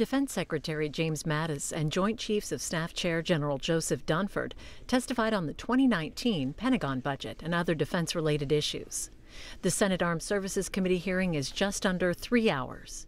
Defense Secretary James Mattis and Joint Chiefs of Staff Chair General Joseph Dunford testified on the 2019 Pentagon budget and other defense-related issues. The Senate Armed Services Committee hearing is just under 3 hours.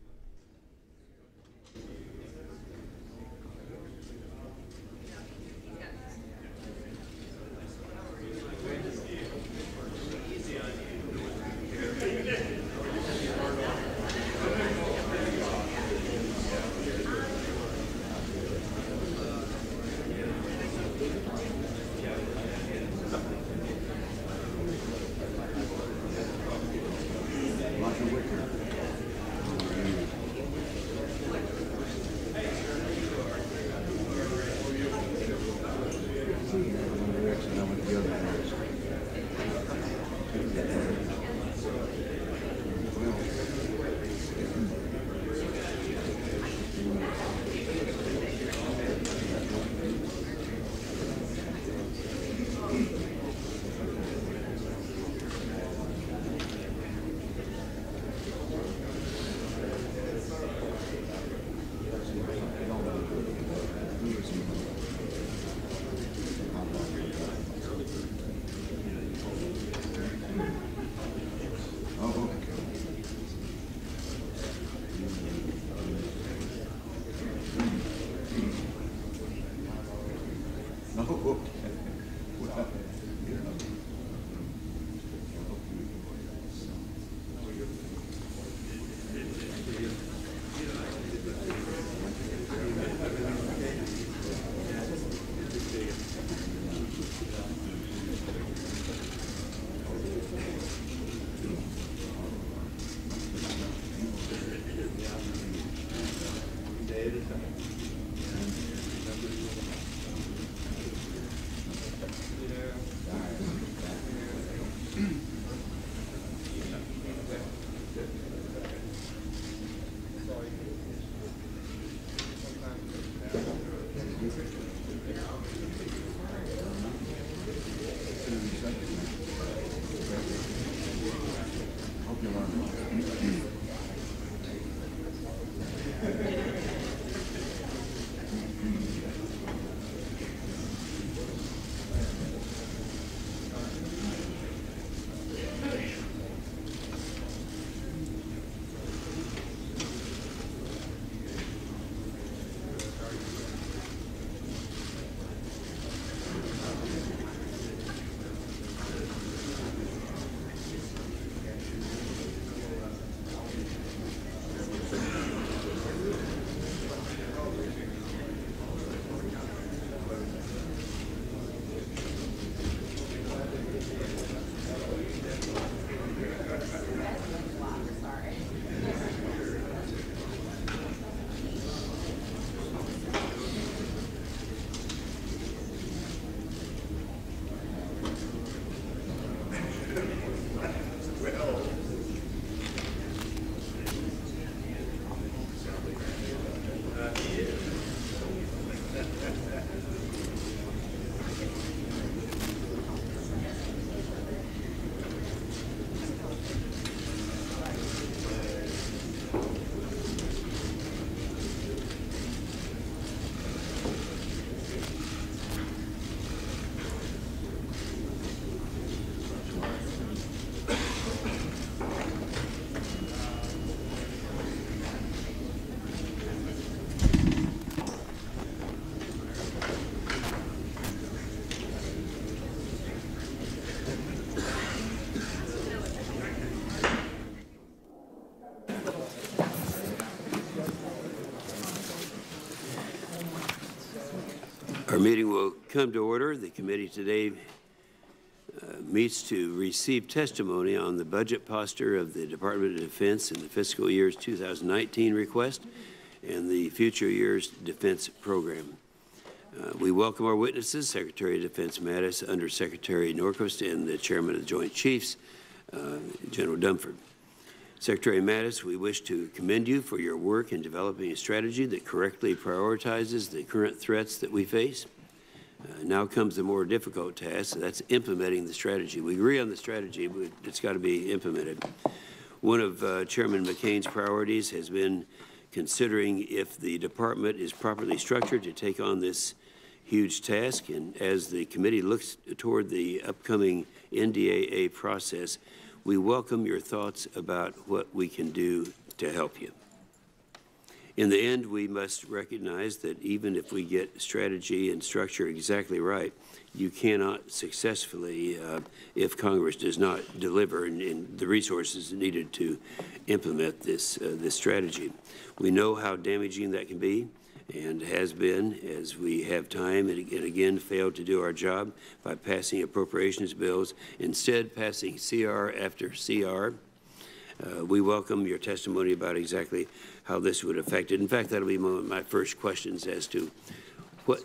Our meeting will come to order. The committee today meets to receive testimony on the budget posture of the Department of Defense in the fiscal year's 2019 request and the future year's defense program. We welcome our witnesses, Secretary of Defense Mattis, Undersecretary Norquist, and the Chairman of the Joint Chiefs, General Dunford. Secretary Mattis, we wish to commend you for your work in developing a strategy that correctly prioritizes the current threats that we face. Now comes the more difficult task, that's implementing the strategy. We agree on the strategy, but it's got to be implemented. One of Chairman McCain's priorities has been considering if the department is properly structured to take on this huge task. And as the committee looks toward the upcoming NDAA process, we welcome your thoughts about what we can do to help you. In the end, we must recognize that even if we get strategy and structure exactly right, you cannot successfully if Congress does not deliver in the resources needed to implement this strategy. We know how damaging that can be and has been, as we have time and again failed to do our job by passing appropriations bills, instead passing CR after CR. We welcome your testimony about exactly how this would affect it. In fact, that'll be one of my first questions as to what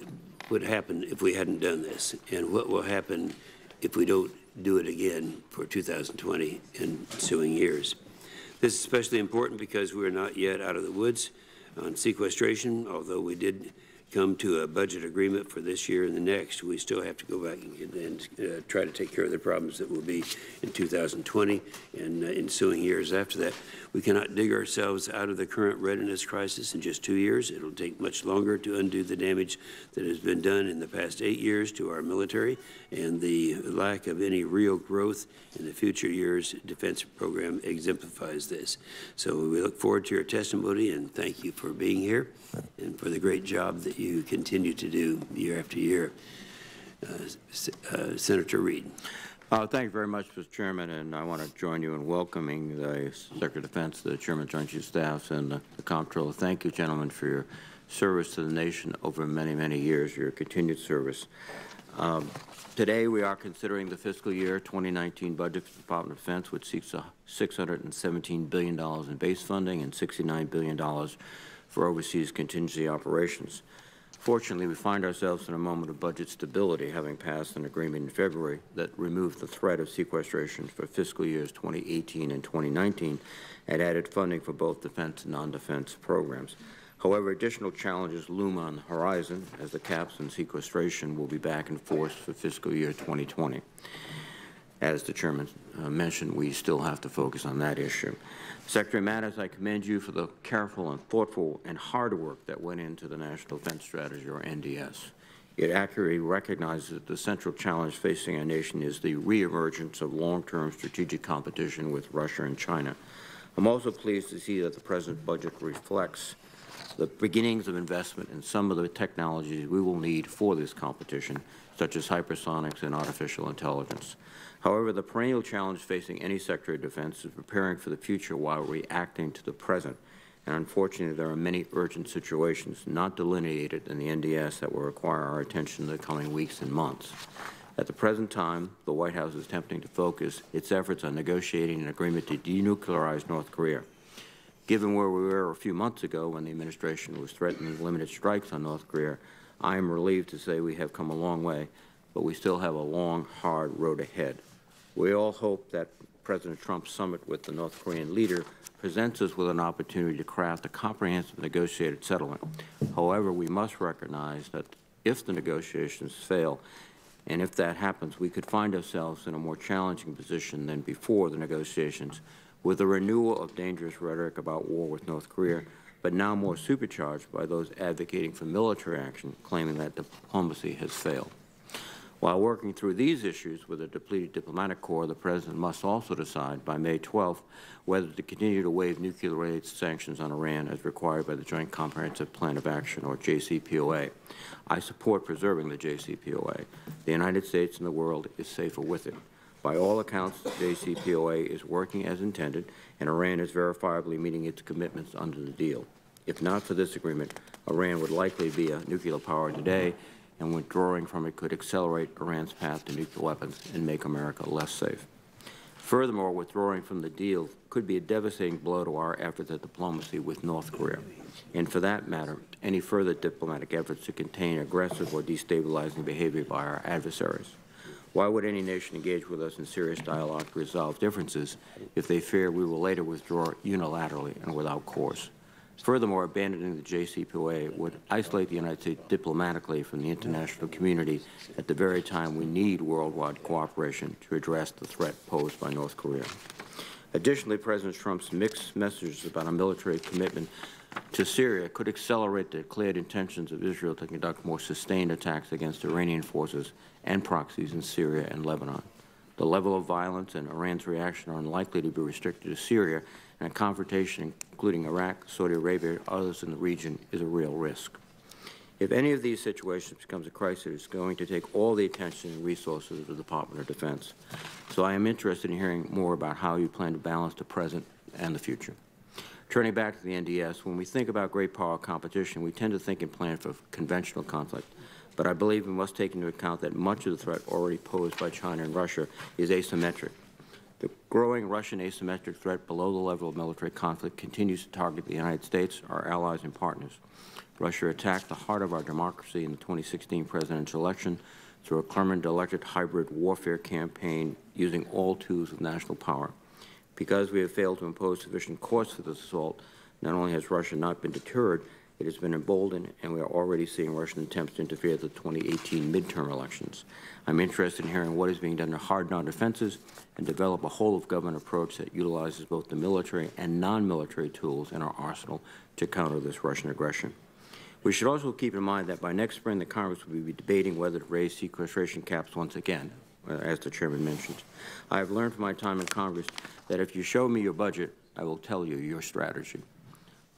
would happen if we hadn't done this, and what will happen if we don't do it again for 2020 and ensuing years. This is especially important because we're not yet out of the woods on sequestration. Although we did come to a budget agreement for this year and the next, we still have to go back and try to take care of the problems that will be in 2020 and ensuing years after that. We cannot dig ourselves out of the current readiness crisis in just 2 years. It'll take much longer to undo the damage that has been done in the past 8 years to our military, and the lack of any real growth in the future years defense program exemplifies this. So we look forward to your testimony, and thank you for being here and for the great job that you continue to do year after year. Senator Reed. Thank you very much, Mr. Chairman, and I want to join you in welcoming the Secretary of Defense, the Chairman of Joint Chiefs of Staff, and the Comptroller. Thank you, gentlemen, for your service to the nation over many, many years, your continued service. Today, we are considering the fiscal year 2019 budget for the Department of Defense, which seeks $617 billion in base funding and $69 billion for overseas contingency operations. Fortunately, we find ourselves in a moment of budget stability, having passed an agreement in February that removed the threat of sequestration for fiscal years 2018 and 2019 and added funding for both defense and non-defense programs. However, additional challenges loom on the horizon as the caps and sequestration will be back in force for fiscal year 2020. As the Chairman mentioned, we still have to focus on that issue. Secretary Mattis, I commend you for the careful and thoughtful and hard work that went into the National Defense Strategy, or NDS. It accurately recognizes that the central challenge facing our nation is the reemergence of long-term strategic competition with Russia and China. I'm also pleased to see that the present budget reflects the beginnings of investment in some of the technologies we will need for this competition, such as hypersonics and artificial intelligence. However, the perennial challenge facing any Secretary of Defense is preparing for the future while reacting to the present. And unfortunately, there are many urgent situations not delineated in the NDS that will require our attention in the coming weeks and months. At the present time, the White House is attempting to focus its efforts on negotiating an agreement to denuclearize North Korea. Given where we were a few months ago when the administration was threatening limited strikes on North Korea, I am relieved to say we have come a long way, but we still have a long, hard road ahead. We all hope that President Trump's summit with the North Korean leader presents us with an opportunity to craft a comprehensive negotiated settlement. However, we must recognize that if the negotiations fail, and if that happens, we could find ourselves in a more challenging position than before the negotiations, with a renewal of dangerous rhetoric about war with North Korea, but now more supercharged by those advocating for military action, claiming that diplomacy has failed. While working through these issues with a depleted diplomatic corps, the President must also decide by May 12th whether to continue to waive nuclear-related sanctions on Iran as required by the Joint Comprehensive Plan of Action, or JCPOA. I support preserving the JCPOA. The United States and the world is safer with it. By all accounts, the JCPOA is working as intended, and Iran is verifiably meeting its commitments under the deal. If not for this agreement, Iran would likely be a nuclear power today, and withdrawing from it could accelerate Iran's path to nuclear weapons and make America less safe. Furthermore, withdrawing from the deal could be a devastating blow to our efforts at diplomacy with North Korea, and for that matter, any further diplomatic efforts to contain aggressive or destabilizing behavior by our adversaries. Why would any nation engage with us in serious dialogue to resolve differences if they fear we will later withdraw unilaterally and without cause? Furthermore, abandoning the JCPOA would isolate the United States diplomatically from the international community at the very time we need worldwide cooperation to address the threat posed by North Korea. Additionally, President Trump's mixed messages about a military commitment to Syria could accelerate the declared intentions of Israel to conduct more sustained attacks against Iranian forces and proxies in Syria and Lebanon. The level of violence and Iran's reaction are unlikely to be restricted to Syria, and a confrontation, including Iraq, Saudi Arabia, and others in the region, is a real risk. If any of these situations becomes a crisis, it's going to take all the attention and resources of the Department of Defense. So I am interested in hearing more about how you plan to balance the present and the future. Turning back to the NDS, when we think about great power competition, we tend to think and plan for conventional conflict. But I believe we must take into account that much of the threat already posed by China and Russia is asymmetric. The growing Russian asymmetric threat below the level of military conflict continues to target the United States, our allies, and partners. Russia attacked the heart of our democracy in the 2016 presidential election through a Kremlin-directed hybrid warfare campaign using all tools of national power. Because we have failed to impose sufficient costs for this assault, not only has Russia not been deterred, it has been emboldened, and we are already seeing Russian attempts to interfere with the 2018 midterm elections. I'm interested in hearing what is being done to harden our defenses and develop a whole-of-government approach that utilizes both the military and non-military tools in our arsenal to counter this Russian aggression. We should also keep in mind that by next spring, the Congress will be debating whether to raise sequestration caps once again, as the Chairman mentioned. I have learned from my time in Congress that if you show me your budget, I will tell you your strategy.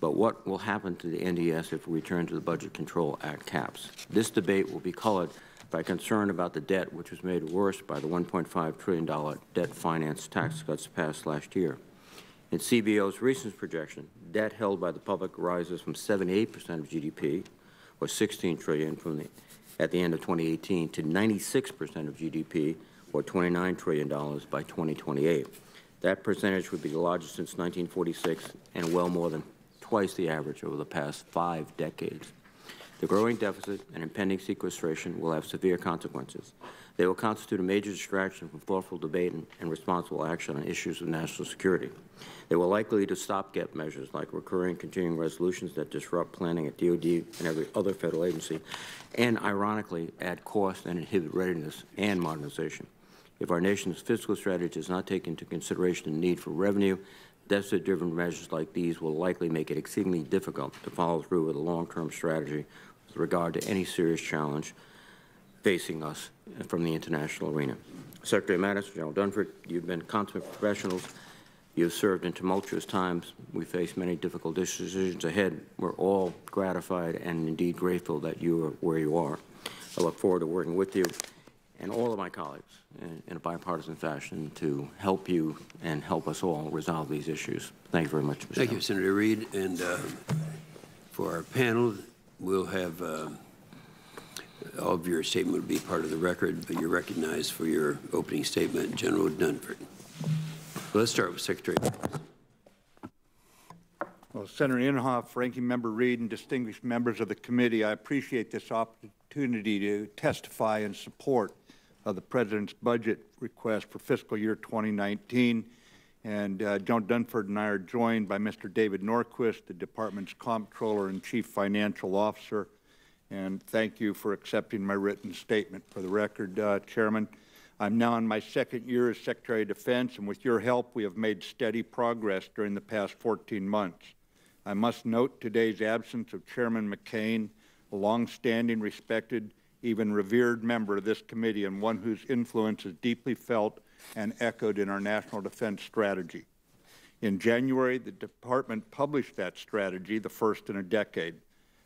But what will happen to the NDS if we return to the Budget Control Act caps? This debate will be colored by concern about the debt, which was made worse by the $1.5 trillion debt finance tax cuts passed last year. In CBO's recent projection, debt held by the public rises from 78% of GDP, or $16 trillion at the end of 2018, to 96% of GDP, or $29 trillion by 2028. That percentage would be the largest since 1946 and well more than twice the average over the past 5 decades. The growing deficit and impending sequestration will have severe consequences. They will constitute a major distraction from thoughtful debate and responsible action on issues of national security. They will likely lead to stopgap measures like recurring continuing resolutions that disrupt planning at DOD and every other federal agency, and ironically add cost and inhibit readiness and modernization. If our nation's fiscal strategy does not take into consideration the need for revenue, deficit-driven measures like these will likely make it exceedingly difficult to follow through with a long-term strategy with regard to any serious challenge facing us from the international arena. Secretary Mattis, General Dunford, you've been consummate professionals. You've served in tumultuous times. We face many difficult decisions ahead. We're all gratified and indeed grateful that you are where you are. I look forward to working with you and all of my colleagues in a bipartisan fashion to help you and help us all resolve these issues. Thank you very much, Mr. Thank you, Senator Reid. And for our panel, we'll have all of your statement will be part of the record, but you're recognized for your opening statement, General Dunford. Let's start with Secretary. Well, Senator Inhofe, Ranking Member Reid, and distinguished members of the committee, I appreciate this opportunity to testify in support of the President's budget request for fiscal year 2019. And Joan Dunford and I are joined by Mr. David Norquist, the Department's Comptroller and Chief Financial Officer. And thank you for accepting my written statement. For the record, Chairman, I'm now in my second year as Secretary of Defense, and with your help, we have made steady progress during the past 14 months. I must note today's absence of Chairman McCain, a long-standing, respected, even revered member of this committee and one whose influence is deeply felt and echoed in our national defense strategy. In January, the Department published that strategy, the first in a decade.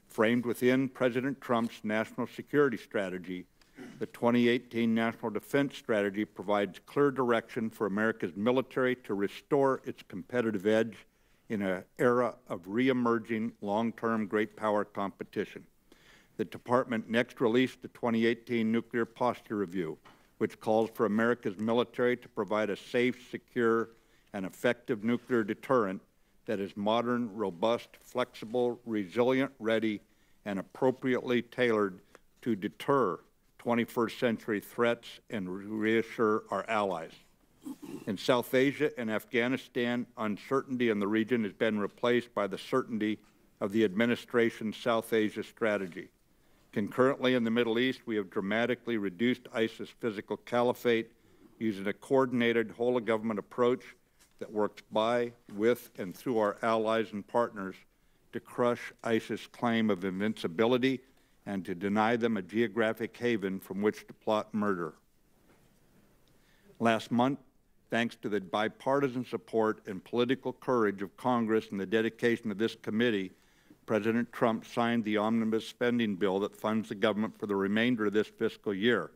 Framed within President Trump's national security strategy, the 2018 National Defense Strategy provides clear direction for America's military to restore its competitive edge in an era of re-emerging long-term great power competition. The Department next released the 2018 Nuclear Posture Review, which calls for America's military to provide a safe, secure, and effective nuclear deterrent that is modern, robust, flexible, resilient, ready, and appropriately tailored to deter 21st century threats and reassure our allies. In South Asia and Afghanistan, uncertainty in the region has been replaced by the certainty of the administration's South Asia strategy. Concurrently, in the Middle East, we have dramatically reduced ISIS physical caliphate using a coordinated whole-of-government approach that works by, with, and through our allies and partners to crush ISIS' claim of invincibility and to deny them a geographic haven from which to plot murder. Last month, thanks to the bipartisan support and political courage of Congress and the dedication of this committee, President Trump signed the omnibus spending bill that funds the government for the remainder of this fiscal year.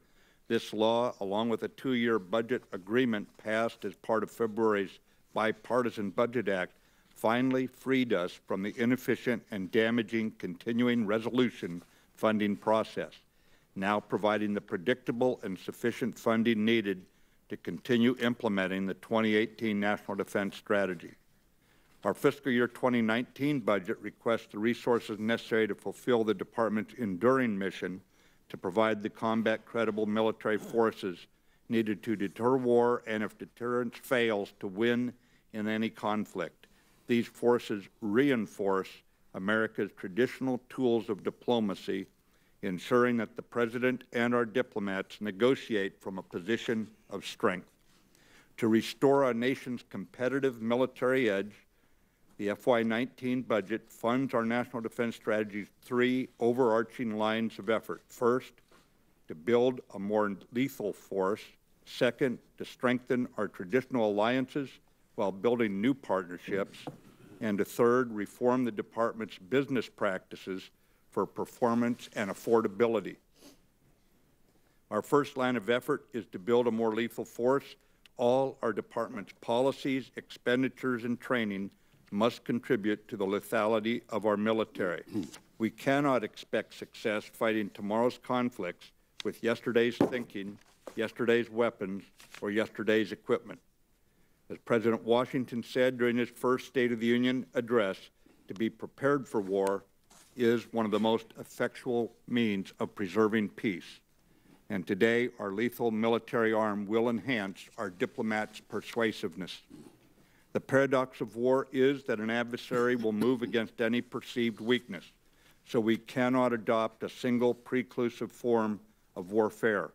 This law, along with a 2-year budget agreement passed as part of February's Bipartisan Budget Act, finally freed us from the inefficient and damaging continuing resolution funding process, now providing the predictable and sufficient funding needed to continue implementing the 2018 National Defense Strategy. Our fiscal year 2019 budget requests the resources necessary to fulfill the Department's enduring mission to provide the combat-credible military forces needed to deter war and, if deterrence fails, to win in any conflict. These forces reinforce America's traditional tools of diplomacy, ensuring that the President and our diplomats negotiate from a position of strength. To restore our nation's competitive military edge, the FY19 budget funds our National Defense Strategy's 3 overarching lines of effort. First, to build a more lethal force. Second, to strengthen our traditional alliances while building new partnerships. And third, reform the Department's business practices for performance and affordability. Our first line of effort is to build a more lethal force. All our Department's policies, expenditures, and training must contribute to the lethality of our military. We cannot expect success fighting tomorrow's conflicts with yesterday's thinking, yesterday's weapons, or yesterday's equipment. As President Washington said during his first State of the Union address, to be prepared for war is one of the most effectual means of preserving peace. And today, our lethal military arm will enhance our diplomats' persuasiveness. The paradox of war is that an adversary will move against any perceived weakness, so we cannot adopt a single preclusive form of warfare.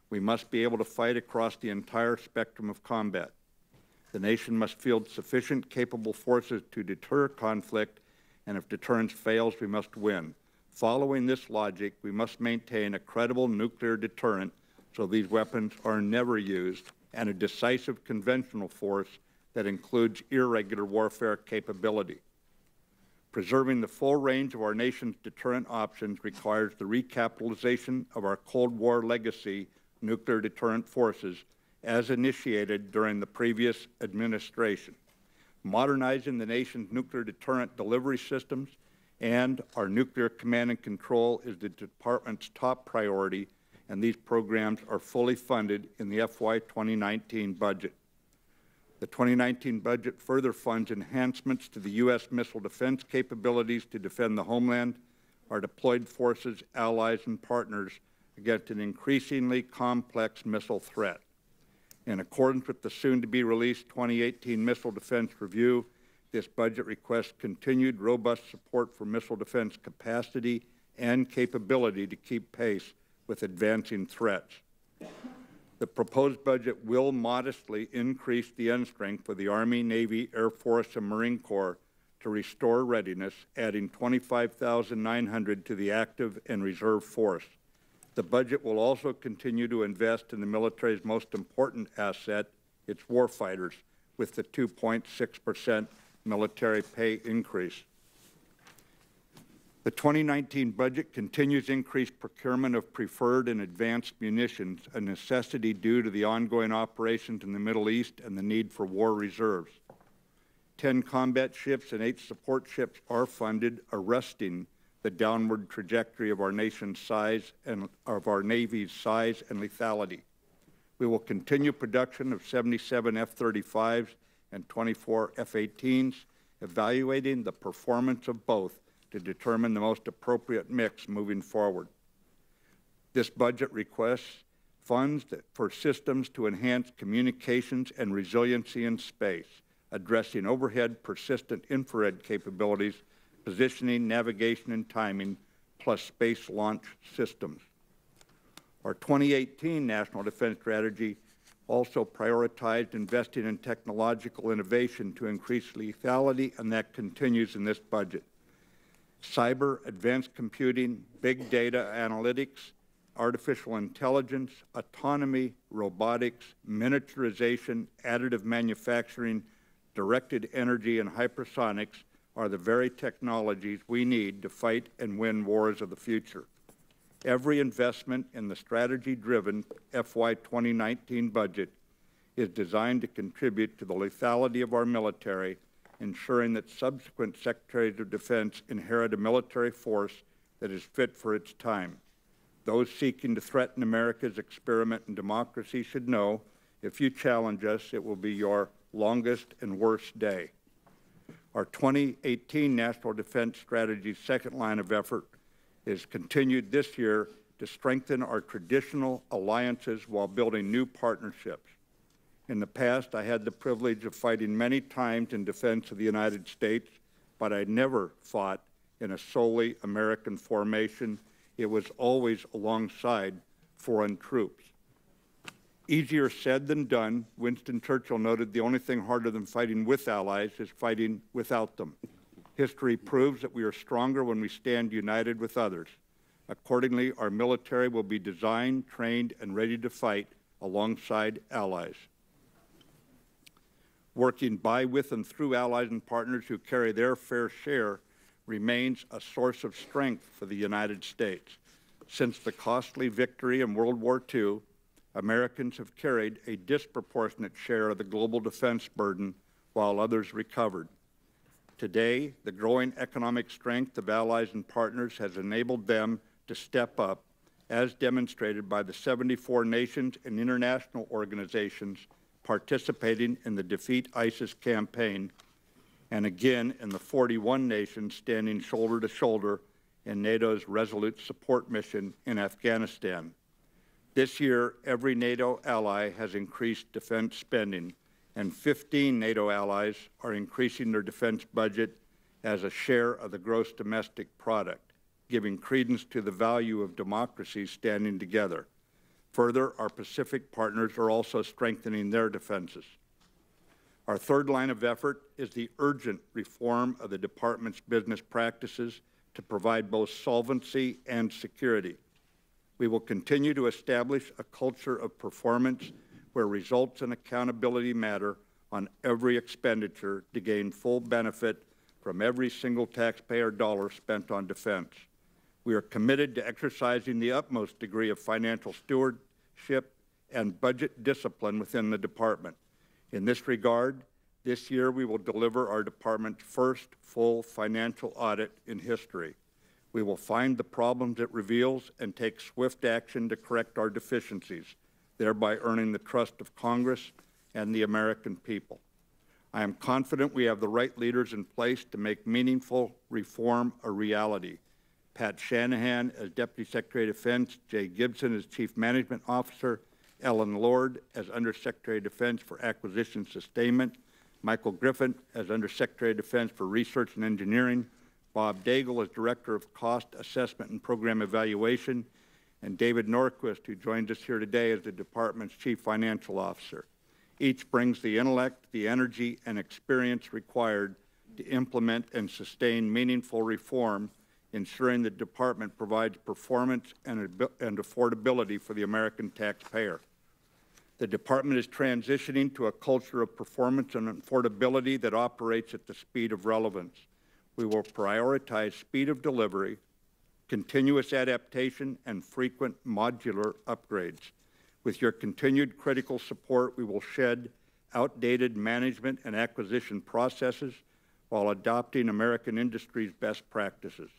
We must be able to fight across the entire spectrum of combat. The nation must field sufficient capable forces to deter conflict, and if deterrence fails, we must win. Following this logic, we must maintain a credible nuclear deterrent so these weapons are never used, and a decisive conventional force that includes irregular warfare capability. Preserving the full range of our nation's deterrent options requires the recapitalization of our Cold War legacy nuclear deterrent forces as initiated during the previous administration. Modernizing the nation's nuclear deterrent delivery systems and our nuclear command and control is the Department's top priority, and these programs are fully funded in the FY 2019 budget. The 2019 budget further funds enhancements to the U.S. missile defense capabilities to defend the homeland, our deployed forces, allies, and partners against an increasingly complex missile threat. In accordance with the soon-to-be-released 2018 Missile Defense Review, this budget requests continued robust support for missile defense capacity and capability to keep pace with advancing threats. The proposed budget will modestly increase the end strength for the Army, Navy, Air Force, and Marine Corps to restore readiness, adding 25,900 to the active and reserve force. The budget will also continue to invest in the military's most important asset, its warfighters, with the 2.6% military pay increase. The 2019 budget continues increased procurement of preferred and advanced munitions, a necessity due to the ongoing operations in the Middle East and the need for war reserves. 10 combat ships and 8 support ships are funded, arresting the downward trajectory of our nation's size and of our Navy's size and lethality. We will continue production of 77 F-35s and 24 F-18s, evaluating the performance of both to determine the most appropriate mix moving forward. This budget requests funds for systems to enhance communications and resiliency in space, addressing overhead persistent infrared capabilities, positioning, navigation, and timing, plus space launch systems. Our 2018 National Defense Strategy also prioritized investing in technological innovation to increase lethality, and that continues in this budget. cyber, advanced computing, big data analytics, artificial intelligence, autonomy, robotics, miniaturization, additive manufacturing, directed energy, and hypersonics are the very technologies we need to fight and win wars of the future. Every investment in the strategy-driven FY 2019 budget is designed to contribute to the lethality of our military, ensuring that subsequent Secretaries of Defense inherit a military force that is fit for its time. Those seeking to threaten America's experiment in democracy should know, if you challenge us, it will be your longest and worst day. Our 2018 National Defense Strategy's second line of effort is continued this year to strengthen our traditional alliances while building new partnerships. In the past, I had the privilege of fighting many times in defense of the United States, but I never fought in a solely American formation. It was always alongside foreign troops. Easier said than done. Winston Churchill noted the only thing harder than fighting with allies is fighting without them. History proves that we are stronger when we stand united with others. Accordingly, our military will be designed, trained, and ready to fight alongside allies. Working by, with, and through allies and partners who carry their fair share remains a source of strength for the United States. Since the costly victory in World War II, Americans have carried a disproportionate share of the global defense burden while others recovered. Today, the growing economic strength of allies and partners has enabled them to step up, as demonstrated by the 74 nations and international organizations participating in the Defeat ISIS campaign, and again in the 41 nations standing shoulder to shoulder in NATO's Resolute Support mission in Afghanistan. This year, every NATO ally has increased defense spending, and 15 NATO allies are increasing their defense budget as a share of the gross domestic product, giving credence to the value of democracies standing together. Further, our Pacific partners are also strengthening their defenses. Our third line of effort is the urgent reform of the Department's business practices to provide both solvency and security. We will continue to establish a culture of performance where results and accountability matter on every expenditure to gain full benefit from every single taxpayer dollar spent on defense. We are committed to exercising the utmost degree of financial stewardship and budget discipline within the Department. In this regard, this year we will deliver our Department's first full financial audit in history. We will find the problems it reveals and take swift action to correct our deficiencies, thereby earning the trust of Congress and the American people. I am confident we have the right leaders in place to make meaningful reform a reality. Pat Shanahan as Deputy Secretary of Defense, Jay Gibson as Chief Management Officer, Ellen Lord as Undersecretary of Defense for Acquisition Sustainment, Michael Griffin as Undersecretary of Defense for Research and Engineering, Bob Daigle as Director of Cost Assessment and Program Evaluation, and David Norquist, who joins us here today as the Department's Chief Financial Officer. Each brings the intellect, the energy, and experience required to implement and sustain meaningful reform, ensuring the Department provides performance and affordability for the American taxpayer. The Department is transitioning to a culture of performance and affordability that operates at the speed of relevance. We will prioritize speed of delivery, continuous adaptation, and frequent modular upgrades. With your continued critical support, we will shed outdated management and acquisition processes while adopting American industry's best practices.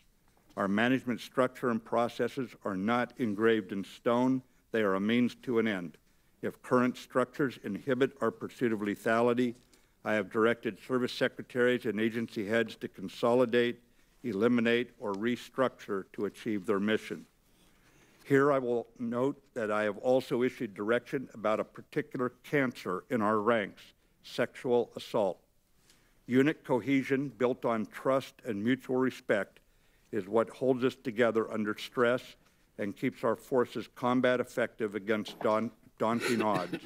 Our management structure and processes are not engraved in stone. They are a means to an end. If current structures inhibit our pursuit of lethality, I have directed service secretaries and agency heads to consolidate, eliminate, or restructure to achieve their mission. Here I will note that I have also issued direction about a particular cancer in our ranks, sexual assault. Unit cohesion built on trust and mutual respect is what holds us together under stress and keeps our forces combat effective against daunting odds.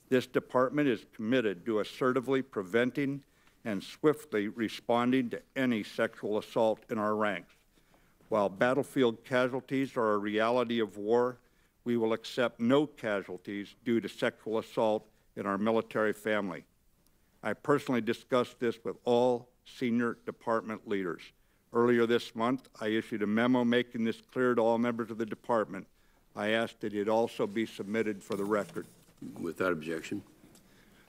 This Department is committed to assertively preventing and swiftly responding to any sexual assault in our ranks. While battlefield casualties are a reality of war, we will accept no casualties due to sexual assault in our military family. I personally discussed this with all senior department leaders. Earlier this month, I issued a memo making this clear to all members of the department. I asked that it also be submitted for the record. Without objection.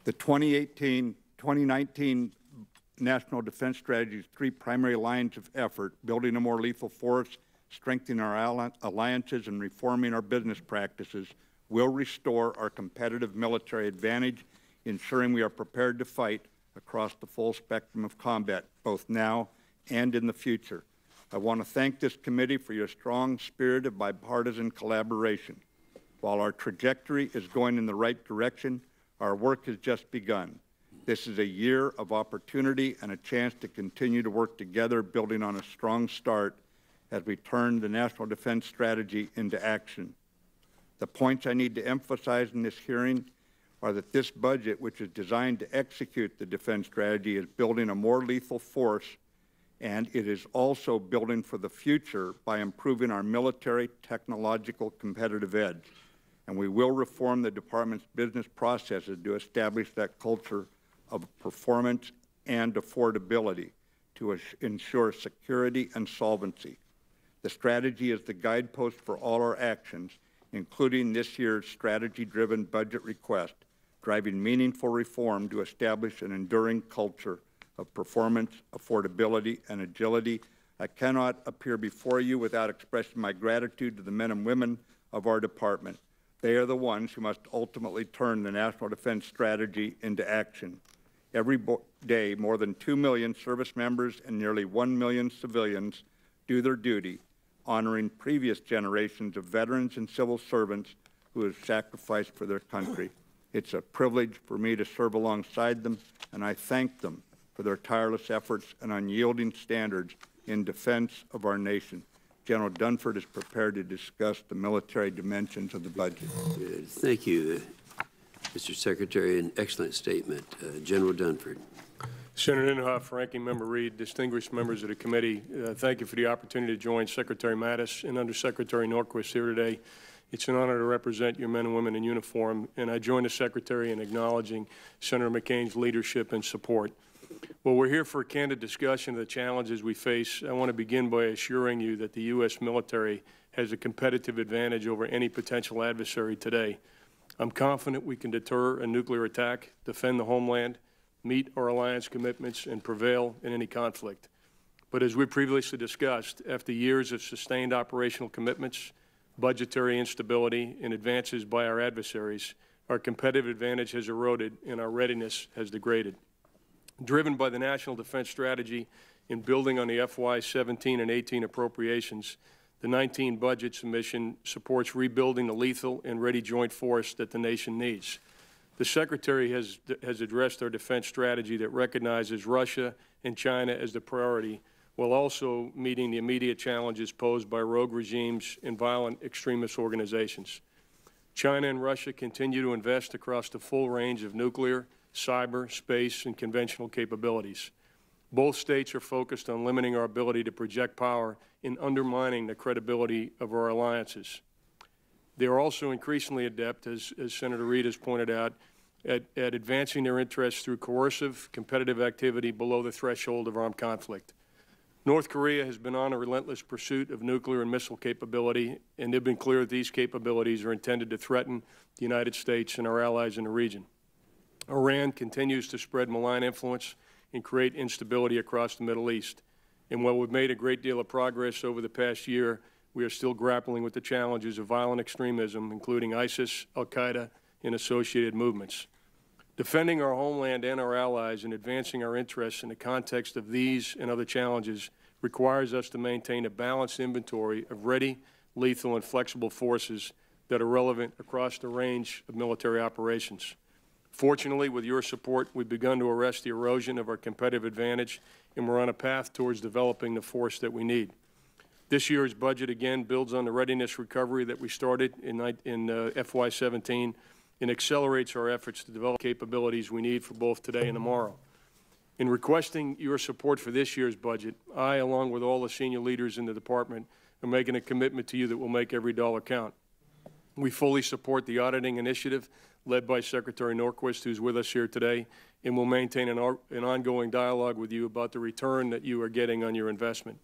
The 2019 National Defense Strategy's three primary lines of effort, building a more lethal force, strengthening our alliances, and reforming our business practices, will restore our competitive military advantage, ensuring we are prepared to fight across the full spectrum of combat, both now and in the future. I want to thank this committee for your strong spirit of bipartisan collaboration. While our trajectory is going in the right direction, our work has just begun. This is a year of opportunity and a chance to continue to work together, building on a strong start as we turn the National Defense Strategy into action. The points I need to emphasize in this hearing are that this budget, which is designed to execute the defense strategy, is building a more lethal force, and it is also building for the future by improving our military technological competitive edge. And we will reform the department's business processes to establish that culture of performance and affordability to ensure security and solvency. The strategy is the guidepost for all our actions, including this year's strategy-driven budget request, driving meaningful reform to establish an enduring culture of performance, affordability, and agility. I cannot appear before you without expressing my gratitude to the men and women of our department. They are the ones who must ultimately turn the National Defense Strategy into action. Every day, more than 2 million service members and nearly 1 million civilians do their duty, honoring previous generations of veterans and civil servants who have sacrificed for their country. It's a privilege for me to serve alongside them, and I thank them for their tireless efforts and unyielding standards in defense of our nation. General Dunford is prepared to discuss the military dimensions of the budget. Good. Thank you, Mr. Secretary. An excellent statement. General Dunford. Senator Inhofe, Ranking Member Reed, distinguished members of the committee, thank you for the opportunity to join Secretary Mattis and Undersecretary Norquist here today. It's an honor to represent your men and women in uniform, and I join the Secretary in acknowledging Senator McCain's leadership and support. Well, we're here for a candid discussion of the challenges we face. I want to begin by assuring you that the U.S. military has a competitive advantage over any potential adversary today. I'm confident we can deter a nuclear attack, defend the homeland, meet our alliance commitments, and prevail in any conflict. But as we previously discussed, after years of sustained operational commitments, budgetary instability, and advances by our adversaries, our competitive advantage has eroded and our readiness has degraded. Driven by the National Defense Strategy in building on the FY17 and 18 appropriations, the 19 budget submission supports rebuilding the lethal and ready joint force that the nation needs. The Secretary has addressed our defense strategy that recognizes Russia and China as the priority, while also meeting the immediate challenges posed by rogue regimes and violent extremist organizations. China and Russia continue to invest across the full range of nuclear, cyber, space, and conventional capabilities. Both states are focused on limiting our ability to project power and undermining the credibility of our alliances. They are also increasingly adept, as Senator Reed has pointed out, at advancing their interests through coercive, competitive activity below the threshold of armed conflict. North Korea has been on a relentless pursuit of nuclear and missile capability, and they've been clear that these capabilities are intended to threaten the United States and our allies in the region. Iran continues to spread malign influence and create instability across the Middle East. And while we've made a great deal of progress over the past year, we are still grappling with the challenges of violent extremism, including ISIS, al-Qaeda, and associated movements. Defending our homeland and our allies and advancing our interests in the context of these and other challenges requires us to maintain a balanced inventory of ready, lethal, and flexible forces that are relevant across the range of military operations. Fortunately, with your support, we've begun to arrest the erosion of our competitive advantage, and we're on a path towards developing the force that we need. This year's budget, again, builds on the readiness recovery that we started in FY17 and accelerates our efforts to develop capabilities we need for both today and tomorrow. In requesting your support for this year's budget, I, along with all the senior leaders in the department, are making a commitment to you that will make every dollar count. We fully support the auditing initiative led by Secretary Norquist, who's with us here today, and will maintain an ongoing dialogue with you about the return that you are getting on your investment.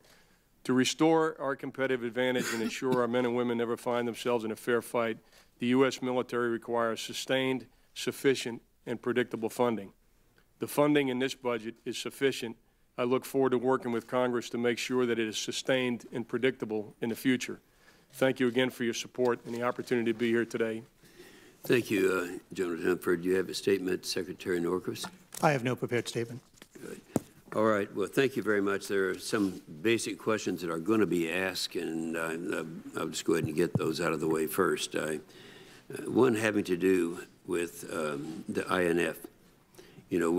To restore our competitive advantage and ensure our men and women never find themselves in a fair fight, the U.S. military requires sustained, sufficient, and predictable funding. The funding in this budget is sufficient. I look forward to working with Congress to make sure that it is sustained and predictable in the future. Thank you again for your support and the opportunity to be here today. Thank you, General Dunford. Do you have a statement, Secretary Norquist? I have no prepared statement. Good. All right. Well, thank you very much. There are some basic questions that are going to be asked, and I'll just go ahead and get those out of the way first. One having to do with the INF. You know,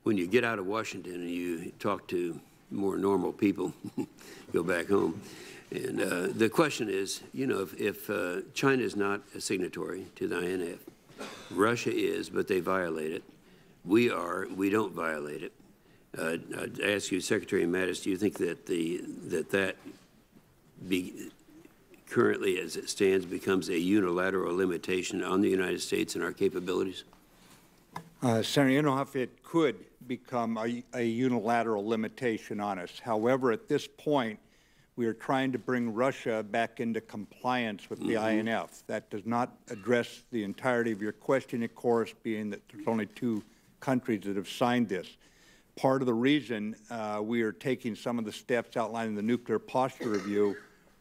when you get out of Washington and you talk to more normal people, go back home, and the question is, you know, if China is not a signatory to the INF, Russia is, but they violate it. We are. We don't violate it. I'd ask you, Secretary Mattis, do you think that currently, as it stands, becomes a unilateral limitation on the United States and our capabilities? Senator Inhofe, it could become a unilateral limitation on us. However, at this point, we are trying to bring Russia back into compliance with the INF. That does not address the entirety of your question, of course, being that there's only 2 countries that have signed this. Part of the reason we are taking some of the steps outlined in the nuclear posture review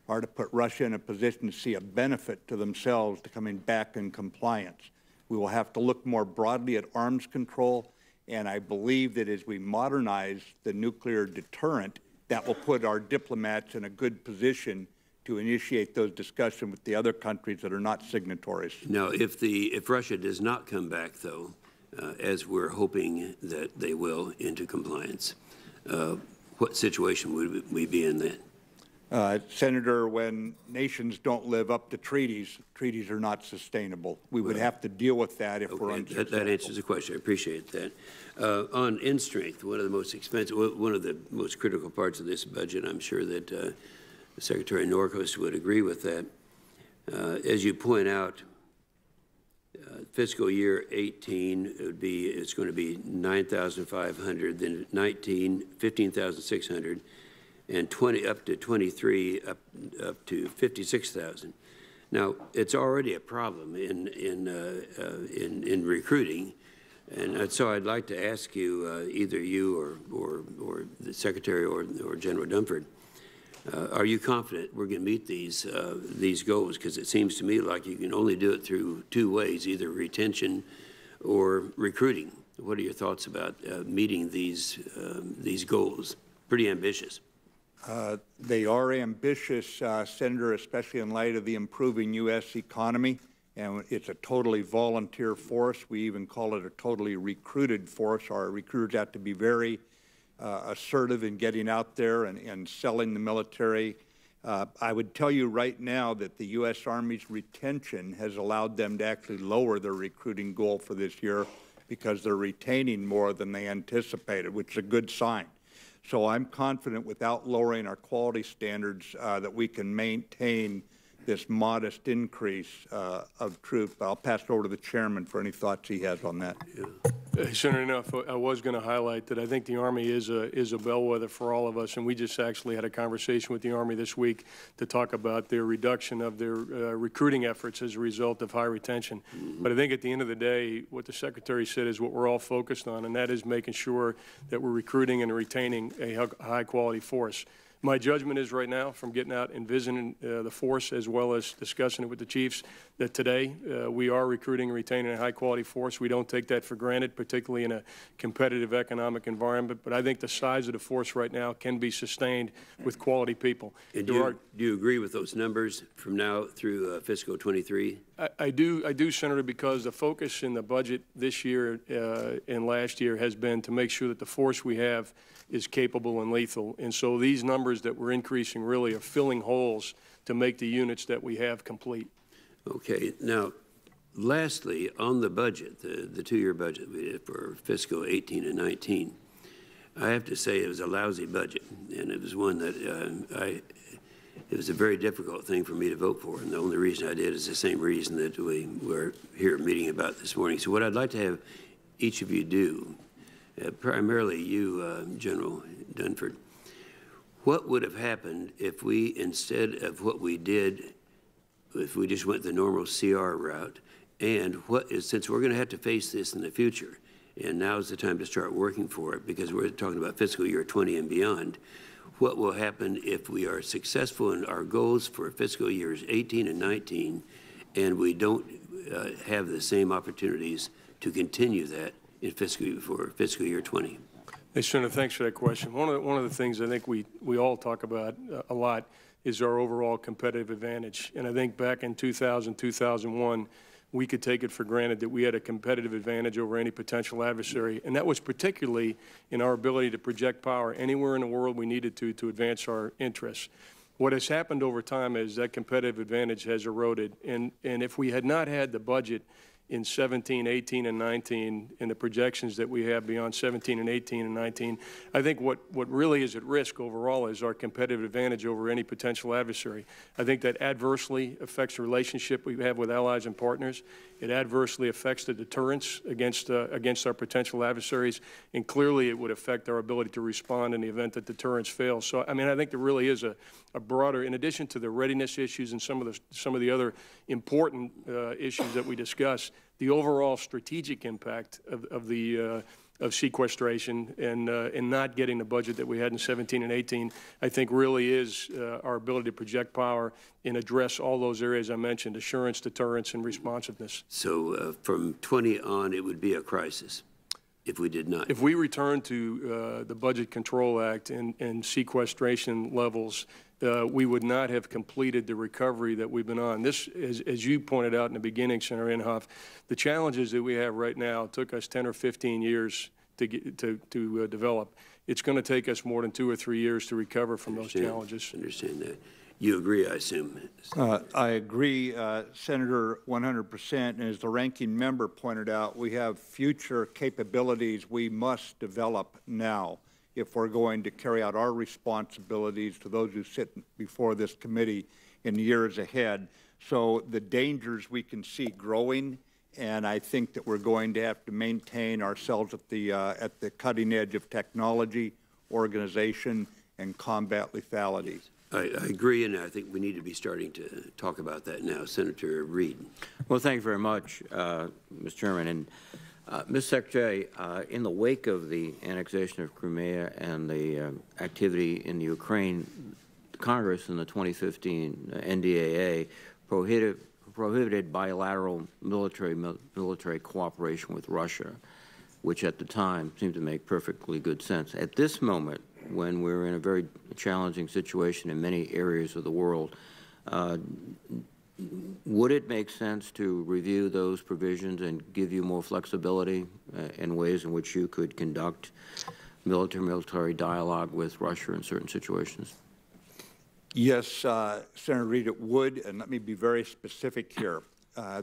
are to put Russia in a position to see a benefit to themselves to coming back in compliance. We will have to look more broadly at arms control, and I believe that as we modernize the nuclear deterrent, that will put our diplomats in a good position to initiate those discussions with the other countries that are not signatories. Now, if Russia does not come back, though, as we're hoping that they will, into compliance, what situation would we be in then? Senator, when nations don't live up to treaties, treaties are not sustainable. We would have to deal with that if we're unsuccessful. That answers the question. I appreciate that. On end strength, one of the most expensive, one of the most critical parts of this budget, I'm sure that Secretary Norquist would agree with that. As you point out, fiscal year 18, it's going to be 9,500, then 19, 15,600. And up to 23, up to 56,000. Now, it's already a problem in recruiting, and so I'd like to ask you, either you or the Secretary or General Dunford, are you confident we're going to meet these goals? Because it seems to me like you can only do it through 2 ways, either retention or recruiting. What are your thoughts about meeting these goals? Pretty ambitious. They are ambitious, Senator, especially in light of the improving U.S. economy, and it's a totally volunteer force. We even call it a totally recruited force. Our recruiters have to be very assertive in getting out there and selling the military. I would tell you right now that the U.S. Army's retention has allowed them to actually lower their recruiting goal for this year because they're retaining more than they anticipated, which is a good sign. So I'm confident without lowering our quality standards that we can maintain this modest increase of troops. I'll pass it over to the chairman for any thoughts he has on that. Yeah. Senator, I was going to highlight that I think the Army is a bellwether for all of us, and we just actually had a conversation with the Army this week to talk about their reduction of their recruiting efforts as a result of high retention. But I think at the end of the day, what the Secretary said is what we're all focused on, and that is making sure that we're recruiting and retaining a high-quality force. My judgment is right now, from getting out and visiting the force as well as discussing it with the chiefs, that today we are recruiting and retaining a high-quality force. We don't take that for granted, particularly in a competitive economic environment. But I think the size of the force right now can be sustained with quality people. And do you agree with those numbers from now through fiscal 23? I do, Senator, because the focus in the budget this year and last year has been to make sure that the force we have is capable and lethal. And so these numbers that we're increasing really are filling holes to make the units that we have complete. Okay. Now, Lastly, on the budget, the two-year budget we did for fiscal 18 and 19, I have to say it was a lousy budget, and it was one that it was a very difficult thing for me to vote for, and the only reason I did is the same reason that we were here meeting about this morning. So what I'd like to have each of you do, primarily you, General Dunford, what would have happened if we, instead of what we did, if we just went the normal CR route, and since we're going to have to face this in the future, and now's the time to start working for it because we're talking about fiscal year 20 and beyond, what will happen if we are successful in our goals for fiscal years 18 and 19 and we don't have the same opportunities to continue that in fiscal year 20? Hey, Senator, thanks for that question. One of the things I think we all talk about a lot is our overall competitive advantage. And I think back in 2000, 2001, we could take it for granted that we had a competitive advantage over any potential adversary, and that was particularly in our ability to project power anywhere in the world we needed to advance our interests. What has happened over time is that competitive advantage has eroded, and if we had not had the budget in 17, 18, and 19, and the projections that we have beyond 17 and 18 and 19, I think what really is at risk overall is our competitive advantage over any potential adversary. I think that adversely affects the relationship we have with allies and partners. It adversely affects the deterrence against our potential adversaries, and clearly it would affect our ability to respond in the event that deterrence fails. So, I mean, I think there really is a broader, in addition to the readiness issues and some of the other important issues that we discussed, the overall strategic impact of sequestration and not getting the budget that we had in 17 and 18, I think really is our ability to project power and address all those areas I mentioned: assurance, deterrence, and responsiveness. So from 20 on, it would be a crisis if we did not. If we return to the Budget Control Act and sequestration levels, we would not have completed the recovery that we've been on. This, as you pointed out in the beginning, Senator Inhofe, the challenges that we have right now took us 10 or 15 years to develop. It's going to take us more than 2 or 3 years to recover from those challenges. Understand that. You agree, I assume? I agree, Senator, 100%. And as the ranking member pointed out, we have future capabilities we must develop now if we're going to carry out our responsibilities to those who sit before this committee in the years ahead. So the dangers we can see growing, and I think that we're going to have to maintain ourselves at the cutting edge of technology, organization, and combat lethality. I agree, and I think we need to be starting to talk about that now. Senator Reid. Well, thank you very much, Mr. Chairman. And Ms. Secretary, in the wake of the annexation of Crimea and the activity in the Ukraine, Congress in the 2015 NDAA prohibited bilateral military cooperation with Russia, which at the time seemed to make perfectly good sense. At this moment, when we're in a very challenging situation in many areas of the world, would it make sense to review those provisions and give you more flexibility in ways in which you could conduct military dialogue with Russia in certain situations? Yes, Senator Reid, it would, and let me be very specific here.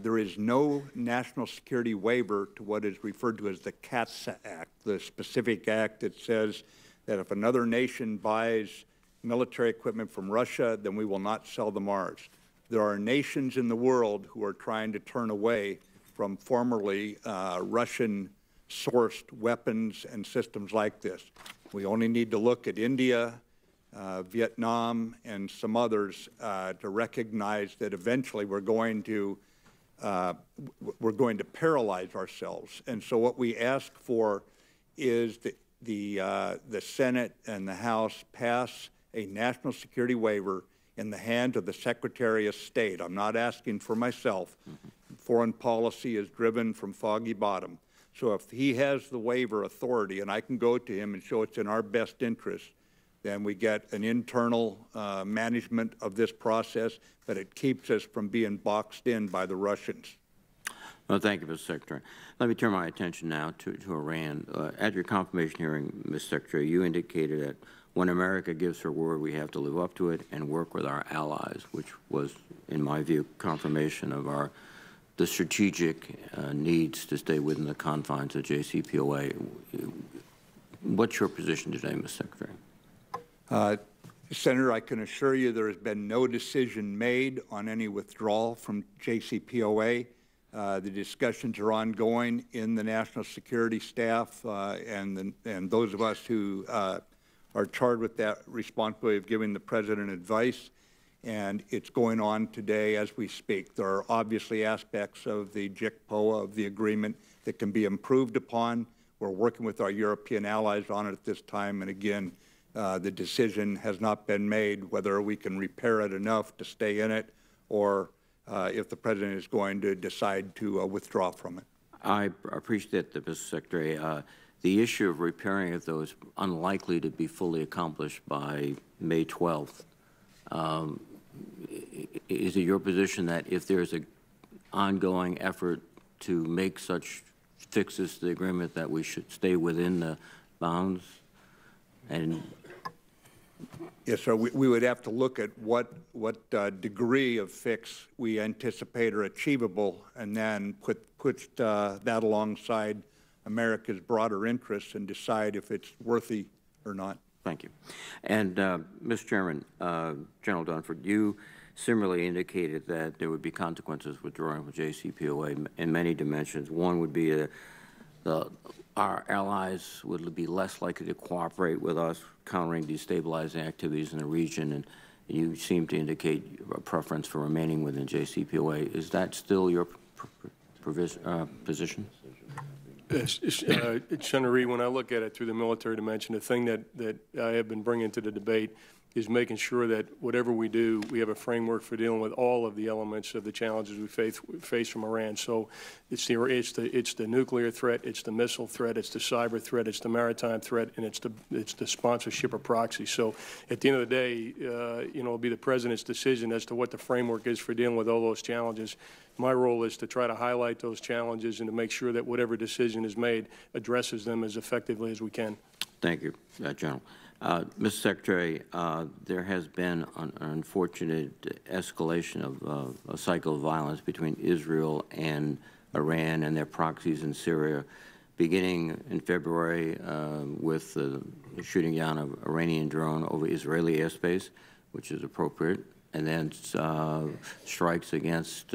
There is no national security waiver to what is referred to as the CATSA Act, the specific act that says that if another nation buys military equipment from Russia, then we will not sell them ours. There are nations in the world who are trying to turn away from formerly Russian-sourced weapons and systems like this. We only need to look at India, Vietnam, and some others to recognize that eventually we're going to paralyze ourselves. And so what we ask for is that the Senate and the House pass a national security waiver in the hands of the Secretary of State. I'm not asking for myself. Foreign policy is driven from Foggy Bottom. So if he has the waiver authority and I can go to him and show it's in our best interest, then we get an internal management of this process, but it keeps us from being boxed in by the Russians. Well, thank you, Mr. Secretary. Let me turn my attention now to Iran. At your confirmation hearing, Ms. Secretary, you indicated that when America gives her word, we have to live up to it and work with our allies, which was, in my view, confirmation of our the strategic needs to stay within the confines of JCPOA. What's your position today, Mr. Secretary? Senator, I can assure you there has been no decision made on any withdrawal from JCPOA. The discussions are ongoing in the national security staff and those of us who are charged with that responsibility of giving the President advice, and it's going on today as we speak. There are obviously aspects of the JCPOA, of the agreement, that can be improved upon. We're working with our European allies on it at this time, and again, the decision has not been made whether we can repair it enough to stay in it or if the President is going to decide to withdraw from it. I appreciate that, Mr. Secretary. The issue of repairing it, though, is unlikely to be fully accomplished by May 12th. Is it your position that if there's an ongoing effort to make such fixes to the agreement that we should stay within the bounds? And yes, sir. We would have to look at what degree of fix we anticipate are achievable, and then put that alongside America's broader interests and decide if it's worthy or not. Thank you. And Mr. Chairman, General Dunford, you similarly indicated that there would be consequences withdrawing from JCPOA in many dimensions. One would be our allies would be less likely to cooperate with us, countering destabilizing activities in the region, and you seem to indicate a preference for remaining within JCPOA. Is that still your position? Senator Reid, when I look at it through the military dimension, the thing that I have been bringing to the debate is making sure that whatever we do, we have a framework for dealing with all of the elements of the challenges we face from Iran. So it's the nuclear threat, it's the missile threat, it's the cyber threat, it's the maritime threat, and it's the sponsorship of proxies. So at the end of the day, it'll be the President's decision as to what the framework is for dealing with all those challenges. My role is to try to highlight those challenges and to make sure that whatever decision is made addresses them as effectively as we can. Thank you, General. Mr. Secretary, there has been an unfortunate escalation of a cycle of violence between Israel and Iran and their proxies in Syria, beginning in February with the shooting down of Iranian drone over Israeli airspace, which is appropriate, and then strikes against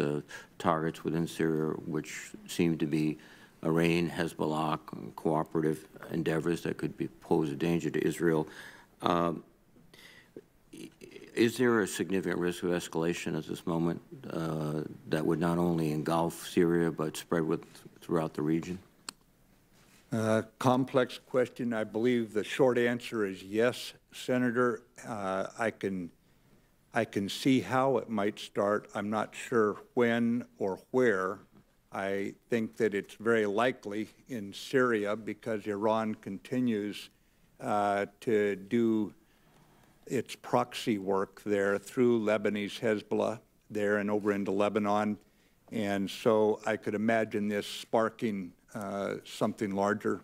targets within Syria, which seem to be Iranian, Hezbollah, cooperative endeavors that could pose a danger to Israel. Is there a significant risk of escalation at this moment that would not only engulf Syria but spread throughout the region? Complex question. I believe the short answer is yes, Senator. I can see how it might start. I'm not sure when or where. I think that it's very likely in Syria because Iran continues to do its proxy work there through Lebanese Hezbollah there and over into Lebanon. And so I could imagine this sparking something larger.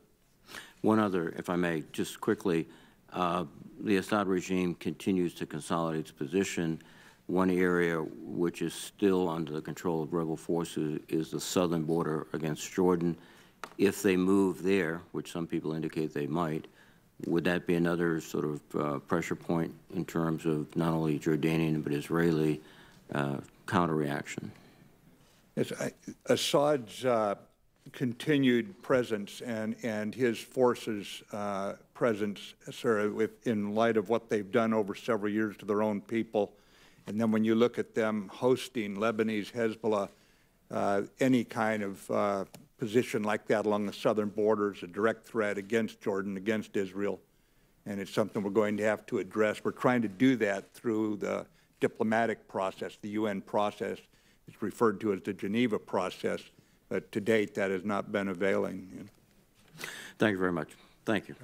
One other, if I may, just quickly, the Assad regime continues to consolidate its position. One area which is still under the control of rebel forces is the southern border against Jordan. If they move there, which some people indicate they might, would that be another sort of pressure point in terms of not only Jordanian but Israeli counter-reaction? Yes, Assad's continued presence and his forces' presence, sir, in light of what they've done over several years to their own people. And then when you look at them hosting Lebanese Hezbollah, any kind of position like that along the southern border is a direct threat against Jordan, against Israel, and it's something we're going to have to address. We're trying to do that through the diplomatic process, the UN process. It's referred to as the Geneva process, but to date that has not been availing. Thank you very much. Thank you.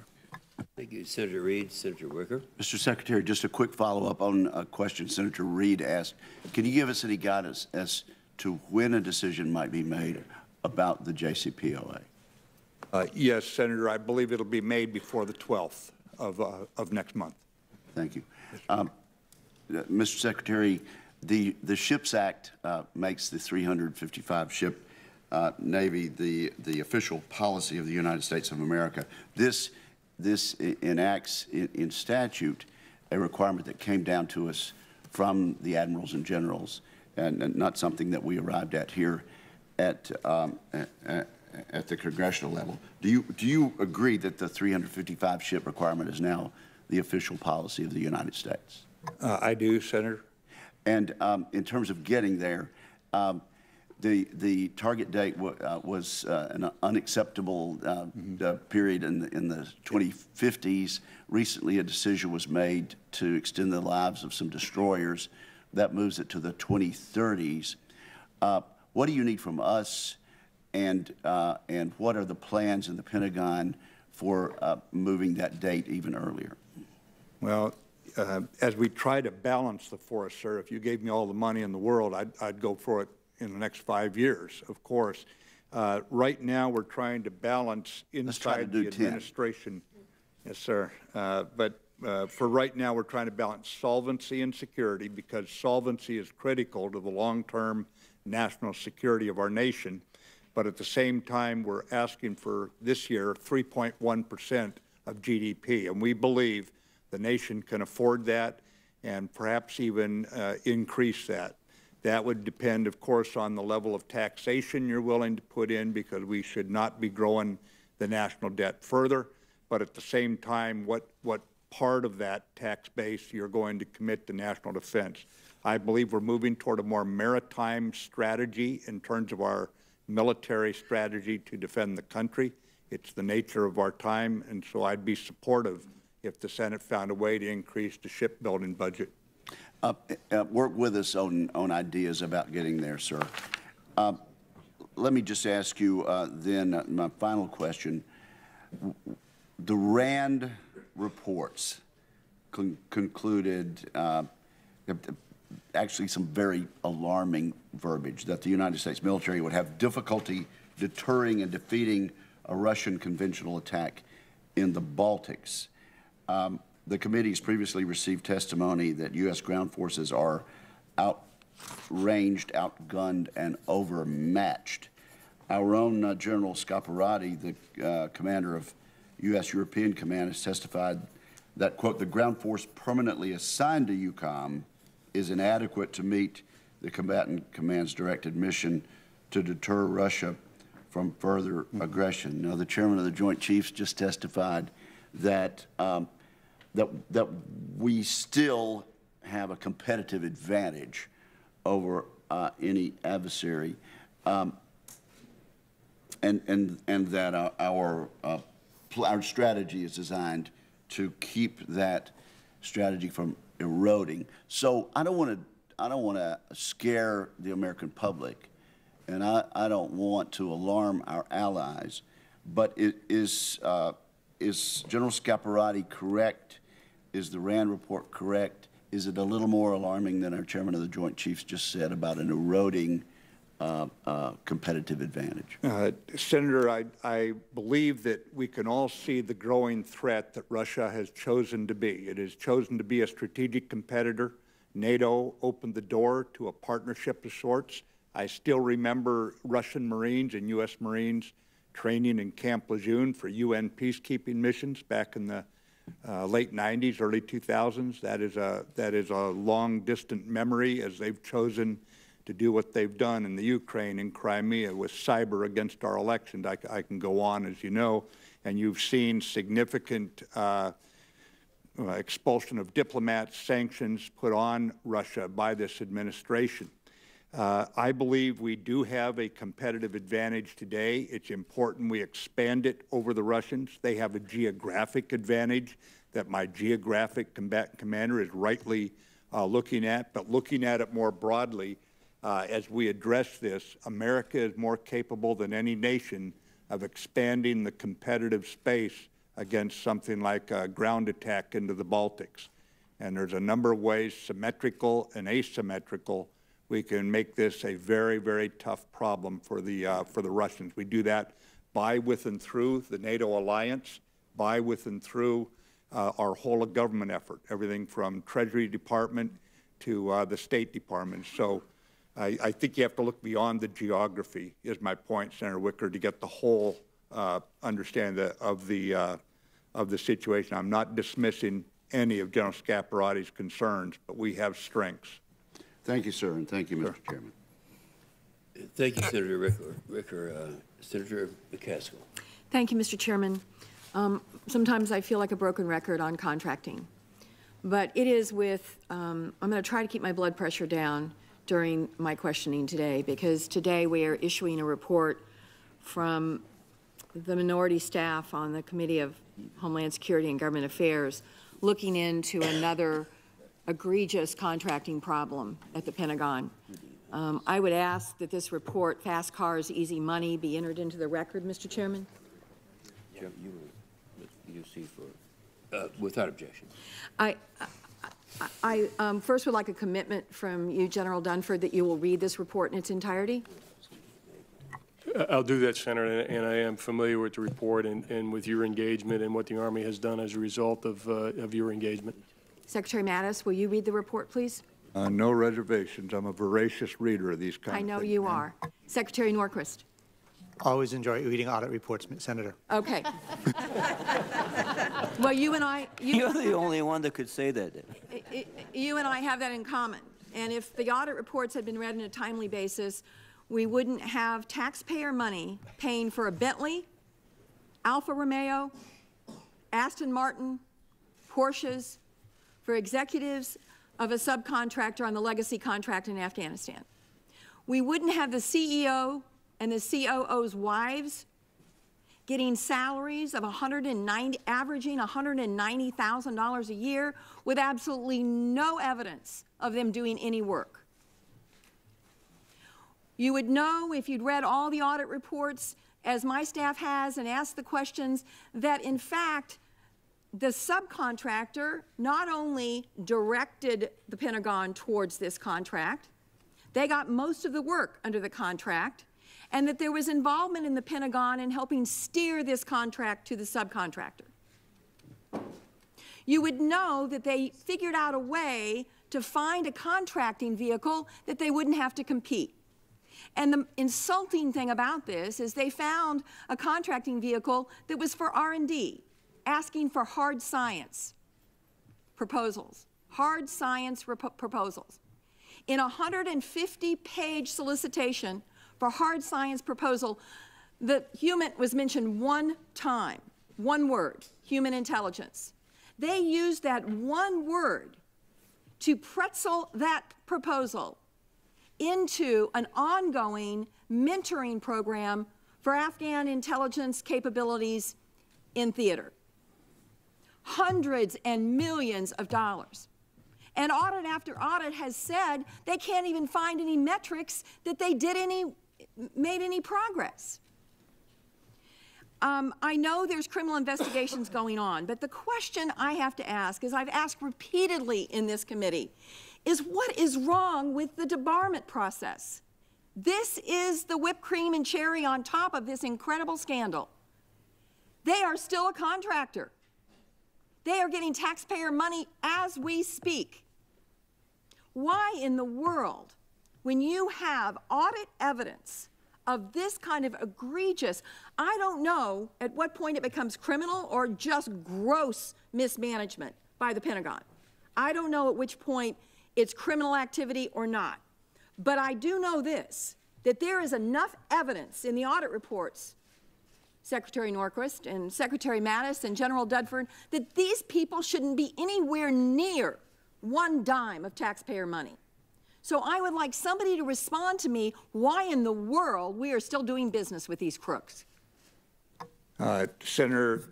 Thank you, Senator Reid. Senator Wicker. Mr. Secretary, just a quick follow-up on a question Senator Reid asked. Can you give us any guidance as to when a decision might be made about the JCPOA? Yes, Senator. I believe it'll be made before the 12th of next month. Thank you. Mr. Secretary, The SHIPS Act makes the 355 ship Navy the official policy of the United States of America. This enacts in statute a requirement that came down to us from the admirals and generals, and not something that we arrived at here at the congressional level. Do you agree that the 355 ship requirement is now the official policy of the United States? I do, Senator. And in terms of getting there, the target date was an unacceptable period in the 2050s. Recently, a decision was made to extend the lives of some destroyers. That moves it to the 2030s. What do you need from us, and what are the plans in the Pentagon for moving that date even earlier? Well, as we try to balance the force, sir, if you gave me all the money in the world, I'd go for it in the next 5 years, of course. Right now, we're trying to balance inside the administration. 10. Yes, sir. But for right now, we're trying to balance solvency and security, because solvency is critical to the long-term national security of our nation. But at the same time, we're asking for this year 3.1% of GDP, and we believe the nation can afford that and perhaps even increase that. That would depend, of course, on the level of taxation you're willing to put in, because we should not be growing the national debt further. But at the same time, what part of that tax base you're going to commit to national defense. I believe we're moving toward a more maritime strategy in terms of our military strategy to defend the country. It's the nature of our time, and so I'd be supportive if the Senate found a way to increase the shipbuilding budget. Work with us on ideas about getting there, sir. Let me just ask you then my final question. The RAND reports concluded actually some very alarming verbiage, that the United States military would have difficulty deterring and defeating a Russian conventional attack in the Baltics. The committee has previously received testimony that U.S. ground forces are outranged, outgunned, and overmatched. Our own General Scaparrotti, the commander of U.S. European Command, has testified that, quote, the ground force permanently assigned to EUCOM is inadequate to meet the combatant command's directed mission to deter Russia from further aggression. Now, the chairman of the Joint Chiefs just testified that that we still have a competitive advantage over any adversary, and that our strategy is designed to keep that strategy from eroding. So I don't want to scare the American public, and I don't want to alarm our allies. But is General Scaparrotti correct? Is the RAND report correct? Is it a little more alarming than our chairman of the Joint Chiefs just said about an eroding competitive advantage? Senator, I believe that we can all see the growing threat that Russia has chosen to be. It has chosen to be a strategic competitor. NATO opened the door to a partnership of sorts. I still remember Russian Marines and U.S. Marines training in Camp Lejeune for UN peacekeeping missions back in the late 90s, early 2000s. That is a long, distant memory, as they've chosen to do what they've done in the Ukraine and Crimea with cyber against our elections. I can go on, as you know, and you've seen significant expulsion of diplomats, sanctions put on Russia by this administration. I believe we do have a competitive advantage today. It's important we expand it over the Russians. They have a geographic advantage that my geographic combatant commander is rightly looking at, but looking at it more broadly, as we address this, America is more capable than any nation of expanding the competitive space against something like a ground attack into the Baltics. And there's a number of ways, symmetrical and asymmetrical, we can make this a very, very tough problem for the Russians. We do that by, with, and through the NATO alliance, by, with, and through our whole of government effort, everything from Treasury Department to the State Department. So I think you have to look beyond the geography, is my point, Senator Wicker, to get the whole understanding of the situation. I'm not dismissing any of General Scaparotti's concerns, but we have strengths. Thank you, sir, and thank you, Mr. Chairman. Thank you, Senator Ricker. Senator McCaskill. Thank you, Mr. Chairman. Sometimes I feel like a broken record on contracting, but it is with, I'm going to try to keep my blood pressure down during my questioning today, because today we are issuing a report from the minority staff on the Committee of Homeland Security and Government Affairs looking into another egregious contracting problem at the Pentagon. I would ask that this report, Fast Cars, Easy Money, be entered into the record, Mr. Chairman. You see for, without objection. I first would like a commitment from you, General Dunford, that you will read this report in its entirety. I'll do that, Senator, and I am familiar with the report and with your engagement and what the Army has done as a result of your engagement. Secretary Mattis, will you read the report, please? No reservations. I'm a voracious reader of these kinds of things. I know you are. Secretary Norquist. Always enjoy reading audit reports, Senator. Okay. Well, you and I... You're the only one that could say that. You and I have that in common. And if the audit reports had been read on a timely basis, we wouldn't have taxpayer money paying for a Bentley, Alfa Romeo, Aston Martin, Porsches, for executives of a subcontractor on the legacy contract in Afghanistan. We wouldn't have the CEO and the COO's wives getting salaries of averaging $190,000 a year with absolutely no evidence of them doing any work. You would know, if you'd read all the audit reports, as my staff has, and asked the questions, that in fact the subcontractor not only directed the Pentagon towards this contract, they got most of the work under the contract, and that there was involvement in the Pentagon in helping steer this contract to the subcontractor. You would know that they figured out a way to find a contracting vehicle that they wouldn't have to compete. And the insulting thing about this is they found a contracting vehicle that was for R&D, asking for hard science proposals, hard science proposals. In a 150-page solicitation for hard science proposal, the human was mentioned one time, one word, human intelligence. They used that one word to pretzel that proposal into an ongoing mentoring program for Afghan intelligence capabilities in theater. Hundreds and millions of dollars. And audit after audit has said they can't even find any metrics that they made any progress. I know there's criminal investigations going on, but the question I have to ask, as I've asked repeatedly in this committee, is what is wrong with the debarment process? This is the whipped cream and cherry on top of this incredible scandal. They are still a contractor. They are getting taxpayer money as we speak. Why in the world, when you have audit evidence of this kind of egregious, I don't know at what point it becomes criminal or just gross mismanagement by the Pentagon. I don't know at which point it's criminal activity or not. But I do know this, that there is enough evidence in the audit reports, Secretary Norquist and Secretary Mattis and General Dunford, that these people shouldn't be anywhere near one dime of taxpayer money. So I would like somebody to respond to me why in the world we are still doing business with these crooks. Senator,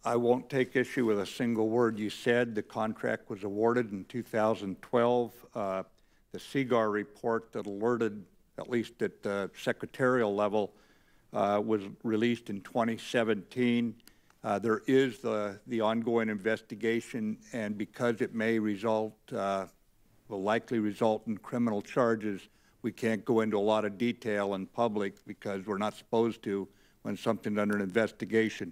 I won't take issue with a single word you said. The contract was awarded in 2012. The CGAR report that alerted, at least at the secretarial level, was released in 2017. There is the ongoing investigation, and because it may result, will likely result in criminal charges, we can't go into a lot of detail in public because we're not supposed to when something's under an investigation.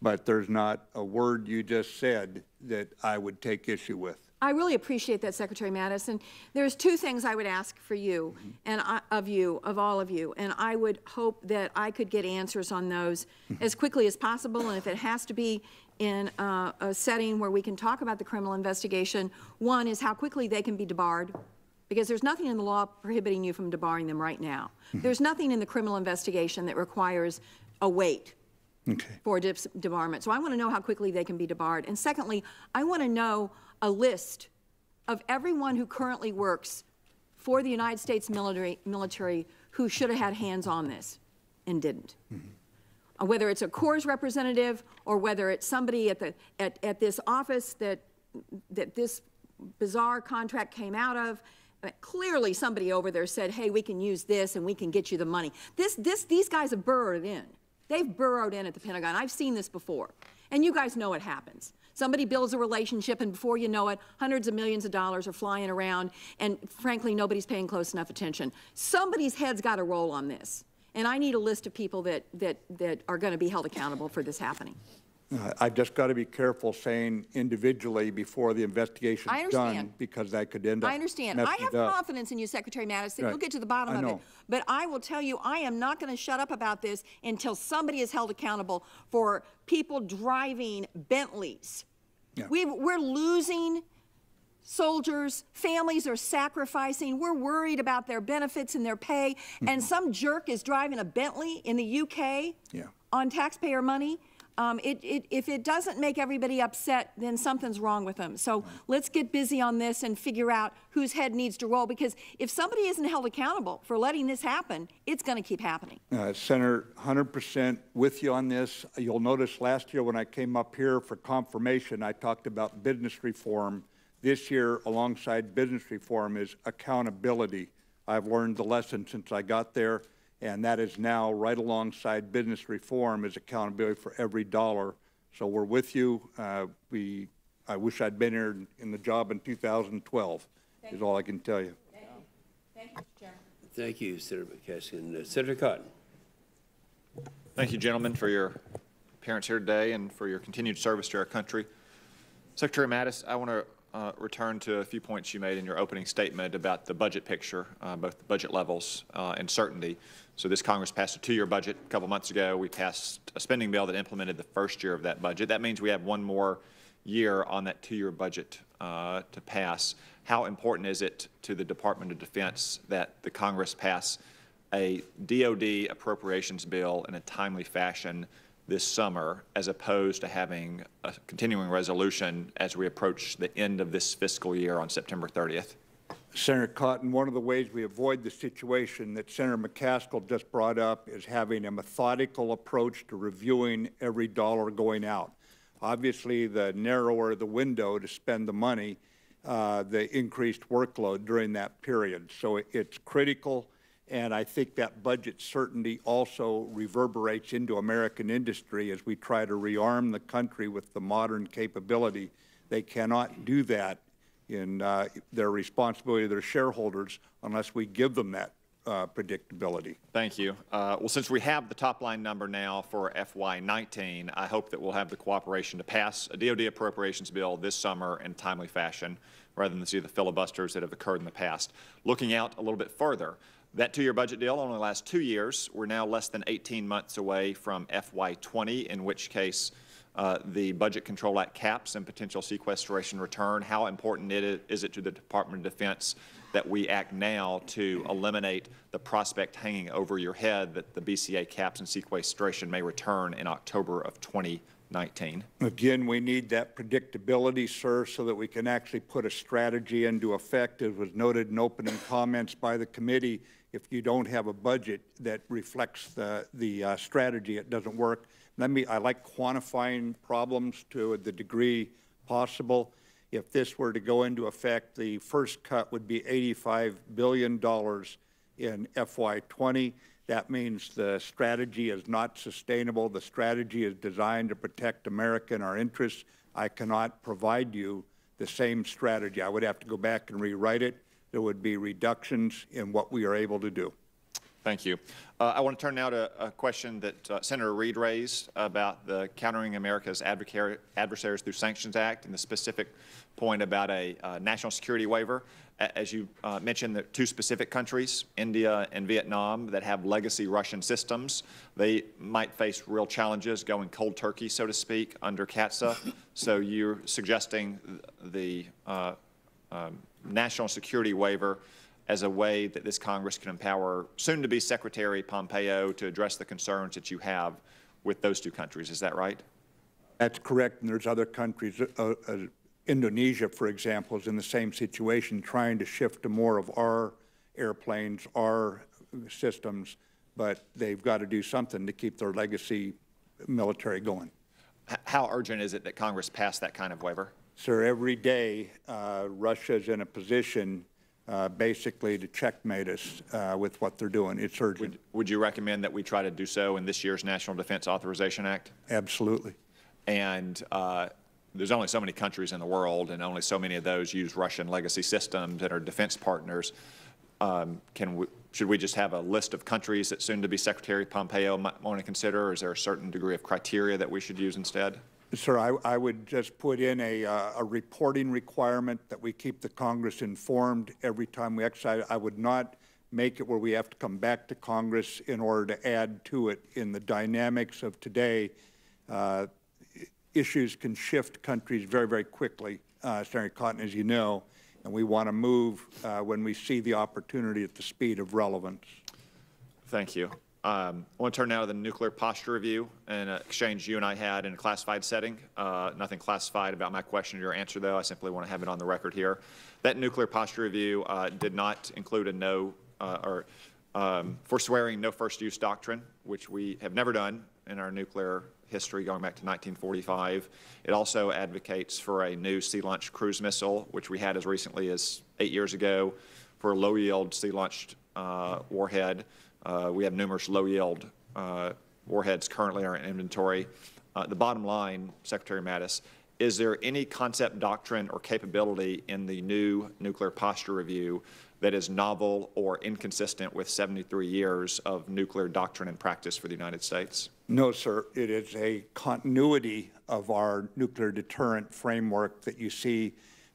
But there's not a word you just said that I would take issue with. I really appreciate that, Secretary Mattis. And there's two things I would ask for you and of all of you, and I would hope that I could get answers on those as quickly as possible. And if it has to be in a setting where we can talk about the criminal investigation, one is how quickly they can be debarred, because there's nothing in the law prohibiting you from debarring them right now. There's nothing in the criminal investigation that requires a wait for debarment. So I want to know how quickly they can be debarred. And secondly, I want to know a list of everyone who currently works for the United States military who should have had hands on this and didn't. Whether it's a Corps representative or whether it's somebody at this office that this bizarre contract came out of. Clearly somebody over there said, hey, we can use this and we can get you the money. These guys have burrowed in. They've burrowed in at the Pentagon. I've seen this before. And you guys know what happens. Somebody builds a relationship, and before you know it, hundreds of millions of dollars are flying around, and frankly, nobody's paying close enough attention. Somebody's head's got to roll on this. And I need a list of people that are going to be held accountable for this happening. I've just got to be careful saying individually before the investigation's done, because that could end up I understand. I have confidence in you, Secretary Mattis, that you'll get to the bottom of it. But I will tell you, I am not going to shut up about this until somebody is held accountable for people driving Bentleys. We're losing soldiers, families are sacrificing, we're worried about their benefits and their pay, and some jerk is driving a Bentley in the UK on taxpayer money. If it doesn't make everybody upset, then something's wrong with them. So let's get busy on this and figure out whose head needs to roll, because if somebody isn't held accountable for letting this happen, it's going to keep happening. Senator, 100% with you on this. You'll notice last year when I came up here for confirmation, I talked about business reform. This year, alongside business reform, is accountability. I've learned the lesson since I got there. And that is now right alongside business reform is accountability for every dollar. So we're with you. I wish I'd been here in the job in 2012, is all I can tell you. Thank you. Thank you, Mr. Chairman. Thank you, Senator McCaskill. Senator Cotton. Thank you, gentlemen, for your appearance here today and for your continued service to our country. Secretary Mattis, I want to return to a few points you made in your opening statement about the budget picture, both the budget levels and certainty. So this Congress passed a 2-year budget a couple months ago. We passed a spending bill that implemented the first year of that budget. That means we have one more year on that 2-year budget to pass. How important is it to the Department of Defense that the Congress pass a DOD appropriations bill in a timely fashion this summer, as opposed to having a continuing resolution as we approach the end of this fiscal year on September 30th? Senator Cotton, one of the ways we avoid the situation that Senator McCaskill just brought up is having a methodical approach to reviewing every dollar going out. Obviously, the narrower the window to spend the money, the increased workload during that period. So it's critical. And I think that budget certainty also reverberates into American industry as we try to rearm the country with the modern capability. They cannot do that in their responsibility to their shareholders unless we give them that predictability. Thank you. Well, since we have the top line number now for FY19, I hope that we'll have the cooperation to pass a DOD appropriations bill this summer in a timely fashion, rather than see the filibusters that have occurred in the past. Looking out a little bit further, that 2-year budget deal only lasts 2 years. We're now less than 18 months away from FY20, in which case the Budget Control Act caps and potential sequestration return. How important is it to the Department of Defense that we act now to eliminate the prospect hanging over your head that the BCA caps and sequestration may return in October of 2019? Again, we need that predictability, sir, so that we can actually put a strategy into effect. As was noted in opening comments by the committee, if you don't have a budget that reflects the strategy, it doesn't work. I like quantifying problems to the degree possible. If this were to go into effect, the first cut would be $85 billion in FY20. That means the strategy is not sustainable. The strategy is designed to protect America and our interests. I cannot provide you the same strategy. I would have to go back and rewrite it. There would be reductions in what we are able to do. Thank you. I want to turn now to a question that Senator Reid raised about the Countering America's Adversaries Through Sanctions Act and the specific point about a national security waiver. As you mentioned, there are two specific countries, India and Vietnam, that have legacy Russian systems. They might face real challenges going cold turkey, so to speak, under CATSA. So you're suggesting the national security waiver as a way that this Congress can empower soon-to-be Secretary Pompeo to address the concerns that you have with those two countries. Is that right? That's correct, and there's other countries. Indonesia, for example, is in the same situation, trying to shift to more of our airplanes, our systems, but they've got to do something to keep their legacy military going. How urgent is it that Congress pass that kind of waiver? Sir, every day Russia's in a position basically to checkmate us with what they're doing. It's urgent. Would you recommend that we try to do so in this year's National Defense Authorization Act? Absolutely. And there's only so many countries in the world, and only so many of those use Russian legacy systems and are defense partners. Should we just have a list of countries that soon-to-be Secretary Pompeo might want to consider, or is there a certain degree of criteria that we should use instead? Sir, I would just put in a reporting requirement that we keep the Congress informed every time we exercise. I would not make it where we have to come back to Congress in order to add to it. In the dynamics of today, issues can shift countries very, very quickly, Senator Cotton, as you know, and we want to move when we see the opportunity at the speed of relevance. Thank you. I want to turn now to the nuclear posture review and an exchange you and I had in a classified setting. Nothing classified about my question or your answer, though. I simply want to have it on the record here. That nuclear posture review did not include a no forswearing no first use doctrine, which we have never done in our nuclear history going back to 1945. It also advocates for a new sea-launched cruise missile, which we had as recently as 8 years ago, for a low-yield sea-launched warhead. We have numerous low-yield warheads currently in our inventory. The bottom line, Secretary Mattis, is there any concept, doctrine, or capability in the new nuclear posture review that is novel or inconsistent with 73 years of nuclear doctrine and practice for the United States? No, sir. It is a continuity of our nuclear deterrent framework that you see,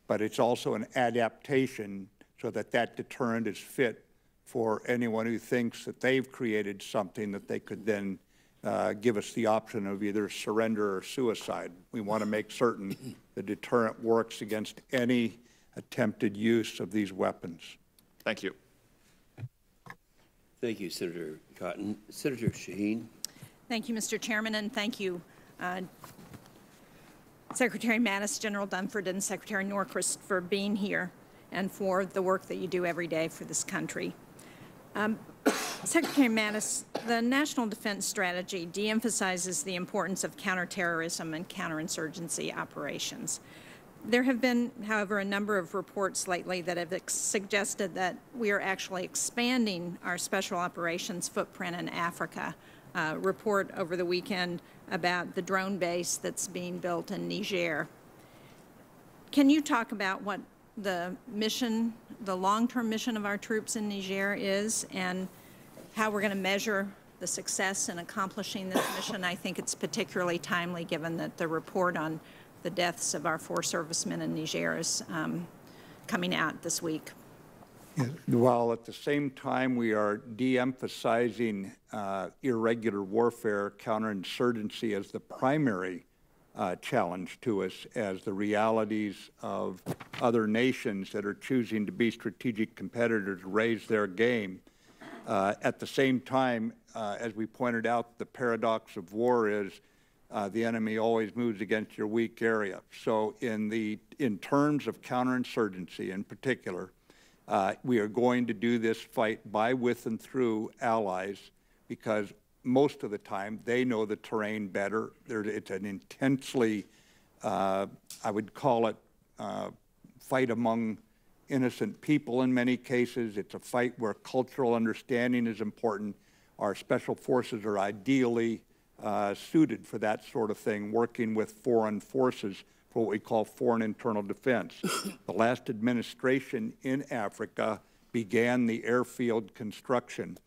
but it's also an adaptation so that that deterrent is fit for anyone who thinks that they've created something that they could then give us the option of either surrender or suicide. We want to make certain the deterrent works against any attempted use of these weapons. Thank you. Thank you, Senator Cotton. Senator Shaheen. Thank you, Mr. Chairman, and thank you, Secretary Mattis, General Dunford, and Secretary Norquist for being here and for the work that you do every day for this country. Secretary Mattis, the National Defense Strategy de-emphasizes the importance of counterterrorism and counterinsurgency operations. There have been, however, a number of reports lately that have suggested that we are actually expanding our special operations footprint in Africa. Report over the weekend about the drone base that's being built in Niger. Can you talk about what the mission, the long-term mission of our troops in Niger is, and how we're going to measure the success in accomplishing this mission? I think it's particularly timely given that the report on the deaths of our 4 servicemen in Niger is coming out this week. While at the same time we are de-emphasizing irregular warfare, counterinsurgency as the primary challenge to us, as the realities of other nations that are choosing to be strategic competitors raise their game. At the same time, as we pointed out, the paradox of war is the enemy always moves against your weak area. So in terms of counterinsurgency in particular, we are going to do this fight by, with, and through allies because most of the time they know the terrain better. It's an intensely, I would call it, fight among innocent people in many cases. It's a fight where cultural understanding is important. Our special forces are ideally suited for that sort of thing, working with foreign forces for what we call foreign internal defense. The last administration in Africa began the airfield construction,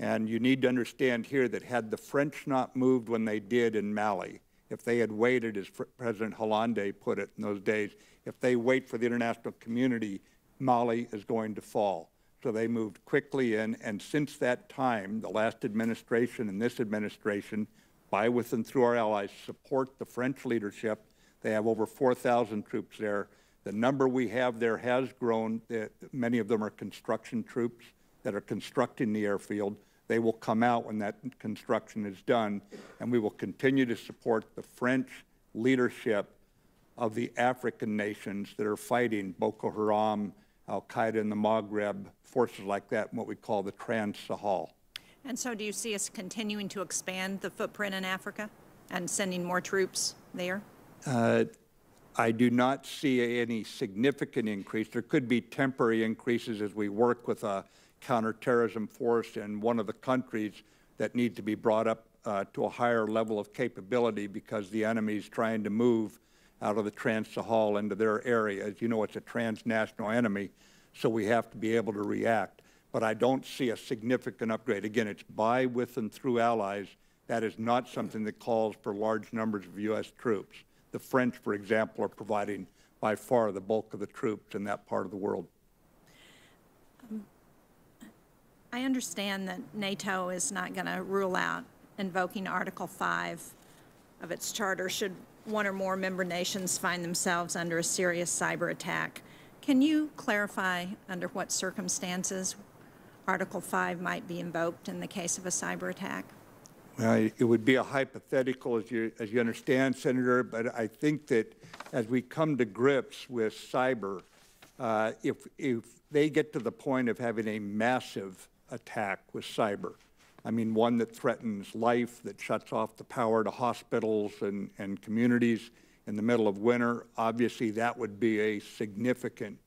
And you need to understand here that had the French not moved when they did in Mali, if they had waited, as President Hollande put it in those days, if they wait for the international community, Mali is going to fall. So they moved quickly in, and since that time, the last administration and this administration, by, with, and through our allies, support the French leadership. They have over 4,000 troops there. The number we have there has grown. Many of them are construction troops that are constructing the airfield. They will come out when that construction is done, and we will continue to support the French leadership of the African nations that are fighting Boko Haram, Al-Qaeda in the Maghreb, forces like that, and what we call the Trans-Sahel. And so do you see us continuing to expand the footprint in Africa and sending more troops there? I do not see any significant increase. There could be temporary increases as we work with a counterterrorism force in one of the countries that need to be brought up to a higher level of capability because the enemy is trying to move out of the Trans-Sahel into their area. As you know, it's a transnational enemy, so we have to be able to react. But I don't see a significant upgrade. Again, it's by, with, and through allies. That is not something that calls for large numbers of U.S. troops. The French, for example, are providing by far the bulk of the troops in that part of the world. I understand that NATO is not going to rule out invoking Article 5 of its charter should one or more member nations find themselves under a serious cyber attack. Can you clarify under what circumstances Article 5 might be invoked in the case of a cyber attack? Well, it would be a hypothetical, as you understand, Senator, but I think that as we come to grips with cyber, if they get to the point of having a massive attack with cyber, I mean, one that threatens life, that shuts off the power to hospitals and communities in the middle of winter, obviously that would be a significant,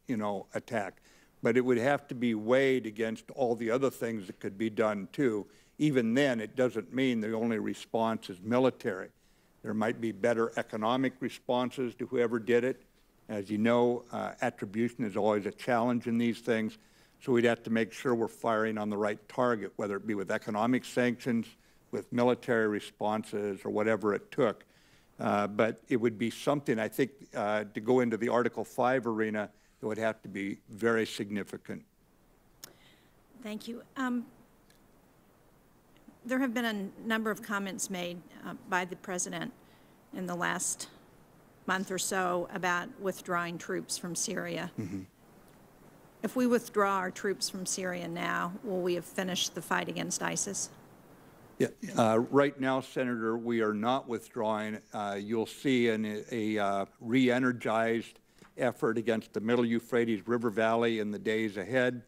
attack. But it would have to be weighed against all the other things that could be done, too. Even then, it doesn't mean the only response is military. There might be better economic responses to whoever did it. As you know, attribution is always a challenge in these things. So we'd have to make sure we're firing on the right target, whether it be with economic sanctions, with military responses, or whatever it took. But it would be something, I think, to go into the Article 5 arena, it would have to be very significant. Thank you. There have been a number of comments made by the President in the last month or so about withdrawing troops from Syria. Mm-hmm. If we withdraw our troops from Syria now, will we have finished the fight against ISIS? Yeah, right now, Senator, we are not withdrawing. You'll see a re-energized effort against the Middle Euphrates River Valley in the days ahead,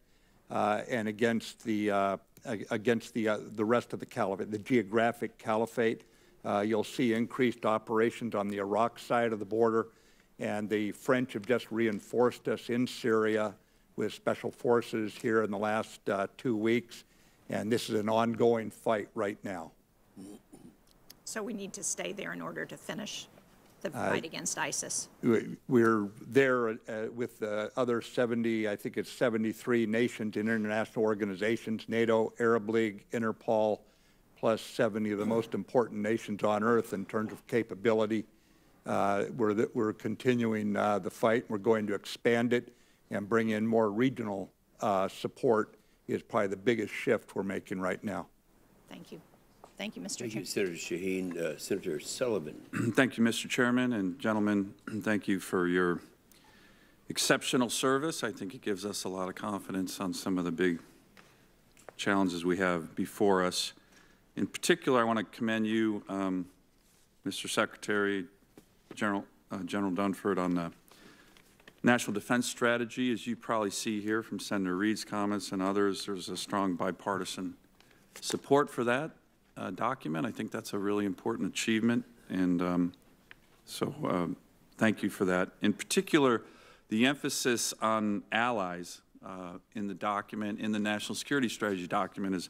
and against the rest of the caliphate, the geographic caliphate. You'll see increased operations on the Iraq side of the border, and the French have just reinforced us in Syria with special forces here in the last 2 weeks, and this is an ongoing fight right now. So we need to stay there in order to finish the fight against ISIS. We're there with the other 70, I think it's 73 nations and international organizations, NATO, Arab League, Interpol, plus 70 of the most important nations on earth in terms of capability. We're continuing the fight. We're going to expand it and bring in more regional support is probably the biggest shift we're making right now. Thank you. Thank you, Mr. Chairman. Thank you, Senator Shaheen. Senator Sullivan. Thank you, Mr. Chairman, and gentlemen, thank you for your exceptional service. I think it gives us a lot of confidence on some of the big challenges we have before us. In particular, I want to commend you, Mr. Secretary, General Dunford, on the National Defense Strategy. As you probably see here from Senator Reid's comments and others, there's a strong bipartisan support for that document. I think that's a really important achievement, and so thank you for that. In particular, the emphasis on allies in the document, in the National Security Strategy document, is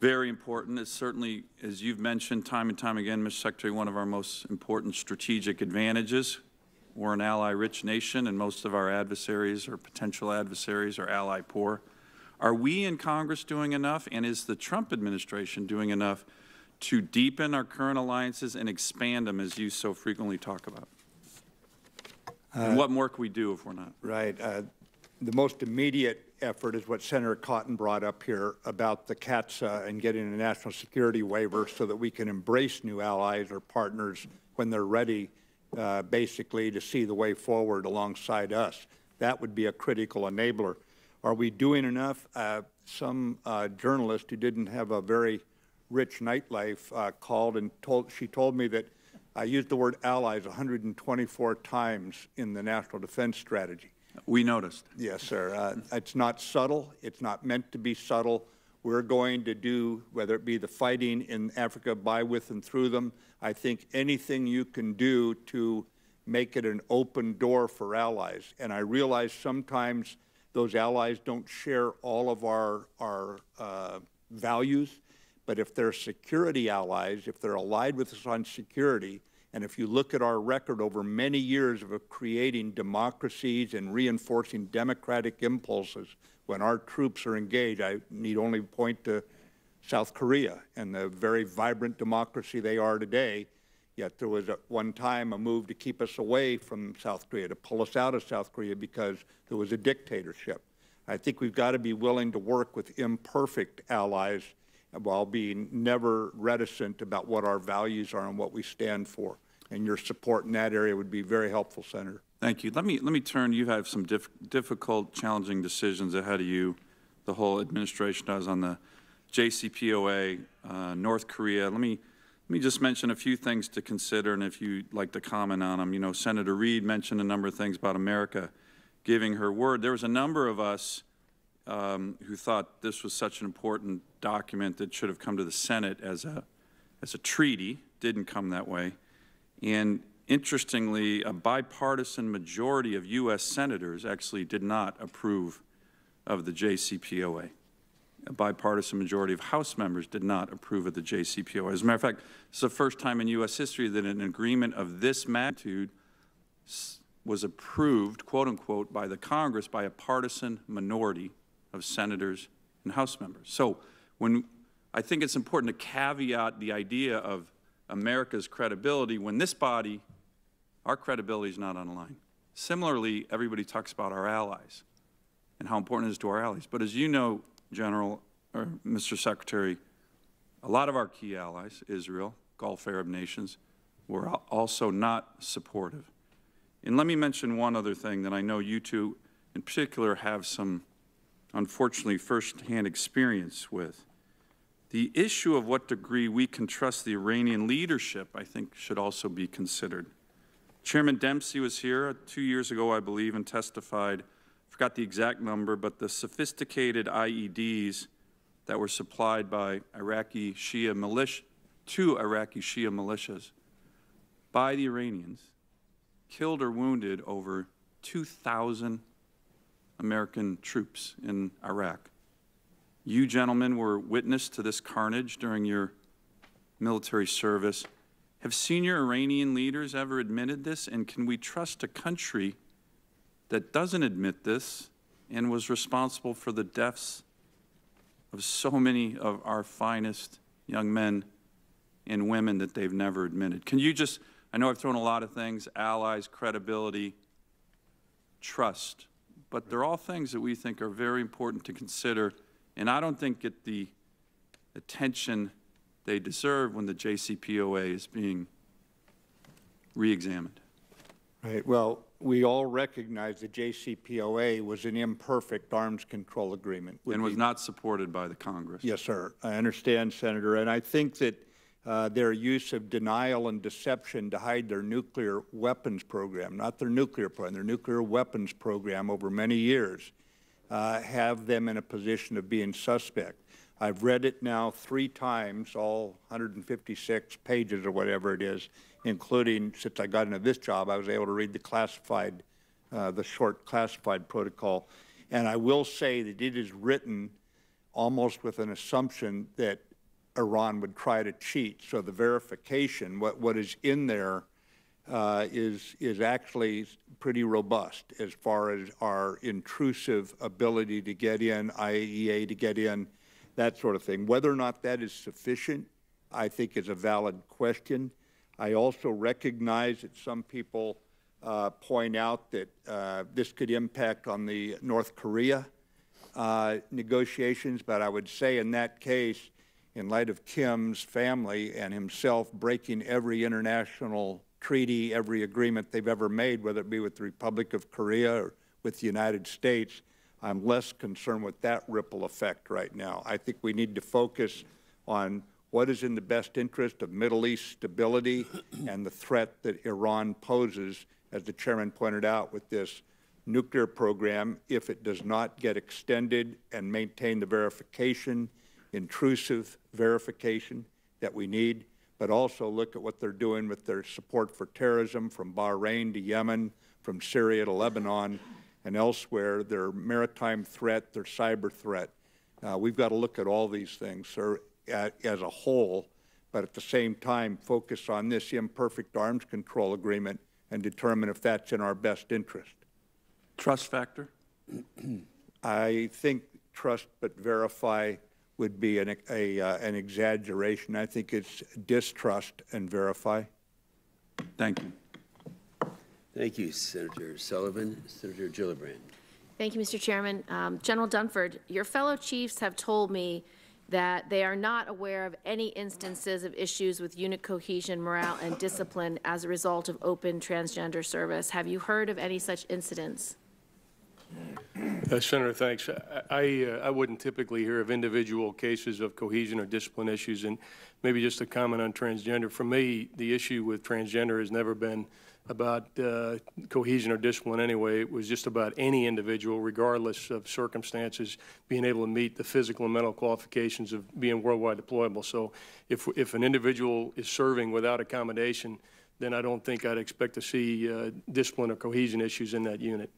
very important. It's certainly, as you've mentioned time and time again, Mr. Secretary, one of our most important strategic advantages. We're an ally-rich nation, and most of our adversaries or potential adversaries are ally-poor. Are we in Congress doing enough, and is the Trump administration doing enough to deepen our current alliances and expand them, as you so frequently talk about? And what more can we do if we're not? Right. The most immediate effort is what Senator Cotton brought up here about the CATSA and getting a national security waiver so that we can embrace new allies or partners when they're ready, basically, to see the way forward alongside us. That would be a critical enabler. Are we doing enough? Some journalist who didn't have a very rich nightlife called and she told me that I used the word allies 124 times in the National Defense Strategy. We noticed. Yes, sir. It's not subtle. It's not meant to be subtle. We're going to do, whether it be the fighting in Africa by, with, and through them, I think anything you can do to make it an open door for allies. And I realize sometimes those allies don't share all of our values, but if they're security allies, if they're allied with us on security, and if you look at our record over many years of creating democracies and reinforcing democratic impulses, when our troops are engaged, I need only point to South Korea and the very vibrant democracy they are today, yet there was at one time a move to keep us away from South Korea, to pull us out of South Korea because there was a dictatorship. I think we've got to be willing to work with imperfect allies while being never reticent about what our values are and what we stand for. And your support in that area would be very helpful, Senator. Thank you. Let me turn. You have some difficult, challenging decisions ahead of you. The whole administration does on the JCPOA, North Korea. Let me just mention a few things to consider, and if you'd like to comment on them. You know, Senator Reid mentioned a number of things about America giving her word. There was a number of us who thought this was such an important document that should have come to the Senate as a treaty. Didn't come that way. And interestingly, a bipartisan majority of U.S. senators actually did not approve of the JCPOA. A bipartisan majority of House members did not approve of the JCPOA. As a matter of fact, it's the first time in U.S. history that an agreement of this magnitude was approved, quote unquote, by the Congress by a partisan minority of senators and House members. So I think it's important to caveat the idea of America's credibility when this body, our credibility is not on the line. Similarly, everybody talks about our allies and how important it is to our allies. But as you know, General, or Mr. Secretary, a lot of our key allies, Israel, Gulf Arab nations, were also not supportive. And let me mention one other thing that I know you two in particular have some, unfortunately, firsthand experience with. The issue of what degree we can trust the Iranian leadership, I think, should also be considered. Chairman Dempsey was here 2 years ago, I believe, and testified, I forgot the exact number, but the sophisticated IEDs that were supplied by Iraqi Shia militia, to Iraqi Shia militias by the Iranians killed or wounded over 2,000 American troops in Iraq. You gentlemen were witness to this carnage during your military service. Have senior Iranian leaders ever admitted this? And can we trust a country that doesn't admit this and was responsible for the deaths of so many of our finest young men and women that they've never admitted? Can you just, I know I've thrown a lot of things, allies, credibility, trust, but they're all things that we think are very important to consider, and I don't think get the attention they deserve when the JCPOA is being re-examined. Right. Well, we all recognize the JCPOA was an imperfect arms control agreement. And was not supported by the Congress. Yes, sir. I understand, Senator. And I think that their use of denial and deception to hide their nuclear weapons program, not their nuclear program, their nuclear weapons program over many years, have them in a position of being suspect. I've read it now 3 times, all 156 pages or whatever it is, including, since I got into this job, I was able to read the classified, the short classified protocol. And I will say that it is written almost with an assumption that Iran would try to cheat. So the verification, what is in there, is actually pretty robust as far as our intrusive ability to get in, IAEA to get in, that sort of thing. Whether or not that is sufficient, I think is a valid question. I also recognize that some people point out that this could impact on the North Korea negotiations, but I would say in that case, in light of Kim's family and himself breaking every international treaty, every agreement they've ever made, whether it be with the Republic of Korea or with the United States, I'm less concerned with that ripple effect right now. I think we need to focus on what is in the best interest of Middle East stability and the threat that Iran poses, as the chairman pointed out, with this nuclear program, if it does not get extended and maintain the verification, intrusive verification that we need, but also look at what they're doing with their support for terrorism from Bahrain to Yemen, from Syria to Lebanon, and elsewhere, their maritime threat, their cyber threat. We've got to look at all these things as a whole, but at the same time focus on this imperfect arms control agreement and determine if that's in our best interest. Trust factor? I think trust but verify would be an exaggeration. I think it's distrust and verify. Thank you. Thank you, Senator Sullivan. Senator Gillibrand. Thank you, Mr. Chairman. General Dunford, your fellow chiefs have told me that they are not aware of any instances of issues with unit cohesion, morale, and discipline as a result of open transgender service. Have you heard of any such incidents? Senator, thanks. I wouldn't typically hear of individual cases of cohesion or discipline issues, and maybe just a comment on transgender. For me, the issue with transgender has never been about cohesion or discipline anyway. It was just about any individual, regardless of circumstances, being able to meet the physical and mental qualifications of being worldwide deployable. So if an individual is serving without accommodation, then I don't think I'd expect to see discipline or cohesion issues in that unit.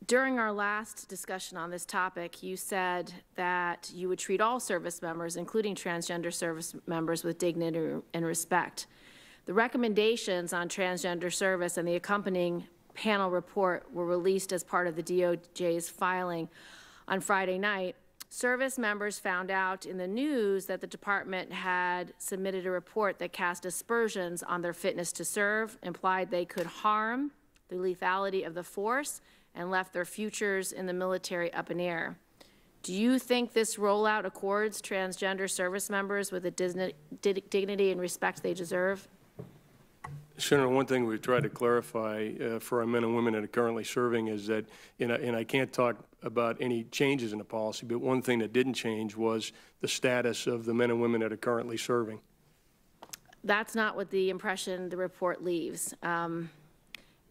During our last discussion on this topic, you said that you would treat all service members, including transgender service members, with dignity and respect. The recommendations on transgender service and the accompanying panel report were released as part of the DOJ's filing on Friday night. Service members found out in the news that the department had submitted a report that cast aspersions on their fitness to serve, implied they could harm the lethality of the force, and left their futures in the military up in air. Do you think this rollout accords transgender service members with the dignity and respect they deserve? Senator, one thing we've tried to clarify for our men and women that are currently serving is that, and I can't talk about any changes in the policy, but one thing that didn't change was the status of the men and women that are currently serving. That's not what the impression the report leaves.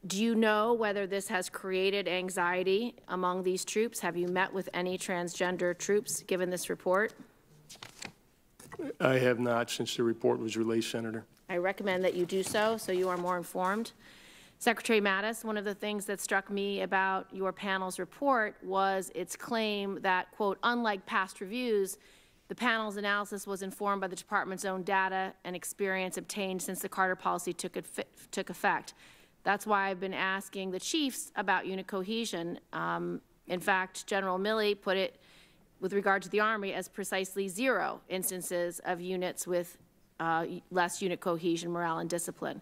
Do you know whether this has created anxiety among these troops? Have you met with any transgender troops given this report? I have not since the report was released, Senator. I recommend that you do so you are more informed. Secretary Mattis, one of the things that struck me about your panel's report was its claim that, quote, unlike past reviews, the panel's analysis was informed by the department's own data and experience obtained since the Carter policy took effect. That's why I've been asking the chiefs about unit cohesion. In fact, General Milley put it, with regard to the Army, as precisely 0 instances of units with less unit cohesion, morale, and discipline.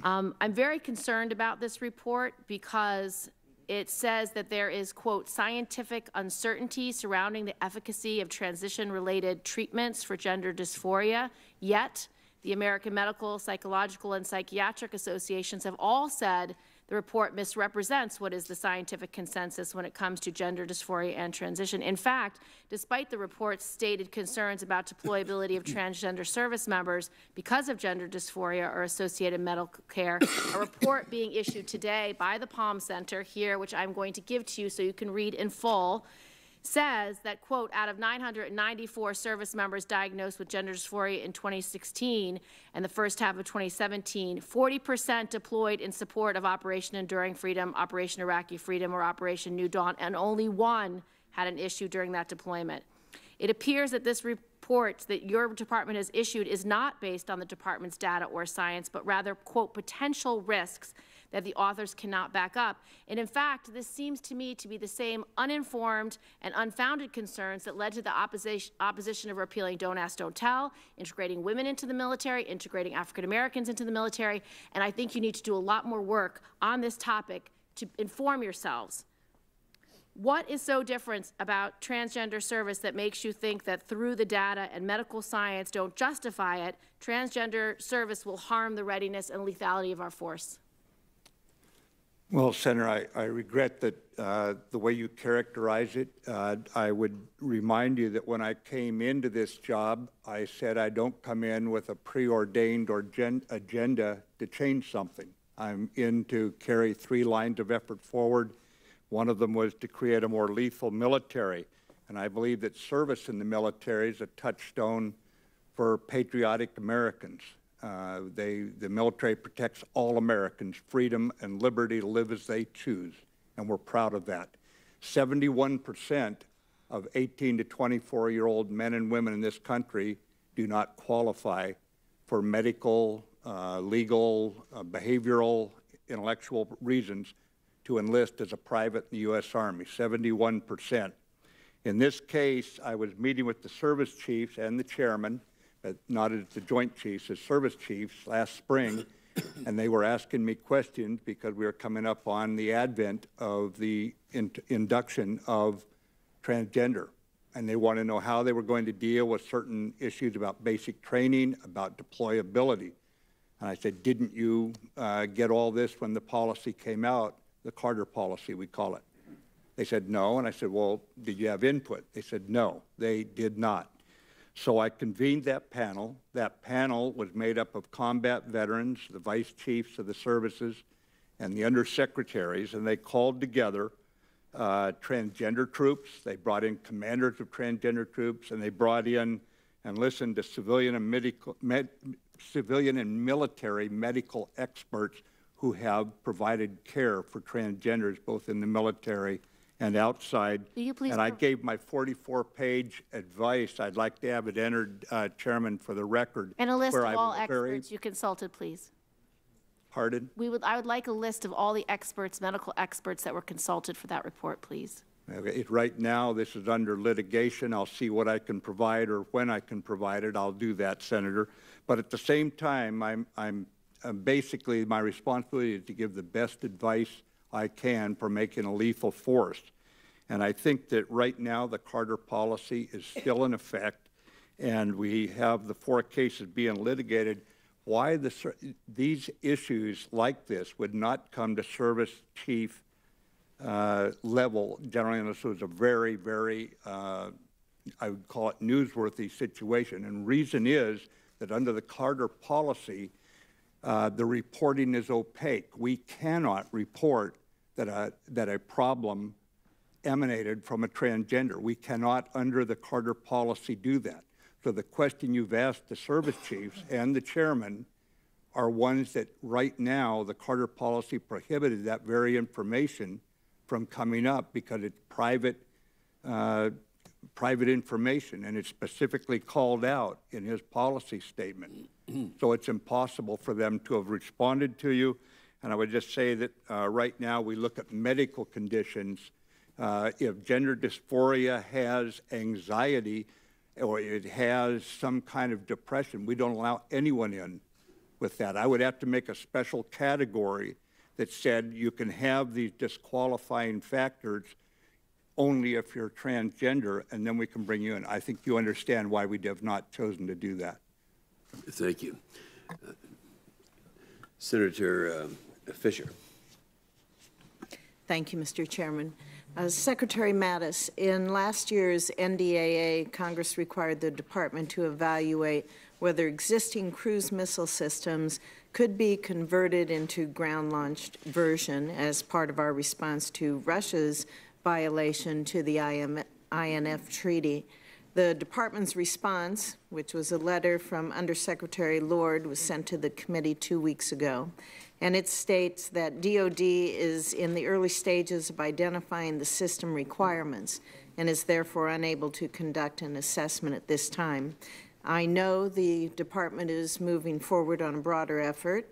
I'm very concerned about this report because it says that there is, quote, scientific uncertainty surrounding the efficacy of transition-related treatments for gender dysphoria, yet the American Medical, Psychological, and Psychiatric Associations have all said the report misrepresents what is the scientific consensus when it comes to gender dysphoria and transition. In fact, despite the report's stated concerns about deployability of transgender service members because of gender dysphoria or associated medical care, a report being issued today by the Palm Center here, which I'm going to give to you so you can read in full, says that, quote, out of 994 service members diagnosed with gender dysphoria in 2016 and the first half of 2017, 40% deployed in support of Operation Enduring Freedom, Operation Iraqi Freedom, or Operation New Dawn, and only 1 had an issue during that deployment. It appears that this report report that your department has issued is not based on the department's data or science, but rather, quote, potential risks that the authors cannot back up. And in fact, this seems to me to be the same uninformed and unfounded concerns that led to the opposition of repealing Don't Ask, Don't Tell, integrating women into the military, integrating African Americans into the military. And I think you need to do a lot more work on this topic to inform yourselves. What is so different about transgender service that makes you think that through the data and medical science don't justify it, transgender service will harm the readiness and lethality of our force? Well, Senator, I regret that the way you characterize it. I would remind you that when I came into this job, I said I don't come in with a preordained or agenda to change something. I'm in to carry 3 lines of effort forward. One of them was to create a more lethal military, and I believe that service in the military is a touchstone for patriotic Americans. The military protects all Americans' freedom and liberty to live as they choose, and we're proud of that. 71% of 18 to 24-year-old men and women in this country do not qualify for medical, legal, behavioral, intellectual reasons to enlist as a private in the U.S. Army, 71%. In this case, I was meeting with the service chiefs and the chairman, not as the Joint Chiefs, as service chiefs last spring, and they were asking me questions because we were coming up on the advent of the induction of transgender. And they want to know how they were going to deal with certain issues about basic training, about deployability. And I said, didn't you get all this when the policy came out, the Carter policy, we call it? They said, no. And I said, well, did you have input? They said, no, they did not. So I convened that panel. That panel was made up of combat veterans, the vice chiefs of the services, and the undersecretaries, and they called together transgender troops. They brought in commanders of transgender troops, and they brought in and listened to civilian and military medical experts who have provided care for transgenders both in the military and outside. And I gave my 44-page advice. I'd like to have it entered, Chairman, for the record. And a list of all experts you consulted, please. Pardon? I would like a list of all the experts, medical experts that were consulted for that report, please. Okay. Right now, this is under litigation. I'll see what I can provide, or when I can provide it, I'll do that, Senator. But at the same time, I'm basically, my responsibility is to give the best advice I can for making a lethal force. And I think that right now the Carter policy is still in effect, and we have the 4 cases being litigated. Why these issues like this would not come to service chief level, generally, unless it was a very, very, I would call it newsworthy situation. And reason is that under the Carter policy, the reporting is opaque. We cannot report that a problem emanated from a transgender. We cannot, under the Carter policy, do that. So the question you've asked the service chiefs and the chairman are ones that right now the Carter policy prohibited that very information from coming up because it's private information, and it's specifically called out in his policy statement. So it's impossible for them to have responded to you. And I would just say that right now we look at medical conditions. If gender dysphoria has anxiety or it has some kind of depression, we don't allow anyone in with that. I would have to make a special category that said you can have these disqualifying factors only if you're transgender, and then we can bring you in. I think you understand why we have not chosen to do that. Thank you. Senator Fisher. Thank you, Mr. Chairman. Secretary Mattis, in last year's NDAA, Congress required the Department to evaluate whether existing cruise missile systems could be converted into ground-launched version as part of our response to Russia's violation to the INF Treaty. The Department's response, which was a letter from Undersecretary Lord, was sent to the committee 2 weeks ago. and it states that DOD is in the early stages of identifying the system requirements and is therefore unable to conduct an assessment at this time. I know the Department is moving forward on a broader effort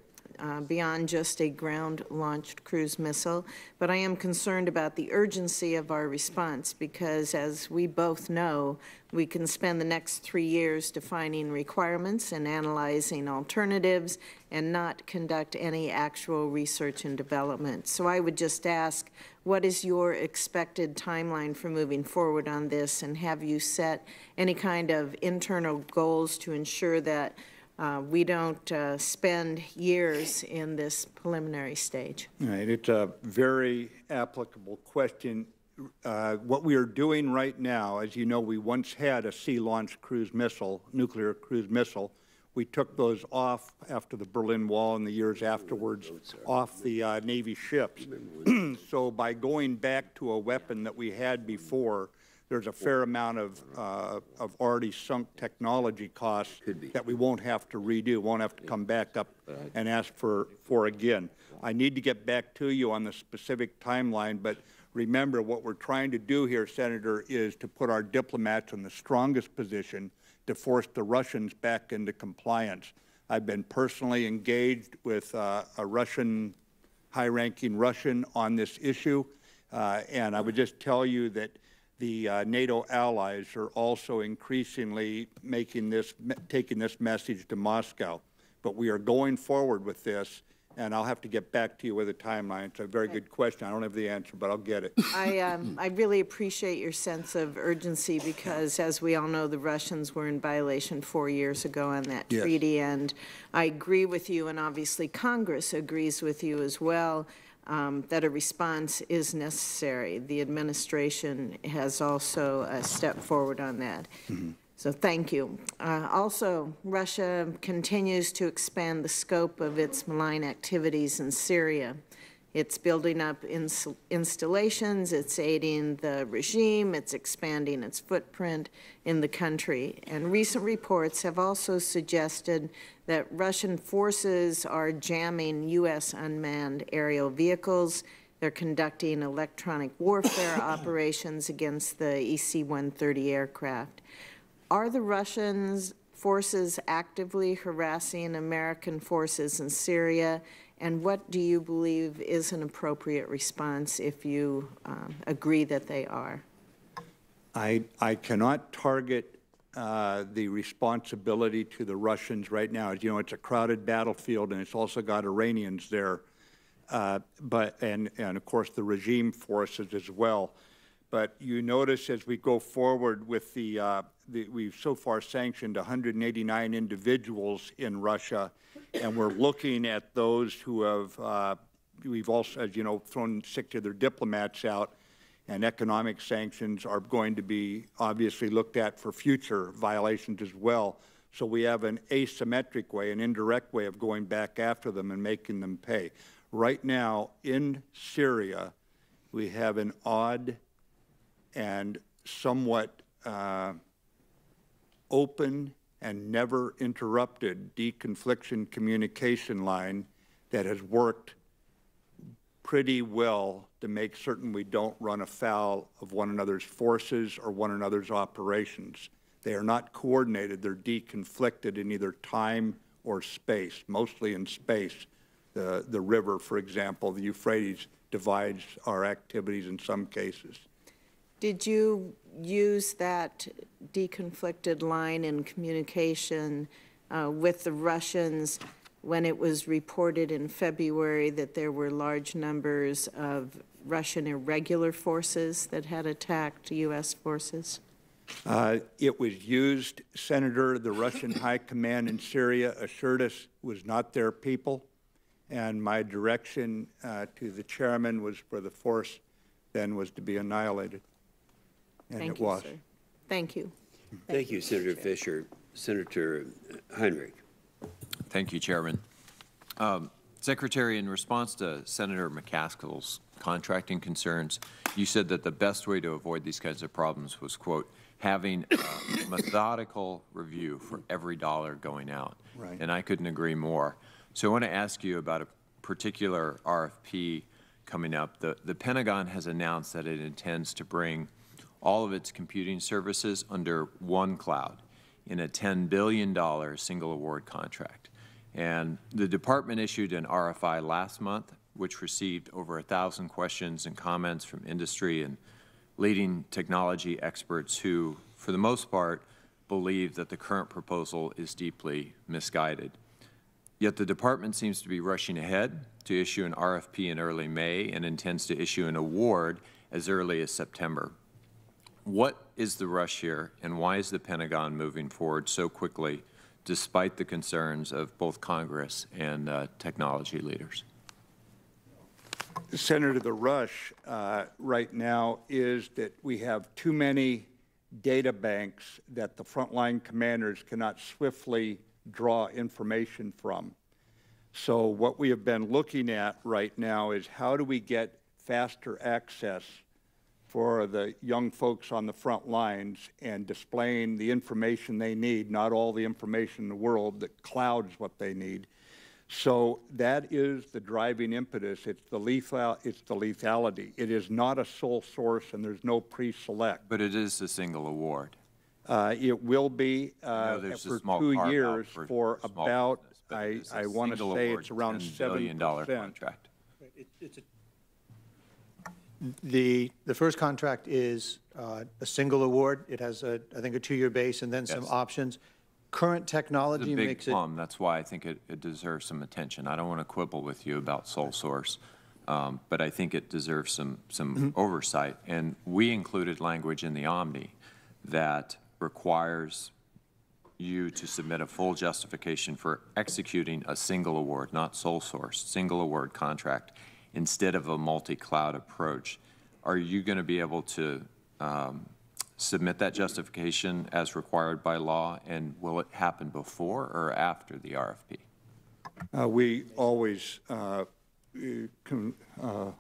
beyond just a ground-launched cruise missile, but I am concerned about the urgency of our response because, as we both know, we can spend the next 3 years defining requirements and analyzing alternatives and not conduct any actual research and development. So I would just ask, what is your expected timeline for moving forward on this, and have you set any kind of internal goals to ensure that we don't spend years in this preliminary stage? Right. It's a very applicable question. What we are doing right now, as you know, we once had a sea-launched cruise missile, nuclear cruise missile. We took those off after the Berlin Wall and the years afterwards off the Navy ships. So by going back to a weapon that we had before, there's a fair amount of already sunk technology costs that we won't have to redo, won't have to come back up and ask for again. I need to get back to you on the specific timeline, but remember what we're trying to do here, Senator, is to put our diplomats in the strongest position to force the Russians back into compliance. I've been personally engaged with a Russian, high-ranking Russian on this issue, and I would just tell you that the NATO allies are also increasingly taking this message to Moscow. But we are going forward with this, and I'll have to get back to you with a timeline. It's a very good question. I don't have the answer, but I'll get it. I really appreciate your sense of urgency because, as we all know, the Russians were in violation 4 years ago on that treaty, and I agree with you, and obviously Congress agrees with you as well, that a response is necessary. The administration has also stepped forward on that. So thank you. Also, Russia continues to expand the scope of its malign activities in Syria. It's building up installations, it's aiding the regime, it's expanding its footprint in the country. And recent reports have also suggested that Russian forces are jamming U.S. unmanned aerial vehicles. They're conducting electronic warfare operations against the EC-130 aircraft. Are the Russian forces actively harassing American forces in Syria? And what do you believe is an appropriate response if you agree that they are? I cannot target the responsibility to the Russians right now. As you know, it's a crowded battlefield, and it's also got Iranians there, and of course the regime forces as well. But you notice as we go forward with we've so far sanctioned 189 individuals in Russia, and we're looking at those who have, we've also, as you know, thrown 60 of their diplomats out, and economic sanctions are going to be obviously looked at for future violations as well. So we have an asymmetric way, an indirect way of going back after them and making them pay. Right now in Syria, we have an odd and somewhat open and never interrupted deconfliction communication line that has worked pretty well to make certain we don't run afoul of one another's forces or one another's operations. They are not coordinated. They're deconflicted in either time or space, mostly in space. The river, for example, the Euphrates, divides our activities in some cases. Did you use that deconflicted line in communication with the Russians when it was reported in February that there were large numbers of Russian irregular forces that had attacked U.S. forces? It was used, Senator. The Russian High Command in Syria assured us it was not their people, and my direction to the chairman was for the force then was to be annihilated. And Thank it you, was. sir. Thank you. Thank you, Senator Fisher. Senator Heinrich. Thank you, Chairman. Secretary, in response to Senator McCaskill's contracting concerns, you said that the best way to avoid these kinds of problems was, quote, having a methodical review for every dollar going out. Right. And I couldn't agree more. So I want to ask you about a particular RFP coming up, the Pentagon has announced that it intends to bring all of its computing services under one cloud in a $10 billion single award contract. And the department issued an RFI last month, which received over 1,000 questions and comments from industry and leading technology experts who, for the most part, believe that the current proposal is deeply misguided. Yet the department seems to be rushing ahead to issue an RFP in early May and intends to issue an award as early as September. What is the rush here, and why is the Pentagon moving forward so quickly despite the concerns of both Congress and technology leaders? Senator, the rush right now is that we have too many data banks that the frontline commanders cannot swiftly draw information from. So what we have been looking at right now is how do we get faster access for the young folks on the front lines and displaying the information they need, not all the information in the world that clouds what they need. So that is the driving impetus. It's the lethality. It is not a sole source, and there's no pre-select. But it is a single award. It will be for 2 years for about, I want to say it's around 7%. $10 billion contract. The first contract is a single award. It has, I think, a 2-year base and then some options. Current technology makes it... That's why I think it deserves some attention. I don't want to quibble with you about sole source, but I think it deserves some oversight. And we included language in the Omni that requires you to submit a full justification for executing a single award, not sole source, single award contract, instead of a multi-cloud approach. Are you going to be able to submit that justification as required by law, and will it happen before or after the RFP? We always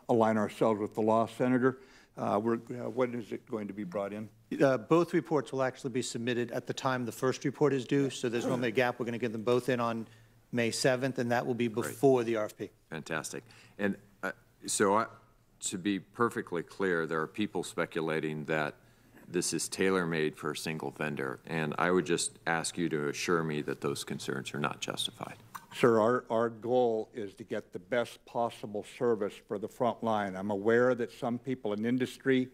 align ourselves with the law, Senator. When is it going to be brought in? Both reports will actually be submitted at the time the first report is due, so there's normally a gap. We're going to get them both in on May 7th, and that will be before the RFP. Fantastic. And to be perfectly clear, there are people speculating that this is tailor-made for a single vendor, and I would just ask you to assure me that those concerns are not justified. Sir, our goal is to get the best possible service for the front line. I'm aware that some people in industry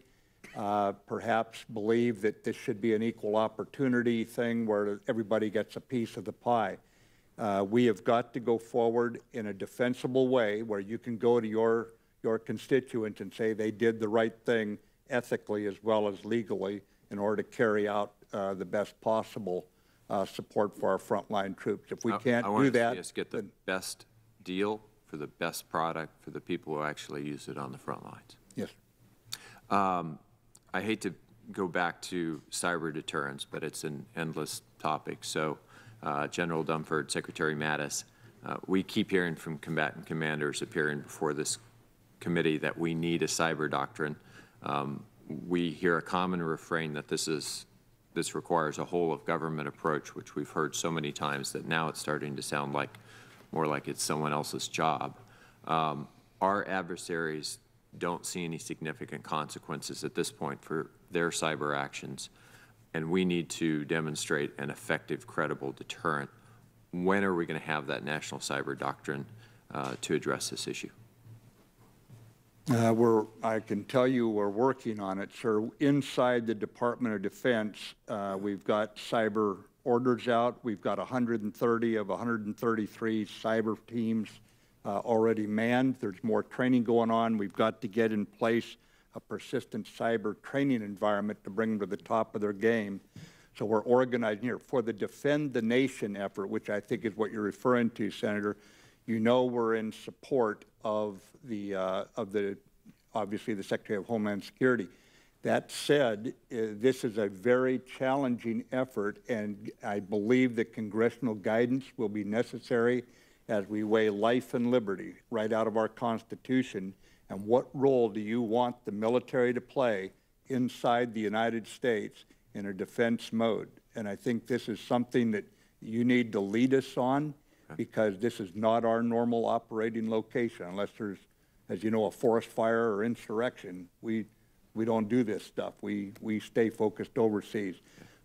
perhaps believe that this should be an equal opportunity thing where everybody gets a piece of the pie. We have got to go forward in a defensible way where you can go to your constituents and say they did the right thing ethically as well as legally in order to carry out the best possible support for our frontline troops. If we can't do that, I want to see us get the best deal for the best product for the people who actually use it on the front lines. Yes. I hate to go back to cyber deterrence, but it's an endless topic. So, General Dunford, Secretary Mattis, we keep hearing from combatant commanders appearing before this committee that we need a cyber doctrine. We hear a common refrain that this requires a whole of government approach, which we've heard so many times that now it's starting to sound more like it's someone else's job. Our adversaries don't see any significant consequences at this point for their cyber actions, and we need to demonstrate an effective, credible deterrent. When are we going to have that national cyber doctrine to address this issue? I can tell you we're working on it, sir. Inside the Department of Defense, we've got cyber orders out. We've got 130 of 133 cyber teams already manned. There's more training going on. We've got to get in place a persistent cyber training environment to bring them to the top of their game. So we're organizing here for the Defend the Nation effort, which I think is what you're referring to, Senator. You know we're in support of obviously the Secretary of Homeland Security. That said, this is a very challenging effort, and I believe that congressional guidance will be necessary as we weigh life and liberty right out of our Constitution. And what role do you want the military to play inside the United States in a defense mode? And I think this is something that you need to lead us on. because this is not our normal operating location unless there's, as you know, a forest fire or insurrection. We don't do this stuff. We stay focused overseas.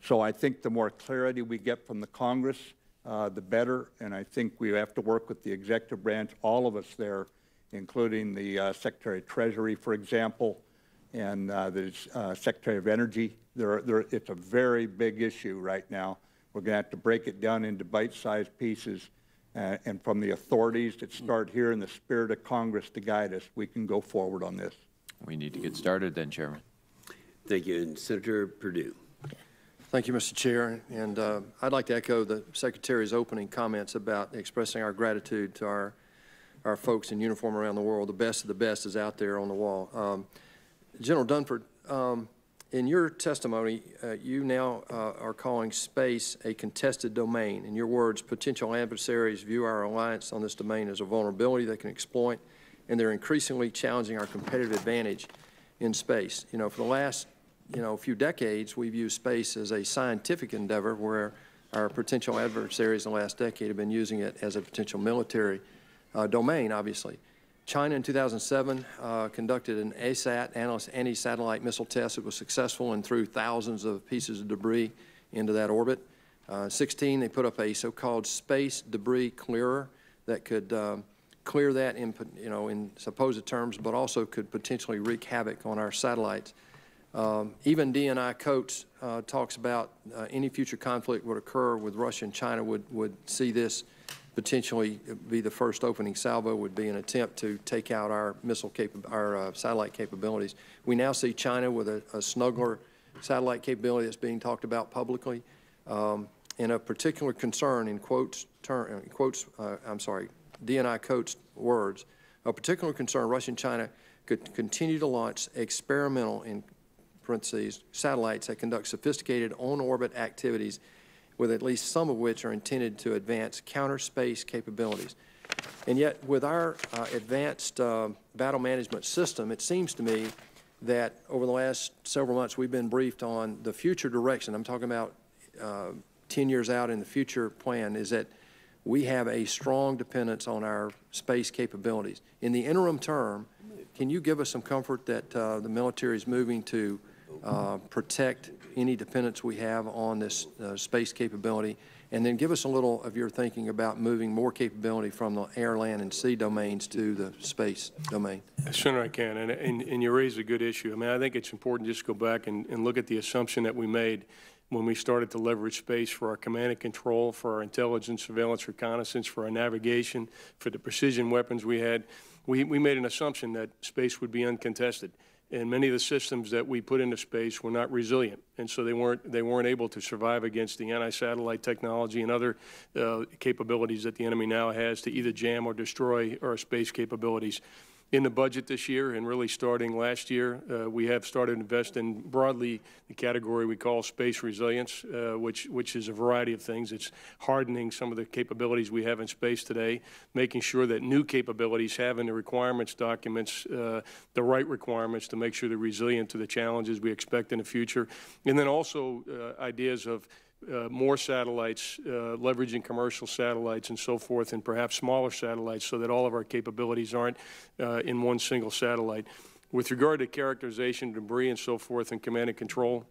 So I think the more clarity we get from the Congress, the better, and I think we have to work with the executive branch, all of us there, including the Secretary of Treasury, for example, and the Secretary of Energy. It's a very big issue right now. We're going to have to break it down into bite-sized pieces, and from the authorities that start here in the spirit of Congress to guide us, we can go forward on this. We need to get started then, Chairman. Thank you. And Senator Perdue. Thank you, Mr. Chair. And I'd like to echo the Secretary's opening comments about expressing our gratitude to our folks in uniform around the world. The best of the best is out there on the wall. General Dunford, in your testimony, you now are calling space a contested domain. In your words, potential adversaries view our alliance on this domain as a vulnerability they can exploit, and they're increasingly challenging our competitive advantage in space. You know, for the last, few decades, we've used space as a scientific endeavor where our potential adversaries in the last decade have been using it as a potential military domain, obviously. China in 2007 conducted an ASAT, anti-satellite missile test. It was successful and threw thousands of pieces of debris into that orbit. 16, they put up a so-called space debris clearer that could clear that in supposed terms, but also could potentially wreak havoc on our satellites. Even DNI Coates talks about any future conflict would occur with Russia and China would see this potentially be the first opening salvo, would be an attempt to take out our satellite capabilities. We now see China with a snuggler satellite capability that's being talked about publicly. And a particular concern, DNI Coates' words, a particular concern Russia and China could continue to launch experimental, in parentheses, satellites that conduct sophisticated on-orbit activities, with at least some of which are intended to advance counter-space capabilities. And yet, with our advanced battle management system, it seems to me that over the last several months we've been briefed on the future direction. I'm talking about 10 years out in the future plan, is that we have a strong dependence on our space capabilities. In the interim term, can you give us some comfort that the military is moving to protect any dependence we have on this space capability, and then give us a little of your thinking about moving more capability from the air, land, and sea domains to the space domain? As soon as I can, and you raise a good issue. I mean, I think it's important just to go back and look at the assumption that we made when we started to leverage space for our command and control, for our intelligence, surveillance, reconnaissance, for our navigation, for the precision weapons we had. We made an assumption that space would be uncontested. And many of the systems that we put into space were not resilient, and so they weren't able to survive against the anti-satellite technology and other capabilities that the enemy now has to either jam or destroy our space capabilities. In the budget this year, and really starting last year, we have started to invest in broadly the category we call space resilience, which is a variety of things. It's hardening some of the capabilities we have in space today, making sure that new capabilities have in the requirements documents the right requirements to make sure they're resilient to the challenges we expect in the future, and then also ideas of more satellites, leveraging commercial satellites and so forth, and perhaps smaller satellites so that all of our capabilities aren't in one single satellite. With regard to characterization, debris and so forth, and command and control,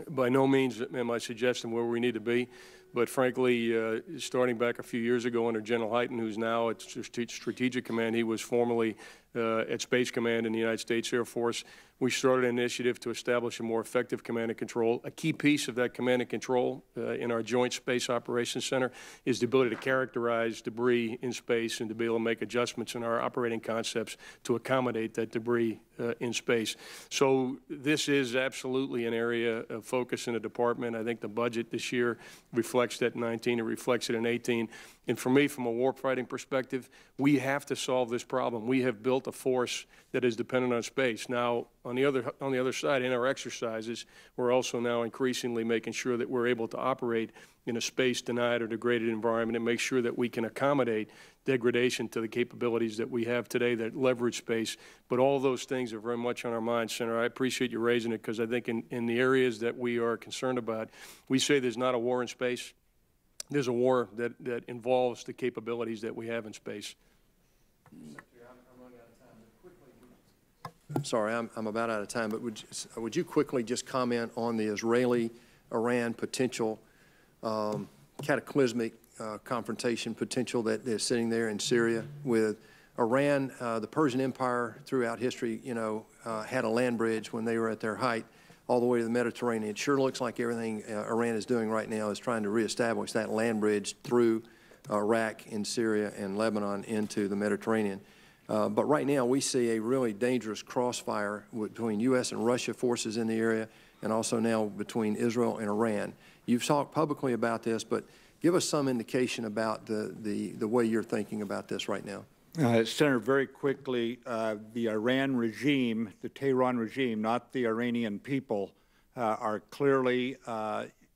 by no means am I suggesting where we need to be, but frankly, starting back a few years ago under General Hyten, who's now at Strategic Command, he was formerly at Space Command in the United States Air Force. We started an initiative to establish a more effective command and control. A key piece of that command and control in our Joint Space Operations Center is the ability to characterize debris in space and to be able to make adjustments in our operating concepts to accommodate that debris in space. So this is absolutely an area of focus in the department. I think the budget this year reflects that in 19, it reflects it in 18. And for me, from a warfighting perspective, we have to solve this problem. We have built a force that is dependent on space. Now, on the other side, in our exercises, we're also now increasingly making sure that we're able to operate in a space-denied or degraded environment and make sure that we can accommodate degradation to the capabilities that we have today that leverage space. But all those things are very much on our minds, Senator. I appreciate you raising it because I think in the areas that we are concerned about, we say there's not a war in space. there's a war that involves the capabilities that we have in space. Sorry, I'm about out of time, but would you quickly just comment on the Israeli-Iran potential cataclysmic confrontation potential that is sitting there in Syria with Iran? The Persian Empire throughout history, had a land bridge when they were at their height all the way to the Mediterranean. It sure looks like everything Iran is doing right now is trying to reestablish that land bridge through Iraq and Syria and Lebanon into the Mediterranean. But right now we see a really dangerous crossfire between U.S. and Russia forces in the area, and also now between Israel and Iran. You've talked publicly about this, but give us some indication about the way you're thinking about this right now. Senator, very quickly, the Iran regime, the Tehran regime, not the Iranian people, are clearly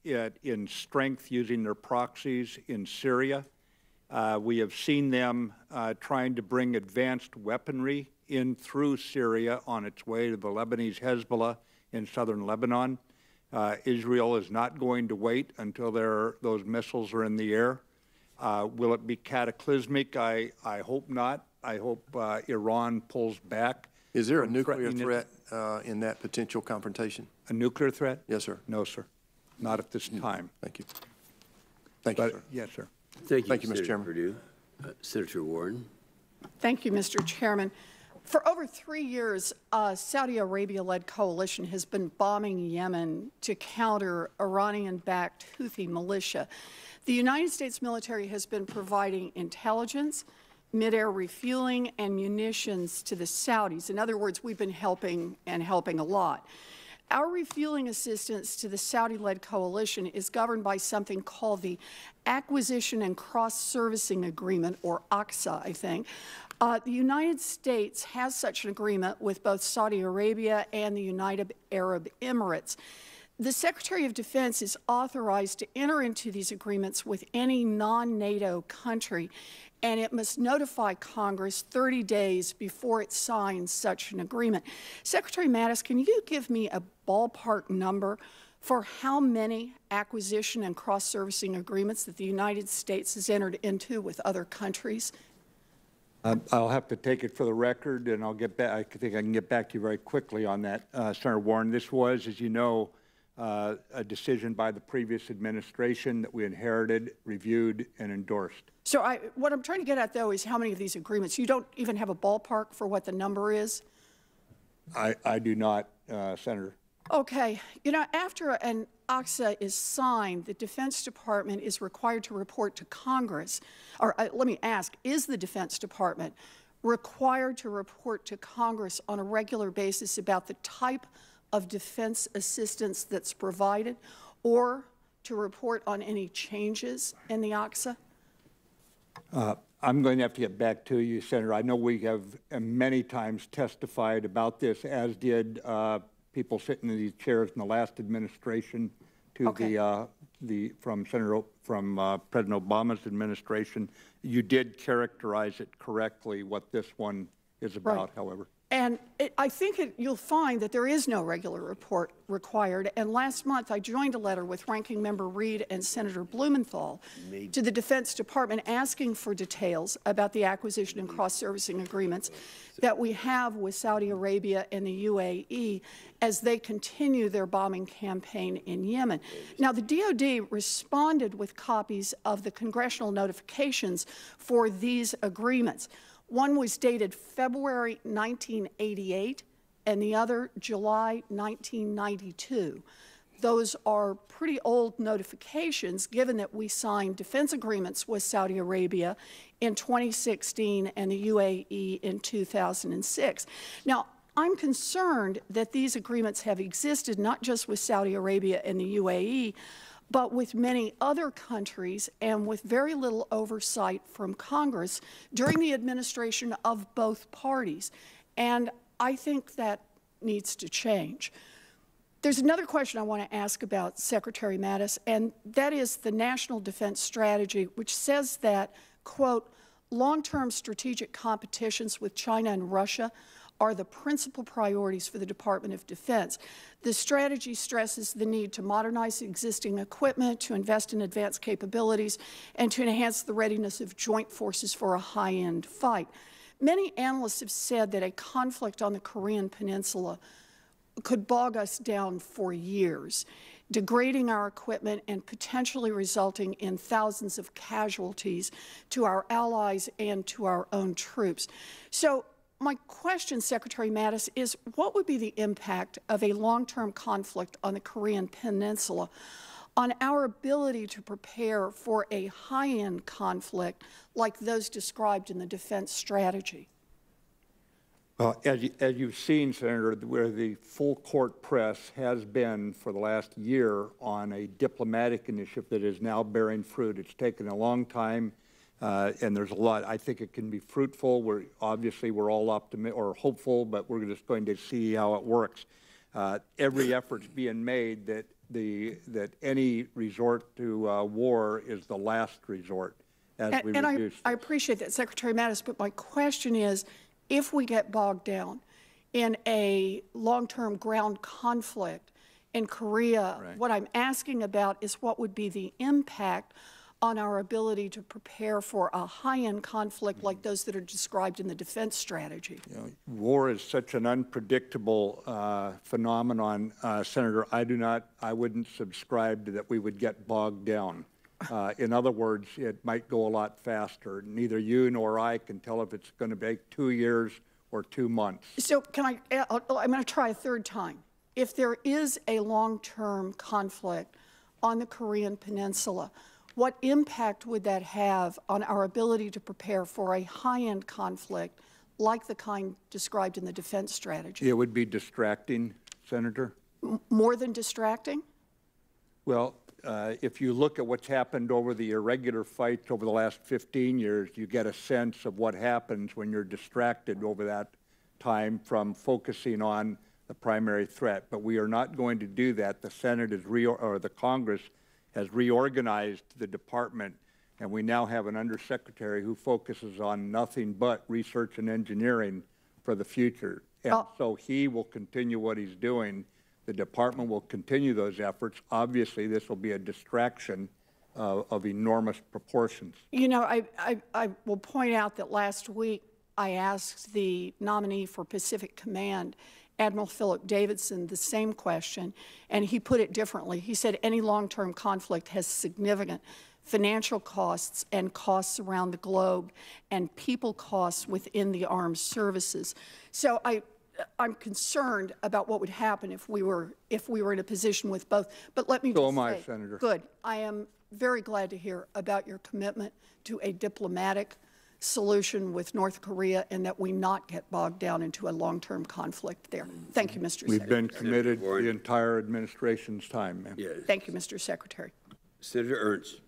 in strength using their proxies in Syria. We have seen them trying to bring advanced weaponry in through Syria on its way to the Lebanese Hezbollah in southern Lebanon. Israel is not going to wait until those missiles are in the air. Will it be cataclysmic? I hope not. I hope Iran pulls back. Is there a nuclear threat in that potential confrontation? A nuclear threat? Yes, sir. No, sir. Not at this time. Thank you. Thank you, sir. Yes, sir. Thank you, Mr. Senator Chairman. Perdue. Senator Warren. Thank you, Mr. Chairman. For over 3 years, a Saudi Arabia-led coalition has been bombing Yemen to counter Iranian-backed Houthi militia. The United States military has been providing intelligence, mid-air refueling, and munitions to the Saudis. In other words, we've been helping and helping a lot. Our refueling assistance to the Saudi-led coalition is governed by something called the Acquisition and Cross-Servicing Agreement, or ACSA, I think. The United States has such an agreement with both Saudi Arabia and the United Arab Emirates. The Secretary of Defense is authorized to enter into these agreements with any non-NATO country, and it must notify Congress 30 days before it signs such an agreement. Secretary Mattis, can you give me a ballpark number for how many acquisition and cross-servicing agreements that the United States has entered into with other countries? I'll have to take it for the record, and I'll get back. I think I can get back to you very quickly on that, Senator Warren. This was, as you know, a decision by the previous administration that we inherited, reviewed, and endorsed. So what I'm trying to get at, though, is how many of these agreements? You don't even have a ballpark for what the number is? I do not, Senator. Okay. After an ACSA is signed, the Defense Department is required to report to Congress. Or let me ask, is the Defense Department required to report to Congress on a regular basis about the type of defense assistance that's provided, or to report on any changes in the ACSA? I'm going to have to get back to you, Senator. I know we have many times testified about this, as did people sitting in these chairs in the last administration to from President Obama's administration. You did characterize it correctly, what this one is about, however. And I think you'll find that there is no regular report required. And last month, I joined a letter with Ranking Member Reed and Senator Blumenthal to the Defense Department asking for details about the acquisition and cross-servicing agreements that we have with Saudi Arabia and the UAE as they continue their bombing campaign in Yemen. Now, the DoD responded with copies of the congressional notifications for these agreements. One was dated February 1988, and the other July 1992. Those are pretty old notifications, given that we signed defense agreements with Saudi Arabia in 2016 and the UAE in 2006. Now, I'm concerned that these agreements have existed not just with Saudi Arabia and the UAE, but with many other countries and with very little oversight from Congress during the administration of both parties. And I think that needs to change. There's another question I want to ask about Secretary Mattis, and that is the National Defense Strategy, which says that, quote, long-term strategic competitions with China and Russia are the principal priorities for the Department of Defense. The strategy stresses the need to modernize existing equipment, to invest in advanced capabilities, and to enhance the readiness of joint forces for a high-end fight. Many analysts have said that a conflict on the Korean Peninsula could bog us down for years, degrading our equipment and potentially resulting in thousands of casualties to our allies and to our own troops. So my question, Secretary Mattis, is what would be the impact of a long-term conflict on the Korean Peninsula on our ability to prepare for a high-end conflict like those described in the defense strategy? Well, as you've seen, Senator, where the full court press has been for the last year on a diplomatic initiative that is now bearing fruit. It's taken a long time, and there's a lot. I think it can be fruitful. We're all optimistic or hopeful, but we're just going to see how it works. Every effort's being made that any resort to war is the last resort as we reduce. I appreciate that, Secretary Mattis, but my question is, if we get bogged down in a long-term ground conflict in Korea, right, what I'm asking about is what would be the impact on our ability to prepare for a high-end conflict like those that are described in the defense strategy. You know, war is such an unpredictable phenomenon, Senator. I wouldn't subscribe to that we would get bogged down. In other words, it might go a lot faster. Neither you nor I can tell if it's going to take 2 years or 2 months. So I'm going to try a third time. If there is a long-term conflict on the Korean Peninsula, what impact would that have on our ability to prepare for a high-end conflict like the kind described in the defense strategy? It would be distracting, Senator. More than distracting? Well, if you look at what's happened over the irregular fights over the last 15 years, you get a sense of what happens when you're distracted over that time from focusing on the primary threat. But we are not going to do that. The Senate is or the Congress has reorganized the department, and we now have an undersecretary who focuses on nothing but research and engineering for the future. And so he will continue what he's doing. The department will continue those efforts. Obviously, this will be a distraction of enormous proportions. You know, I will point out that last week I asked the nominee for Pacific Command, Admiral Philip Davidson, the same question, and he put it differently. He said any long-term conflict has significant financial costs and costs around the globe and people costs within the armed services. So I'm concerned about what would happen if we were in a position with both. But let me just say, Senator. Good. I am very glad to hear about your commitment to a diplomatic solution with North Korea and that we not get bogged down into a long-term conflict there. Thank you, Mr. Secretary. We've been committed the entire administration's time, ma'am. Yes. Thank you, Mr. Secretary. Senator Ernst.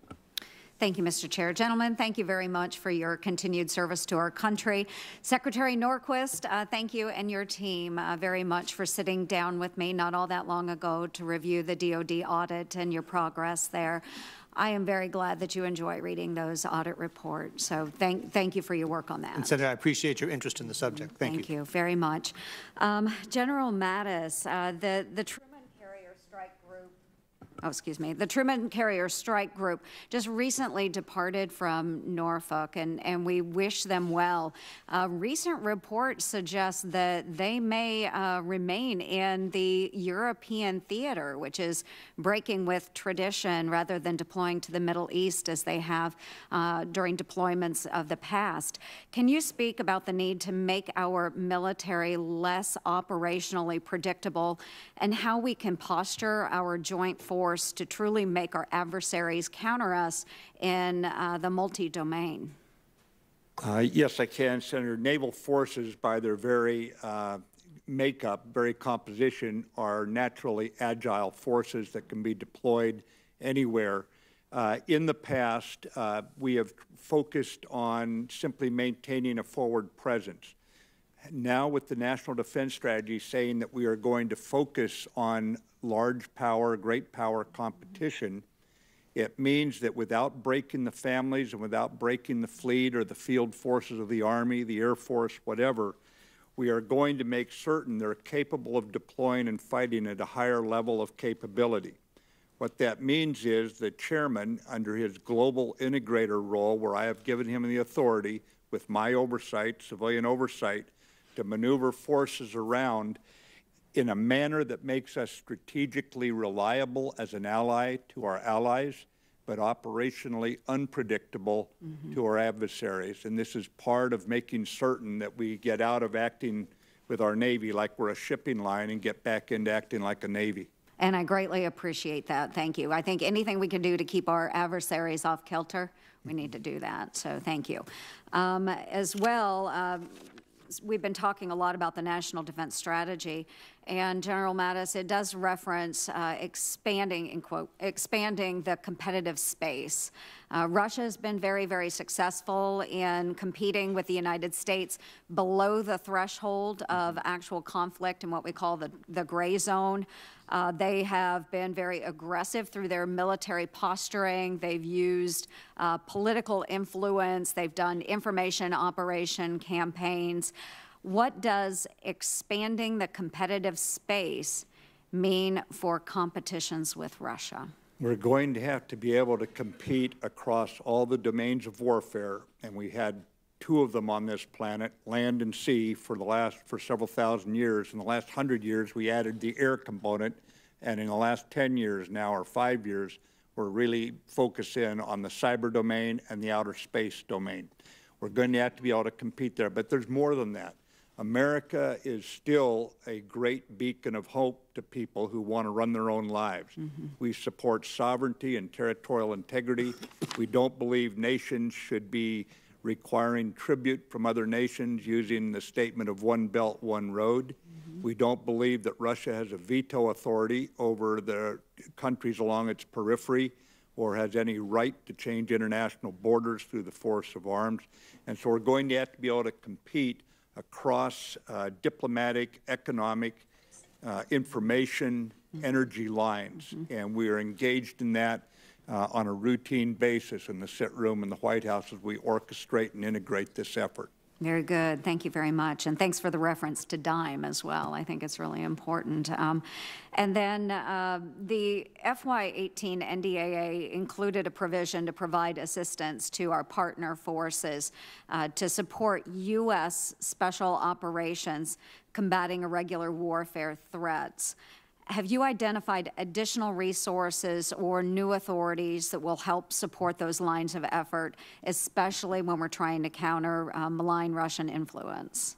Thank you, Mr. Chair. Gentlemen, thank you very much for your continued service to our country. Secretary Norquist, thank you and your team very much for sitting down with me not all that long ago to review the DOD audit and your progress there. I am very glad that you enjoy reading those audit reports. So thank you for your work on that. And Senator, I appreciate your interest in the subject. Thank you. Very much. General Mattis, the Truman Carrier Strike Group, the Truman Carrier Strike Group just recently departed from Norfolk, and we wish them well. Recent reports suggest that they may remain in the European theater, which is breaking with tradition rather than deploying to the Middle East as they have during deployments of the past. Can you speak about the need to make our military less operationally predictable and how we can posture our joint force to truly make our adversaries counter us in the multi-domain? Yes, I can, Senator. Naval forces, by their very makeup, very composition, are naturally agile forces that can be deployed anywhere. In the past, we have focused on simply maintaining a forward presence. Now, with the National Defense Strategy saying that we are going to focus on large power, great power competition, it means that without breaking the families and without breaking the fleet or the field forces of the Army, the Air Force, whatever, we are going to make certain they're capable of deploying and fighting at a higher level of capability. What that means is the chairman, under his global integrator role, where I have given him the authority with my oversight, civilian oversight, to maneuver forces around in a manner that makes us strategically reliable as an ally to our allies, but operationally unpredictable to our adversaries. And this is part of making certain that we get out of acting with our Navy like we're a shipping line and get back into acting like a Navy. And I greatly appreciate that. Thank you. I think anything we can do to keep our adversaries off kilter, we need to do that. So thank you. As well, we've been talking a lot about the National Defense Strategy, and General Mattis, it does reference expanding, in quote, expanding the competitive space. Russia has been very, very successful in competing with the United States below the threshold of actual conflict in what we call the gray zone. They have been very aggressive through their military posturing. They've used political influence. They've done information operation campaigns. What does expanding the competitive space mean for competitions with Russia? We're going to have to be able to compete across all the domains of warfare, and we had two of them on this planet, land and sea, for several thousand years. In the last 100 years, we added the air component, and in the last 10 years now, or 5 years, we're really focused in on the cyber domain and the outer space domain. We're going to have to be able to compete there, but there's more than that. America is still a great beacon of hope to people who want to run their own lives. We support sovereignty and territorial integrity. We don't believe nations should be requiring tribute from other nations using the statement of one belt, one road. We don't believe that Russia has a veto authority over the countries along its periphery or has any right to change international borders through the force of arms. And so we're going to have to be able to compete across diplomatic, economic, information, energy lines. And we are engaged in that on a routine basis in the sit room in the White House as we orchestrate and integrate this effort. Very good. Thank you very much. And thanks for the reference to DIME as well. I think it's really important. And then the FY18 NDAA included a provision to provide assistance to our partner forces to support U.S. special operations combating irregular warfare threats. Have you identified additional resources or new authorities that will help support those lines of effort, especially when we're trying to counter malign Russian influence?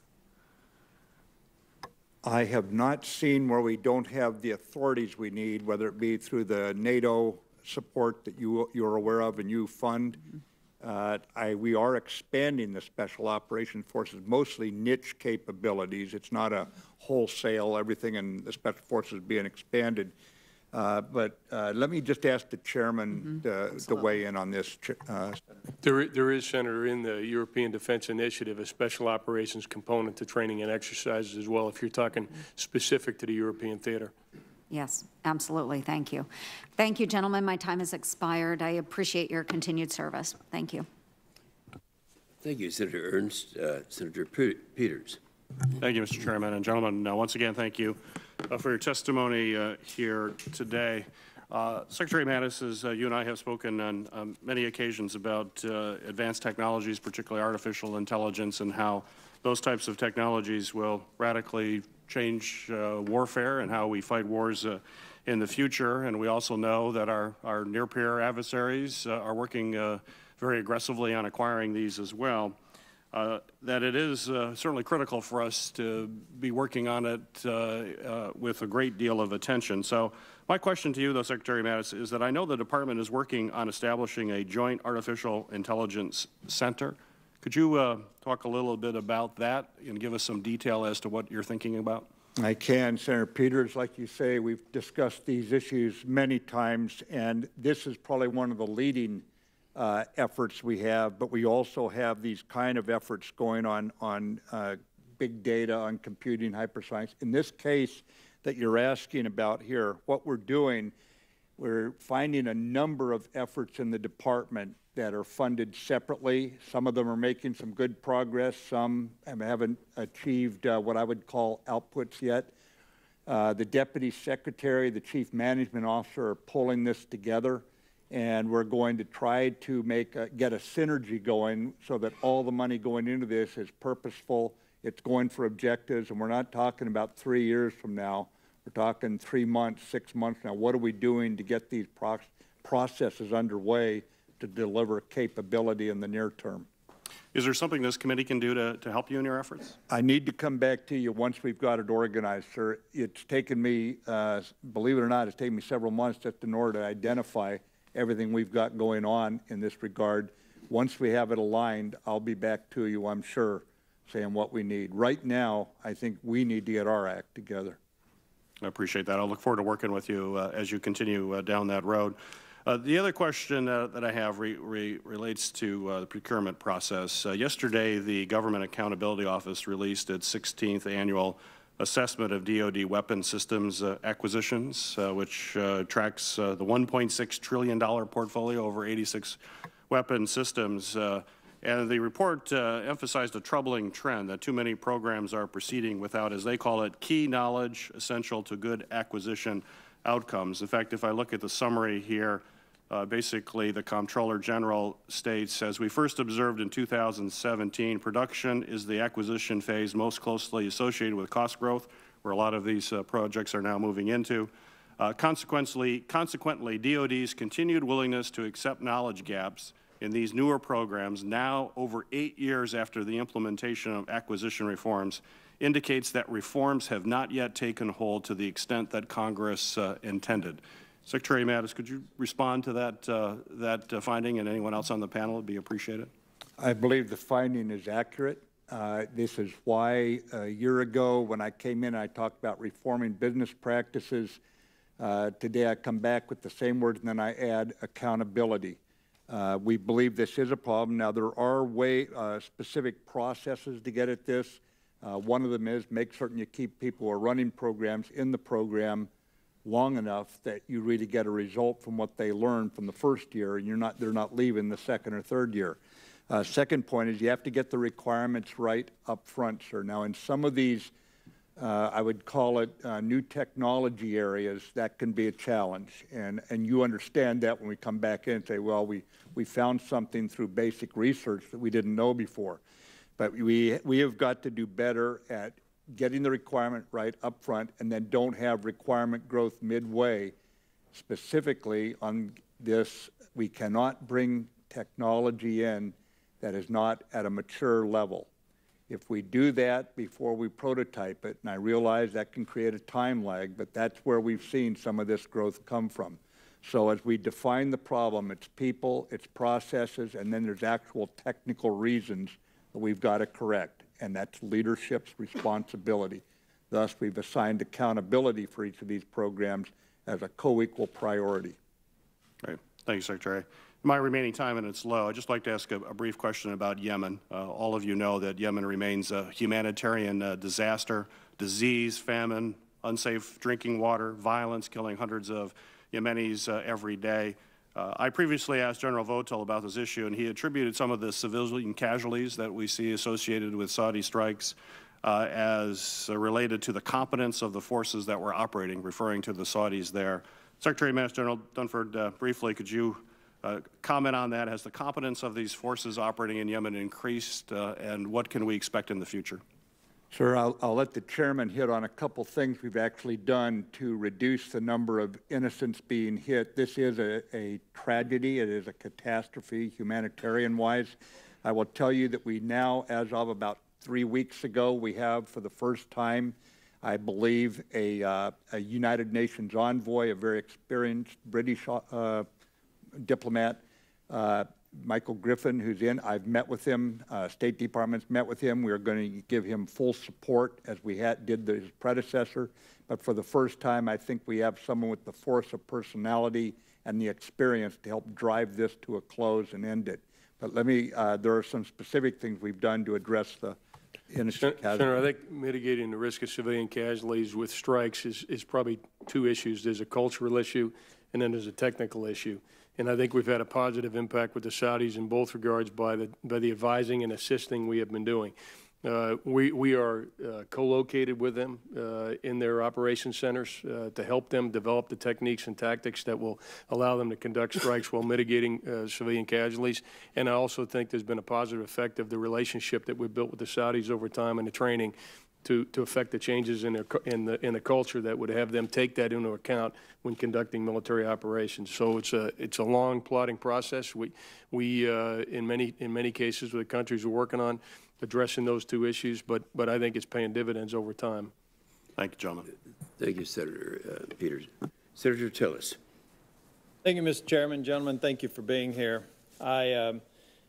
I have not seen where we don't have the authorities we need, whether it be through the NATO support that you're aware of and you fund. We are expanding the Special Operations Forces, mostly niche capabilities. It's not a wholesale, everything in the Special Forces being expanded. But let me just ask the Chairman to weigh in on this. There is, Senator, in the European Defense Initiative, a Special Operations component to training and exercises as well, if you're talking specific to the European theater. Yes, absolutely. Thank you. Thank you, gentlemen. My time has expired. I appreciate your continued service. Thank you. Thank you, Senator Ernst. Senator Peters. Thank you, Mr. Chairman. And gentlemen, once again, thank you for your testimony here today. Secretary Mattis, as you and I have spoken on many occasions about advanced technologies, particularly artificial intelligence, and how those types of technologies will radically change warfare and how we fight wars in the future. And we also know that our near-peer adversaries are working very aggressively on acquiring these as well. That it is certainly critical for us to be working on it with a great deal of attention. So my question to you, though, Secretary Mattis, is that I know the Department is working on establishing a joint artificial intelligence center. Could you talk a little bit about that and give us some detail as to what you're thinking about? I can, Senator Peters. Like you say, we've discussed these issues many times, and this is probably one of the leading efforts we have, but we also have these kind of efforts going on big data, on computing, hyperscience. In this case that you're asking about here, what we're doing, We're finding a number of efforts in the department that are funded separately. Some of them are making some good progress. Some haven't achieved what I would call outputs yet. The Deputy Secretary, the Chief Management Officer are pulling this together, and we're going to try to get a synergy going so that all the money going into this is purposeful. It's going for objectives, and we're not talking about 3 years from now. We're talking 3 months, 6 months now. What are we doing to get these processes underway to deliver capability in the near term? Is there something this committee can do to help you in your efforts? I need to come back to you once we've got it organized, sir. It's taken me, believe it or not, it's taken me several months just in order to identify everything we've got going on in this regard. Once we have it aligned, I'll be back to you, I'm sure, saying what we need. Right now, I think we need to get our act together. I appreciate that. I'll look forward to working with you as you continue down that road. The other question that I have relates to the procurement process. Yesterday, the Government Accountability Office released its 16th annual assessment of DoD weapon systems acquisitions, which tracks the $1.6 trillion portfolio over 86 weapon systems. And the report emphasized a troubling trend that too many programs are proceeding without, as they call it, key knowledge essential to good acquisition outcomes. In fact, if I look at the summary here, basically the Comptroller General states, as we first observed in 2017, production is the acquisition phase most closely associated with cost growth, where a lot of these projects are now moving into. Consequently, DoD's continued willingness to accept knowledge gaps in these newer programs, now over 8 years after the implementation of acquisition reforms, indicates that reforms have not yet taken hold to the extent that Congress intended. Secretary Mattis, could you respond to that finding, and anyone else on the panel would be appreciated? I believe the finding is accurate. This is why a year ago when I came in, I talked about reforming business practices. Today I come back with the same words, and then I add accountability. We believe this is a problem. Now, there are specific processes to get at this. One of them is make certain you keep people who are running programs in the program long enough that you really get a result from what they learned from the first year, and they're not leaving the second or third year. Second point is you have to get the requirements right up front, sir. Now, in some of these, I would call it new technology areas, that can be a challenge. And you understand that when we come back in and say, well, we found something through basic research that we didn't know before. But we have got to do better at getting the requirement right up front, and then don't have requirement growth midway. Specifically on this, we cannot bring technology in that is not at a mature level. If we do that before we prototype it, and I realize that can create a time lag, but that's where we've seen some of this growth come from. So as we define the problem, it's people, it's processes, and then there's actual technical reasons that we've got to correct, and that's leadership's responsibility. Thus, we've assigned accountability for each of these programs as a co-equal priority. Great. Thank you, Secretary. My remaining time, and it's low, I'd just like to ask a brief question about Yemen. All of you know that Yemen remains a humanitarian disaster, disease, famine, unsafe drinking water, violence, killing hundreds of Yemenis every day. I previously asked General Votel about this issue, and he attributed some of the civilian casualties that we see associated with Saudi strikes as related to the competence of the forces that were operating, referring to the Saudis there. Secretary Mattis, General Dunford, briefly, could you comment on that? Has the competence of these forces operating in Yemen increased, and what can we expect in the future? Sir, I'll let the chairman hit on a couple things we've actually done to reduce the number of innocents being hit. This is a tragedy. It is a catastrophe humanitarian-wise. I will tell you that we now, as of about 3 weeks ago, we have for the first time, I believe, a United Nations envoy, a very experienced British diplomat, Michael Griffin, who's in. I've met with him. State Department's met with him. We are going to give him full support as we did his predecessor. But for the first time, I think we have someone with the force of personality and the experience to help drive this to a close and end it. But let me, there are some specific things we've done to address the innocent casualties? Senator, I think mitigating the risk of civilian casualties with strikes is probably two issues. There's a cultural issue, and then there's a technical issue. And I think we've had a positive impact with the Saudis in both regards by the advising and assisting we have been doing. We are co-located with them in their operation centers to help them develop the techniques and tactics that will allow them to conduct strikes while mitigating civilian casualties. And I also think there's been a positive effect of the relationship that we've built with the Saudis over time and the training to affect the changes in the culture that would have them take that into account when conducting military operations. So it's a long plodding process. We in many cases with the countries we're working on addressing those two issues, but I think it's paying dividends over time. Thank you, gentlemen. Thank you, Senator Peters. Senator Tillis. Thank you, Mr. Chairman. Gentlemen, thank you for being here. I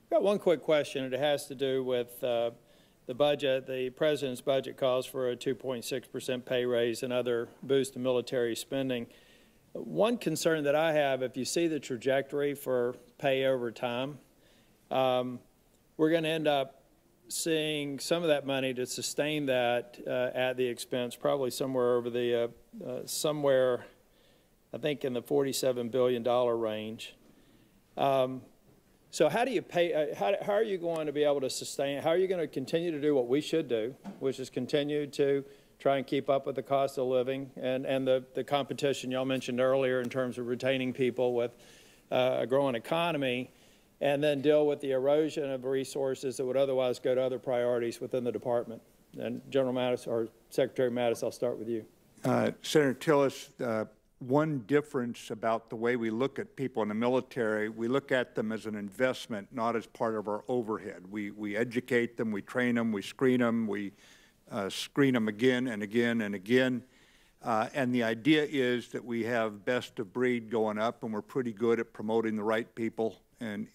got one quick question, and it has to do with the budget. The President's budget calls for a 2.6% pay raise and other boost to military spending. One concern that I have, if you see the trajectory for pay over time, we're going to end up seeing some of that money to sustain that at the expense, probably somewhere over the, I think in the $47 billion range. So how do you pay, how are you going to be able to sustain, how are you going to continue to do what we should do, which is continue to try and keep up with the cost of living and the competition y'all mentioned earlier in terms of retaining people with a growing economy, and then deal with the erosion of resources that would otherwise go to other priorities within the department? And General Mattis, or Secretary Mattis, I'll start with you. Senator Tillis, one difference about the way we look at people in the military, we look at them as an investment, not as part of our overhead. We educate them, we train them, we screen them, we screen them again and again and again. And the idea is that we have best of breed going up, and we're pretty good at promoting the right people and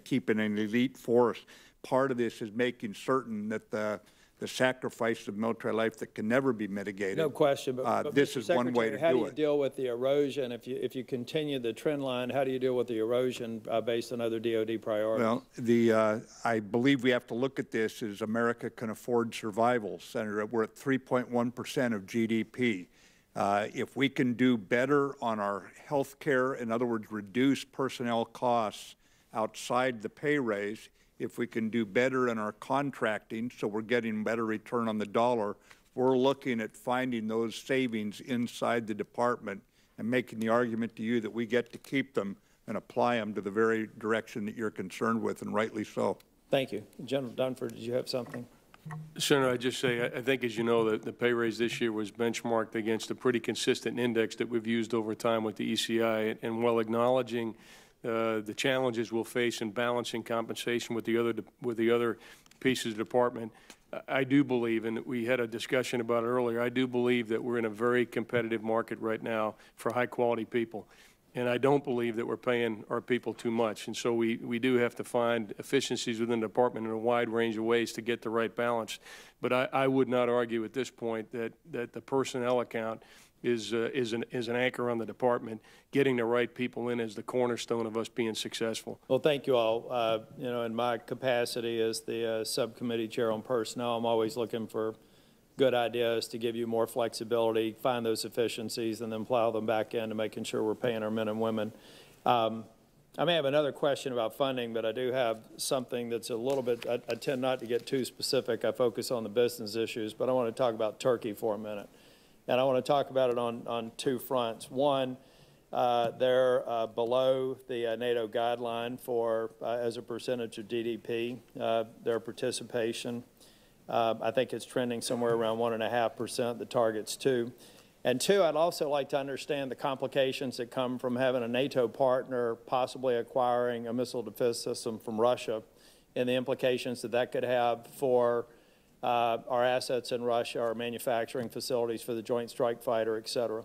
keeping an elite force. Part of this is making certain that the sacrifice of military life that can never be mitigated. No question, but this is one way to do it. How do you deal with the erosion? If you continue the trend line, how do you deal with the erosion based on other DoD priorities? Well, I believe we have to look at this as America can afford survival, Senator. We're at 3.1% of GDP. If we can do better on our health care, in other words, reduce personnel costs outside the pay raise, if we can do better in our contracting so we're getting better return on the dollar, we're looking at finding those savings inside the department and making the argument to you that we get to keep them and apply them to the very direction that you're concerned with, and rightly so. Thank you. General Dunford, did you have something? Senator, I'd just say, I think, as you know, the pay raise this year was benchmarked against a pretty consistent index that we've used over time with the ECI, and while acknowledging the challenges we'll face in balancing compensation with the other pieces of the department, I do believe, and we had a discussion about it earlier, I do believe that we're in a very competitive market right now for high-quality people. And I don't believe that we're paying our people too much. And so we do have to find efficiencies within the department in a wide range of ways to get the right balance. But I would not argue at this point that the personnel account is an anchor on the department. Getting the right people in is the cornerstone of us being successful. Well, thank you all. You know, in my capacity as the subcommittee chair on personnel, I'm always looking for good ideas to give you more flexibility, find those efficiencies, and then plow them back into making sure we're paying our men and women. I may have another question about funding, but I do have something that's a little bit, I tend not to get too specific. I focus on the business issues, but I want to talk about Turkey for a minute. And I want to talk about it on two fronts. One, they're below the NATO guideline for, as a percentage of GDP, their participation. I think it's trending somewhere around 1.5%. The target's 2%. And 2, I'd also like to understand the complications that come from having a NATO partner possibly acquiring a missile defense system from Russia, and the implications that could have for our assets in Russia, our manufacturing facilities for the Joint Strike Fighter, et cetera.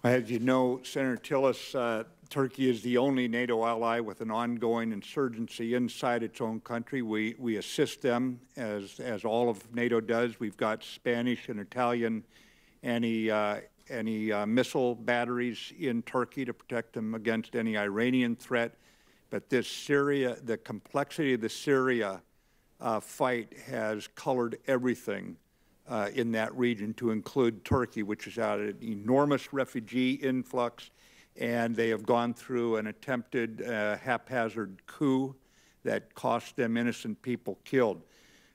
As you know, Senator Tillis, Turkey is the only NATO ally with an ongoing insurgency inside its own country. We assist them as all of NATO does. We've got Spanish and Italian anti-missile batteries in Turkey to protect them against any Iranian threat. But this Syria, the complexity of the Syria fight has colored everything in that region, to include Turkey, which has had an enormous refugee influx, and they have gone through an attempted haphazard coup that cost them innocent people killed.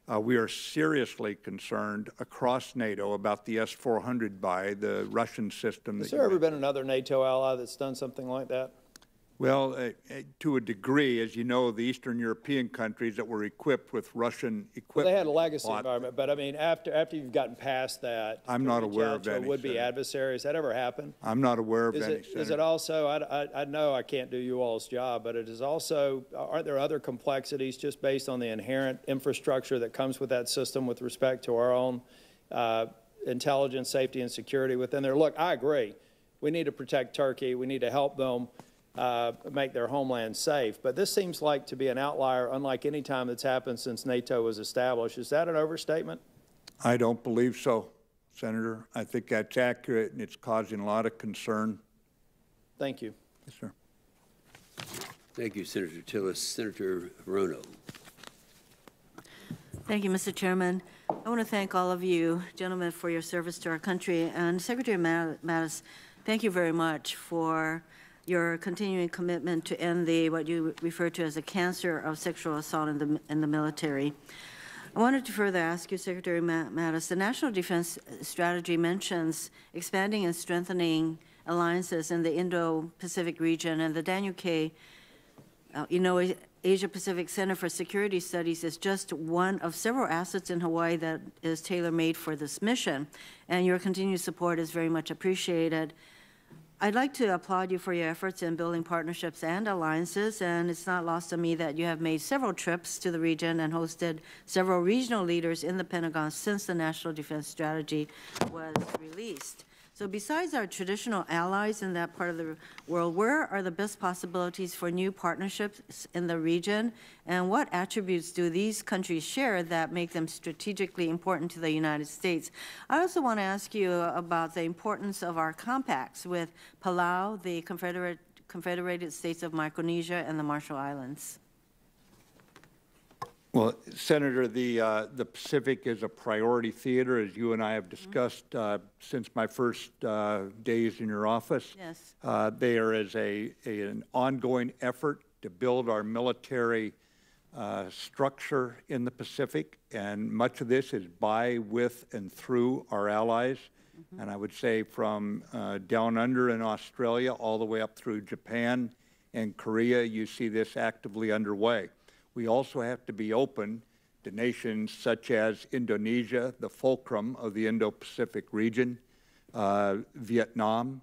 We are seriously concerned across NATO about the S-400 buy, the Russian system. Has there ever been another NATO ally that's done something like that? Well, to a degree, as you know, the Eastern European countries that were equipped with Russian equipment. Well, they had a legacy environment, but I mean, after you've gotten past that, I'm not aware of any. Would-be adversary, has that ever happened? I'm not aware of any. Is it also? I know I can't do you all's job, but it is also. Aren't there other complexities just based on the inherent infrastructure that comes with that system with respect to our own intelligence, safety, and security within there? Look, I agree. We need to protect Turkey. We need to help them make their homeland safe. But this seems like to be an outlier, unlike any time that's happened since NATO was established. Is that an overstatement? I don't believe so, Senator. I think that's accurate, and it's causing a lot of concern. Thank you. Yes, sir. Thank you, Senator Tillis. Senator Rono. Thank you, Mr. Chairman. I want to thank all of you, gentlemen, for your service to our country. And Secretary Mattis, thank you very much for your continuing commitment to end what you refer to as the cancer of sexual assault in the military. I wanted to further ask you, Secretary Mattis, the National Defense Strategy mentions expanding and strengthening alliances in the Indo-Pacific region, and the Daniel K. Asia-Pacific Center for Security Studies is just one of several assets in Hawaii that is tailor-made for this mission, and your continued support is very much appreciated. I'd like to applaud you for your efforts in building partnerships and alliances, and it's not lost on me that you have made several trips to the region and hosted several regional leaders in the Pentagon since the National Defense Strategy was released. So besides our traditional allies in that part of the world, where are the best possibilities for new partnerships in the region, and what attributes do these countries share that make them strategically important to the United States? I also want to ask you about the importance of our compacts with Palau, the Confederated States of Micronesia, and the Marshall Islands. Well, Senator, the Pacific is a priority theater, as you and I have discussed since my first days in your office. Yes. There is an ongoing effort to build our military structure in the Pacific, and much of this is by, with, and through our allies. Mm-hmm. And I would say from down under in Australia all the way up through Japan and Korea, you see this actively underway. We also have to be open to nations such as Indonesia, the fulcrum of the Indo-Pacific region, Vietnam,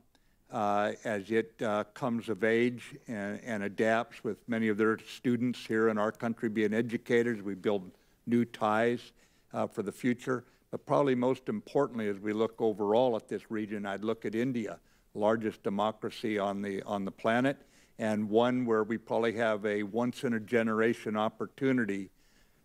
as it comes of age and adapts with many of their students here in our country being educators. We build new ties for the future. But probably most importantly, as we look overall at this region, I'd look at India, largest democracy on the planet, and one where we probably have a once-in-a-generation opportunity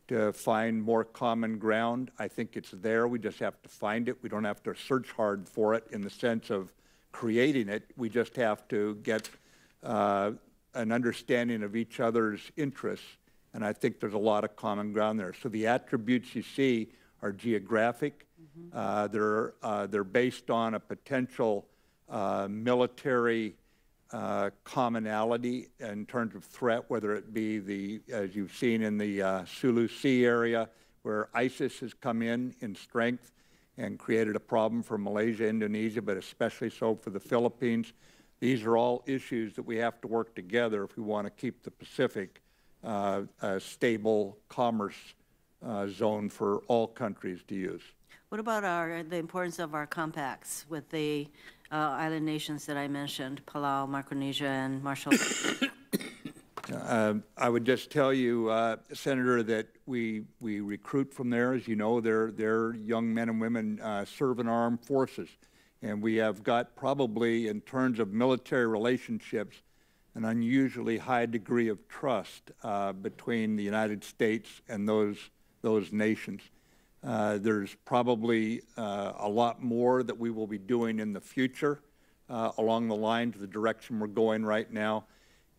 to find more common ground. I think it's there. We just have to find it. We don't have to search hard for it in the sense of creating it. We just have to get an understanding of each other's interests, and I think there's a lot of common ground there. So the attributes you see are geographic. Mm-hmm. They're based on a potential military commonality in terms of threat, whether it be as you've seen in the Sulu Sea area, where ISIS has come in strength and created a problem for Malaysia, Indonesia, but especially so for the Philippines. These are all issues that we have to work together if we want to keep the Pacific a stable commerce zone for all countries to use. What about the importance of our compacts with the island nations that I mentioned, Palau, Micronesia, and Marshall? I would just tell you, Senator, that we recruit from there. As you know, they're young men and women serve in our armed forces. And we have got probably, in terms of military relationships, an unusually high degree of trust between the United States and those nations. There's probably a lot more that we will be doing in the future along the lines of the direction we're going right now.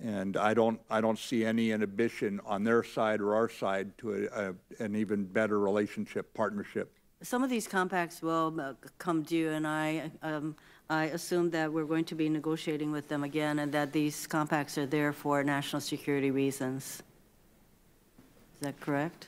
And I don't see any inhibition on their side or our side to an even better relationship, partnership. Some of these compacts will come due, and I assume that we're going to be negotiating with them again, and that these compacts are there for national security reasons. Is that correct?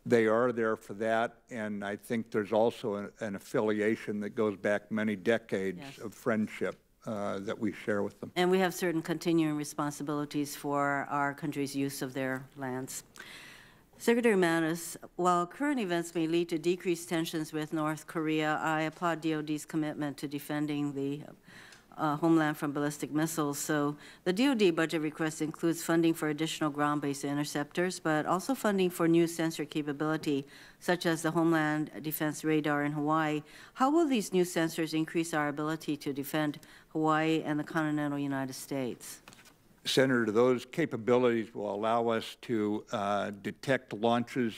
They are there for that, and I think there's also an affiliation that goes back many decades of friendship that we share with them. And we have certain continuing responsibilities for our country's use of their lands. Secretary Mattis, while current events may lead to decreased tensions with North Korea, I applaud DOD's commitment to defending the homeland from ballistic missiles. So the DOD budget request includes funding for additional ground-based interceptors, but also funding for new sensor capability, such as the Homeland Defense Radar in Hawaii. How will these new sensors increase our ability to defend Hawaii and the continental United States? Senator, those capabilities will allow us to detect launches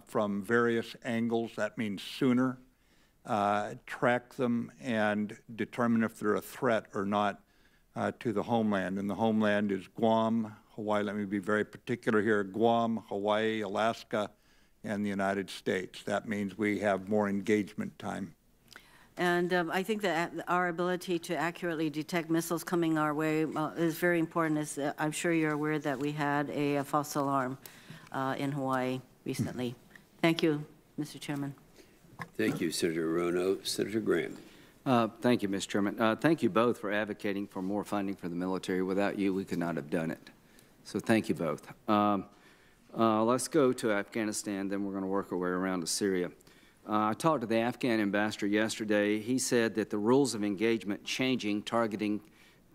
from various angles. That means sooner. Track them and determine if they're a threat or not to the homeland. And the homeland is Guam, Hawaii, let me be very particular here, Guam, Hawaii, Alaska, and the United States. That means we have more engagement time. And I think that our ability to accurately detect missiles coming our way is very important. As I'm sure you're aware that we had a false alarm in Hawaii recently. Thank you, Mr. Chairman. Thank you, Senator Rono. Senator Graham. Thank you, Mr. Chairman. Thank you both for advocating for more funding for the military. Without you, we could not have done it. So thank you both. Let's go to Afghanistan, then we're going to work our way around to Syria. I talked to the Afghan ambassador yesterday. He said that the rules of engagement changing, targeting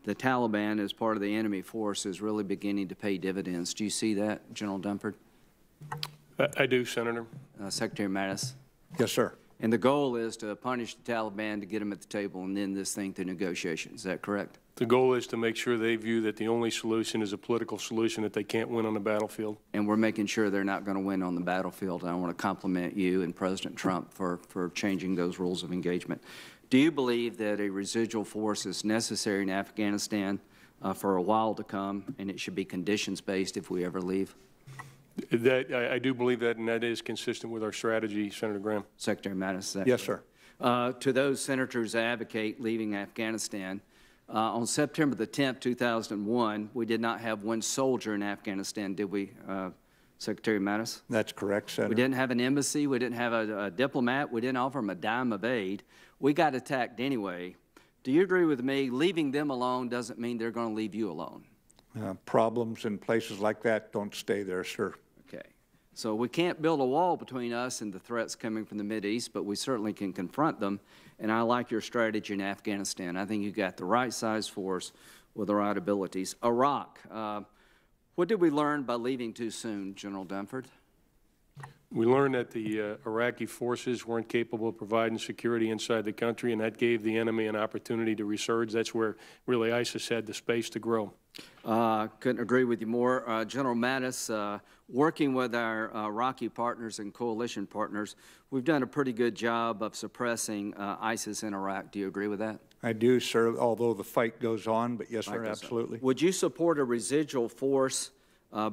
the Taliban as part of the enemy force is really beginning to pay dividends. Do you see that, General Dunford? I do, Senator. Secretary Mattis? Yes, sir. And the goal is to punish the Taliban, to get them at the table, and then this thing through negotiations. Is that correct? The goal is to make sure they view that the only solution is a political solution, that they can't win on the battlefield. And we're making sure they're not going to win on the battlefield. I want to compliment you and President Trump for changing those rules of engagement. Do you believe that a residual force is necessary in Afghanistan for a while to come, and it should be conditions-based if we ever leave? I do believe that, and that is consistent with our strategy, Senator Graham. Secretary Mattis? Yes, sir. To those senators that advocate leaving Afghanistan, on September the 10th, 2001, we did not have one soldier in Afghanistan, did we, Secretary Mattis? That's correct, Senator. We didn't have an embassy. We didn't have a diplomat. We didn't offer them a dime of aid. We got attacked anyway. Do you agree with me? Leaving them alone doesn't mean they're going to leave you alone. Problems in places like that don't stay there, sir. Okay. So we can't build a wall between us and the threats coming from the Mideast, but we certainly can confront them. And I like your strategy in Afghanistan. I think you got the right size force with the right abilities. Iraq. What did we learn by leaving too soon, General Dunford? We learned that the Iraqi forces weren't capable of providing security inside the country, and that gave the enemy an opportunity to resurge. That's where really ISIS had the space to grow. Couldn't agree with you more. General Mattis, working with our Iraqi partners and coalition partners, we've done a pretty good job of suppressing ISIS in Iraq. Do you agree with that? I do, sir, although the fight goes on, but yes, sir, absolutely. Would you support a residual force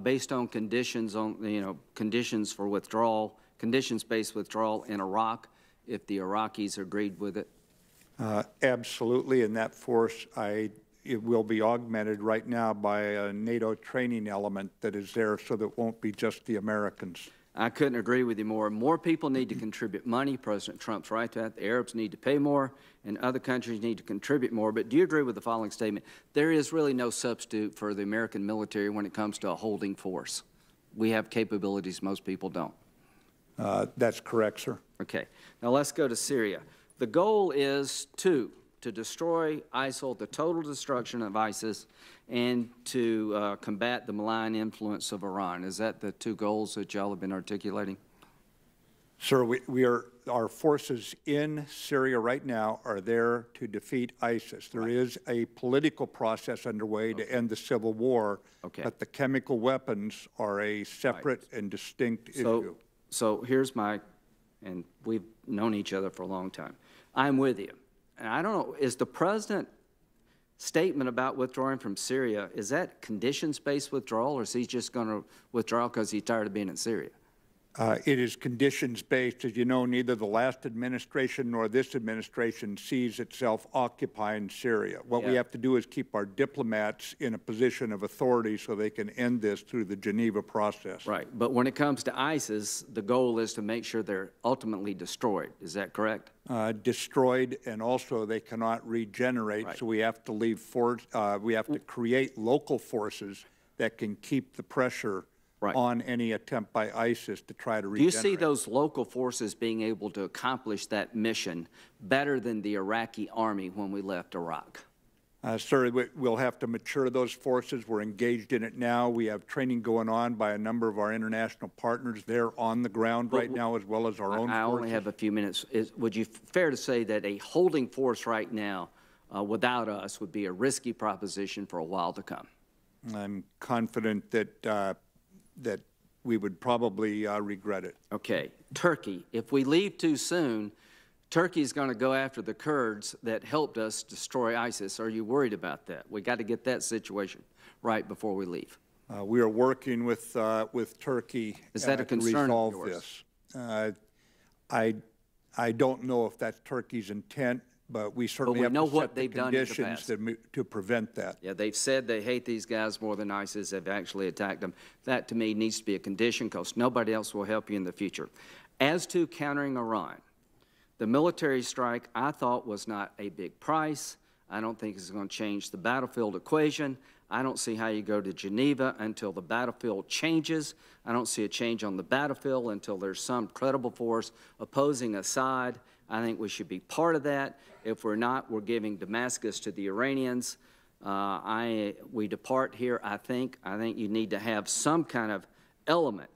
based on conditions conditions for withdrawal, conditions-based withdrawal in Iraq if the Iraqis agreed with it? Absolutely, and that force, it will be augmented right now by a NATO training element that is there so that it won't be just the Americans. I couldn't agree with you more. More people need to contribute money. President Trump's right to that. The Arabs need to pay more, and other countries need to contribute more. But do you agree with the following statement? There is really no substitute for the American military when it comes to a holding force. We have capabilities most people don't. That's correct, sir. Okay. Now let's go to Syria. The goal is to destroy ISIL, the total destruction of ISIS, and to combat the malign influence of Iran. Is that the two goals that y'all have been articulating? Sir, our forces in Syria right now are there to defeat ISIS. There is a political process underway to end the civil war, but the chemical weapons are a separate and distinct issue. So here's and we've known each other for a long time. I'm with you. And I don't know, is the president statement about withdrawing from Syria, is that conditions-based withdrawal, or is he just going to withdraw because he's tired of being in Syria? It is conditions-based. As you know, neither the last administration nor this administration sees itself occupying Syria. What we have to do is keep our diplomats in a position of authority so they can end this through the Geneva process. Right. But when it comes to ISIS, the goal is to make sure they're ultimately destroyed. Is that correct? Destroyed, and also they cannot regenerate. Right. So we have to we have to create local forces that can keep the pressure on any attempt by ISIS to try to regenerate. Do you see those local forces being able to accomplish that mission better than the Iraqi army when we left Iraq? Sir, we'll have to mature those forces. We're engaged in it now. We have training going on by a number of our international partners. They're on the ground right now, as well as our own forces. I only have a few minutes. Would you fair to say that a holding force right now without us would be a risky proposition for a while to come? I'm confident that that we would probably regret it. Okay. Turkey. If we leave too soon, Turkey's going to go after the Kurds that helped us destroy ISIS. Are you worried about that? We got to get that situation right before we leave. We are working with Turkey. Is that a concern to resolve of yours? This. I don't know if that's Turkey's intent, but we certainly have to set the conditions to prevent that. Yeah, they've said they hate these guys more than ISIS have actually attacked them. That, to me, needs to be a condition because nobody else will help you in the future. As to countering Iran, the military strike, I thought, was not a big price. I don't think it's going to change the battlefield equation. I don't see how you go to Geneva until the battlefield changes. I don't see a change on the battlefield until there's some credible force opposing Assad. I think we should be part of that. If we're not, we're giving Damascus to the Iranians. We depart here, I think you need to have some kind of element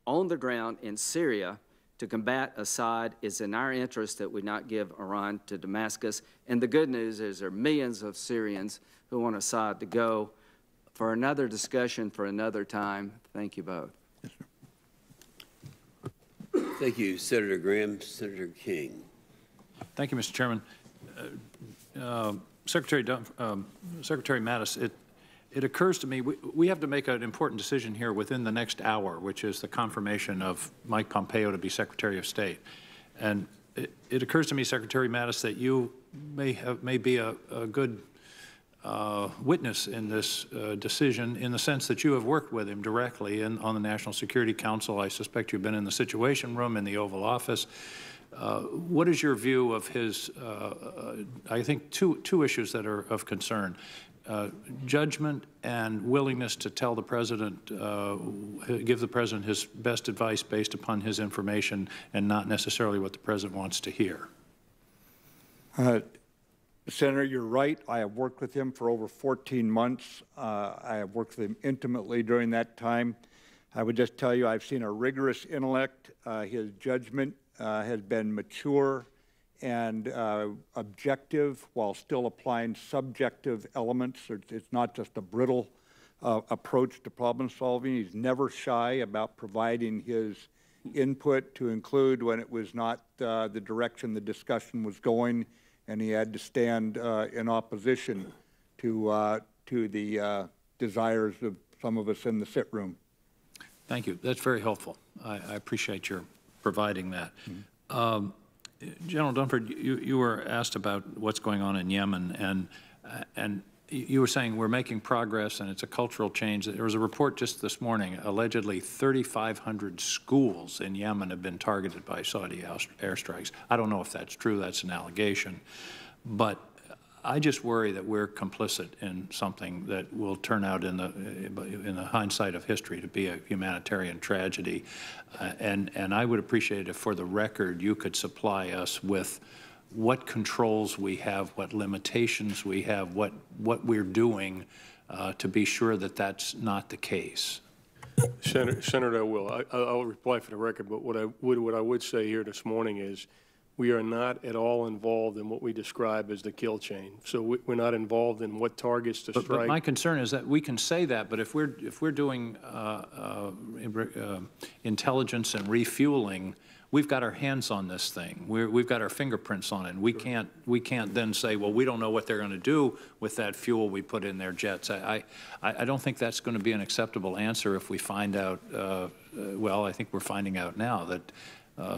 on the ground in Syria to combat Assad. It's in our interest that we not give Iran to Damascus. And the good news is there are millions of Syrians who want Assad to go. For another discussion for another time, thank you both. Yes, sir. Thank you, Senator Graham. Senator King. Thank you, Mr. Chairman. Secretary Mattis, it occurs to me we have to make an important decision here within the next hour, which is the confirmation of Mike Pompeo to be Secretary of State. And it occurs to me, Secretary Mattis, that you may be a good witness in this decision, in the sense that you have worked with him directly on the National Security Council. I suspect you've been in the Situation Room in the Oval Office. What is your view of his, I think, two issues that are of concern, judgment and willingness to tell the President, give the President his best advice based upon his information and not necessarily what the President wants to hear? Senator, you're right. I have worked with him for over 14 months. I have worked with him intimately during that time. I would just tell you I've seen a rigorous intellect. His judgment has been mature and objective while still applying subjective elements. It's not just a brittle approach to problem solving. He's never shy about providing his input, to include when it was not the direction the discussion was going, and he had to stand in opposition to the desires of some of us in the sit room. Thank you. That's very helpful. I appreciate your providing that. Mm-hmm. General Dunford, you were asked about what's going on in Yemen, and you were saying we're making progress and it's a cultural change. There was a report just this morning, allegedly 3,500 schools in Yemen have been targeted by Saudi airstrikes. I don't know if that's true, that's an allegation, but I just worry that we're complicit in something that will turn out in the hindsight of history to be a humanitarian tragedy. And I would appreciate it if, for the record, you could supply us with what controls we have, what limitations we have, what we're doing to be sure that that's not the case. Senator, I will. I'll reply for the record, but what I would say here this morning is we are not at all involved in what we describe as the kill chain. So we're not involved in what targets to strike. But my concern is that we can say that, but if we're doing intelligence and refueling, we've got our hands on this thing. We've got our fingerprints on it. And we can't then say, well, we don't know what they're going to do with that fuel we put in their jets. I don't think that's going to be an acceptable answer if we find out, well, I think we're finding out now that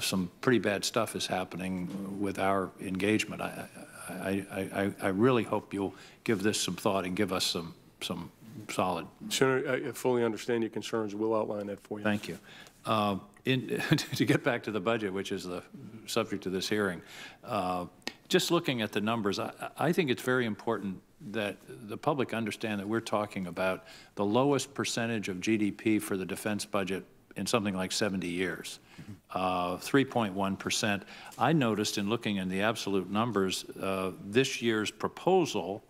some pretty bad stuff is happening with our engagement. I really hope you'll give this some thought and give us some solid. Senator, I fully understand your concerns. We'll outline that for you. Thank you. To get back to the budget, which is the subject of this hearing, just looking at the numbers, I think it's very important that the public understand that we're talking about the lowest percentage of GDP for the defense budget in something like 70 years, 3.1%. I noticed in looking in the absolute numbers, this year's proposal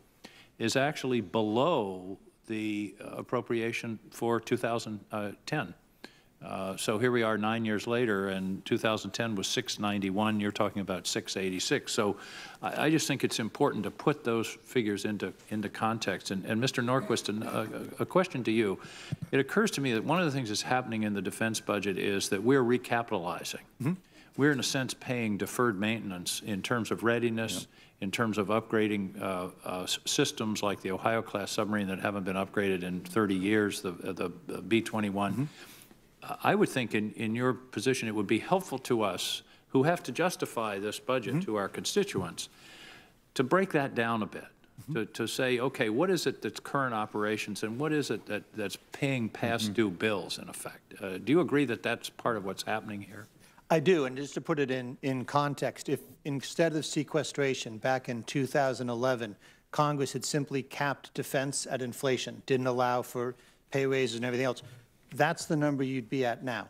is actually below the appropriation for 2010. So here we are 9 years later, and 2010 was 691. You're talking about 686. So I just think it's important to put those figures into context. And Mr. Norquist, a question to you. It occurs to me that one of the things that's happening in the defense budget is that we're recapitalizing. Mm-hmm. We're, in a sense, paying deferred maintenance in terms of readiness, in terms of upgrading systems like the Ohio-class submarine that haven't been upgraded in 30 years, the B-21. Mm-hmm. I would think in your position it would be helpful to us who have to justify this budget to our constituents to break that down a bit, to say, okay, what is it that's current operations and what is it that's paying past due bills in effect? Do you agree that that's part of what's happening here? I do, and just to put it in context, if instead of sequestration back in 2011, Congress had simply capped defense at inflation, didn't allow for pay raises and everything else, that's the number you'd be at now.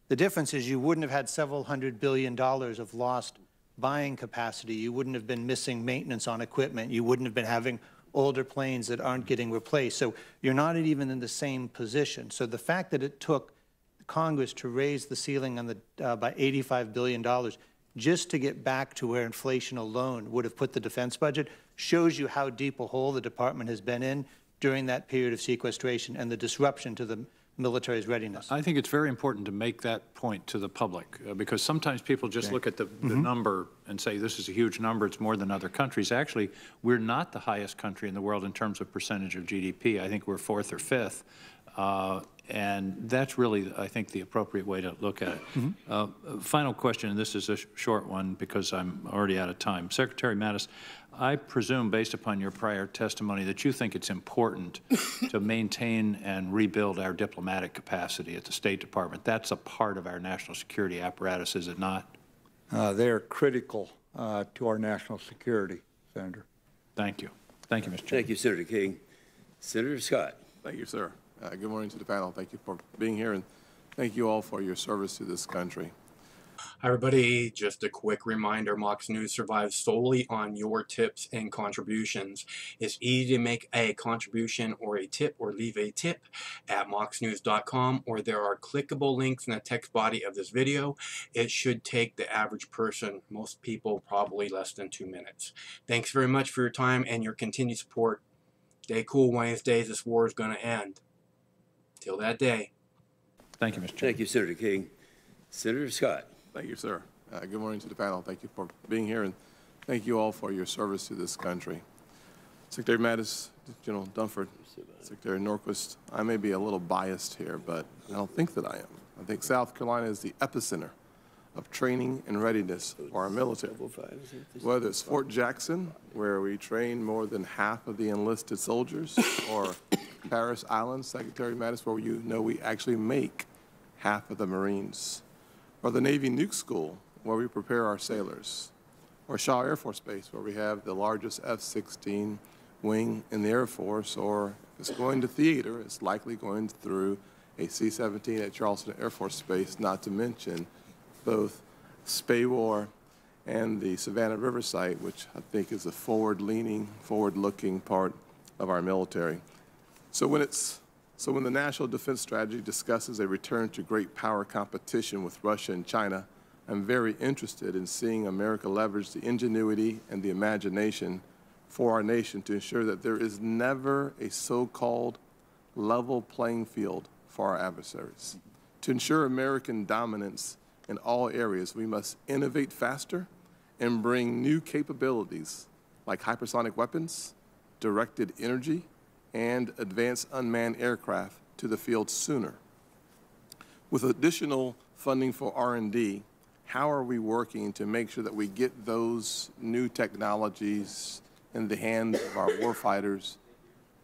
The difference is you wouldn't have had several $100 billion of lost buying capacity. You wouldn't have been missing maintenance on equipment. You wouldn't have been having older planes that aren't getting replaced. So you're not even in the same position. So the fact that it took Congress to raise the ceiling on the by $85 billion just to get back to where inflation alone would have put the defense budget shows you how deep a hole the department has been in during that period of sequestration and the disruption to the military's readiness. I think it's very important to make that point to the public because sometimes people just look at the number and say this is a huge number, it's more than other countries. Actually, we're not the highest country in the world in terms of percentage of GDP. I think we're 4th or 5th. And that's really, I think, the appropriate way to look at it. Final question, and this is a short one because I'm already out of time. Secretary Mattis, I presume, based upon your prior testimony, that you think it's important to maintain and rebuild our diplomatic capacity at the State Department. That's a part of our national security apparatus, is it not? They are critical to our national security, Senator. Thank you. Thank you, Mr. Chairman. Thank you, Senator King. Senator Scott. Thank you, sir. Good morning to the panel. Thank you for being here, and thank you all for your service to this country. Hi, everybody. Just a quick reminder, Mox News survives solely on your tips and contributions. It's easy to make a contribution or a tip or leave a tip at moxnews.com, or there are clickable links in the text body of this video. It should take the average person, most people, probably less than 2 minutes. Thanks very much for your time and your continued support. Stay cool. One of these days, this war is going to end. Till that day. Thank you, Mr. Chairman. Thank you, Senator King. Senator Scott. Thank you, sir. Good morning to the panel. Thank you for being here, and thank you all for your service to this country. Secretary Mattis, General Dunford, Secretary Norquist, I may be a little biased here, but I don't think that I am. I think South Carolina is the epicenter of training and readiness for our military. Whether it's Fort Jackson, where we train more than half of the enlisted soldiers, or Paris Island, Secretary Mattis, where you know we actually make half of the Marines, or the Navy Nuke School, where we prepare our sailors, or Shaw Air Force Base, where we have the largest F-16 wing in the Air Force, or if it's going to theater, it's likely going through a C-17 at Charleston Air Force Base, not to mention both Spay-War and the Savannah River site, which I think is a forward-leaning, forward-looking part of our military. So when the National Defense Strategy discusses a return to great power competition with Russia and China, I'm very interested in seeing America leverage the ingenuity and the imagination for our nation to ensure that there is never a so-called level playing field for our adversaries. To ensure American dominance in all areas. We must innovate faster and bring new capabilities like hypersonic weapons, directed energy, and advanced unmanned aircraft to the field sooner. With additional funding for R&D, how are we working to make sure that we get those new technologies in the hands of our warfighters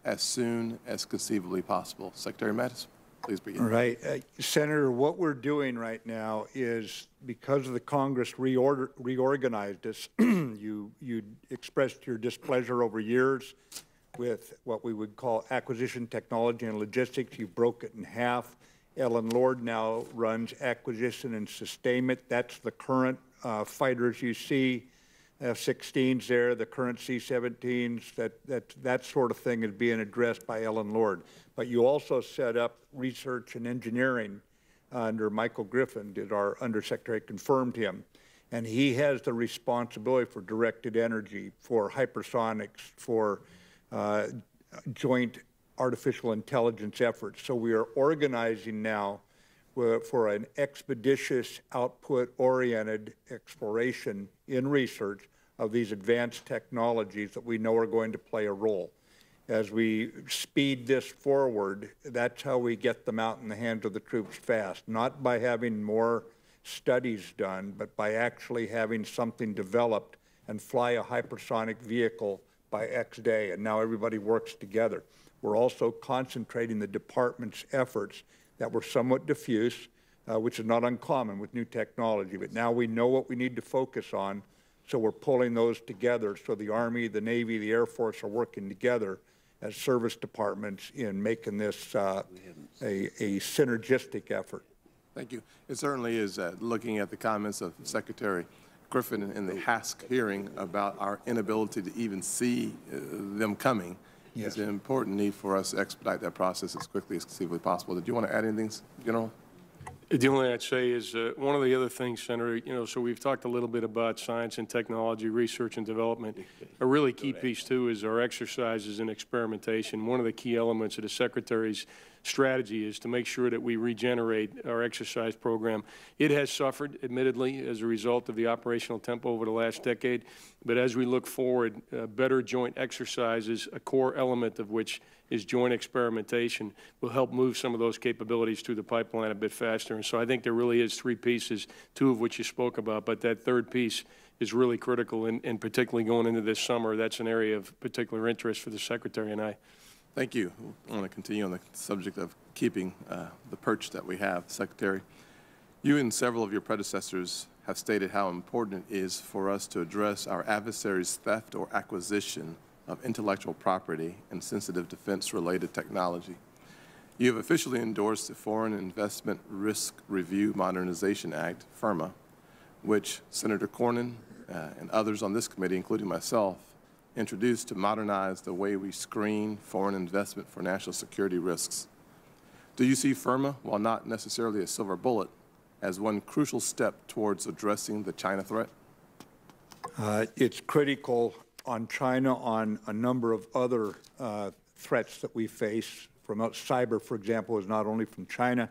as soon as conceivably possible? Secretary Mattis, please begin. Right. Senator, what we're doing right now is, because of the Congress reorganized us, you expressed your displeasure over years with what we would call acquisition technology and logistics. You broke it in half. Ellen Lord now runs acquisition and sustainment. That's the current fighters you see, F-16s there, the current C-17s, that sort of thing is being addressed by Ellen Lord. But you also set up research and engineering under Michael Griffin, our Undersecretary confirmed him. And he has the responsibility for directed energy, for hypersonics, for joint artificial intelligence efforts. So we are organizing now for an expeditious, output-oriented exploration in research of these advanced technologies that we know are going to play a role. As we speed this forward, that's how we get them out in the hands of the troops fast, not by having more studies done, but by actually having something developed and fly a hypersonic vehicle by X day, and now everybody works together. We're also concentrating the department's efforts that were somewhat diffuse, which is not uncommon with new technology, but now we know what we need to focus on, so we're pulling those together so the Army, the Navy, the Air Force are working together as service departments in making this a synergistic effort. Thank you. It certainly is, looking at the comments of Secretary Griffin in the HASC hearing about our inability to even see them coming. Yes. It's an important need for us to expedite that process as quickly as conceivably possible. Did you want to add anything, General? The only thing I'd say is one of the other things, Senator, so we've talked a little bit about science and technology, research and development. A really key piece, too, is our exercises and experimentation. One of the key elements of the Secretary's strategy is to make sure that we regenerate our exercise program. It has suffered, admittedly, as a result of the operational tempo over the last decade, but as we look forward, better joint exercises, a core element of which is joint experimentation, will help move some of those capabilities through the pipeline a bit faster. And so I think there really is three pieces, two of which you spoke about, but that third piece is really critical, and particularly going into this summer, that's an area of particular interest for the Secretary and I. Thank you. I want to continue on the subject of keeping the perch that we have, Secretary. You and several of your predecessors have stated how important it is for us to address our adversaries' theft or acquisition of intellectual property and sensitive defense-related technology. You have officially endorsed the Foreign Investment Risk Review Modernization Act, FIRMA, which Senator Cornyn and others on this committee, including myself, introduced to modernize the way we screen foreign investment for national security risks. Do you see FIRMA, while not necessarily a silver bullet, as one crucial step towards addressing the China threat? It's critical on China, on a number of other threats that we face. From cyber, for example, is not only from China,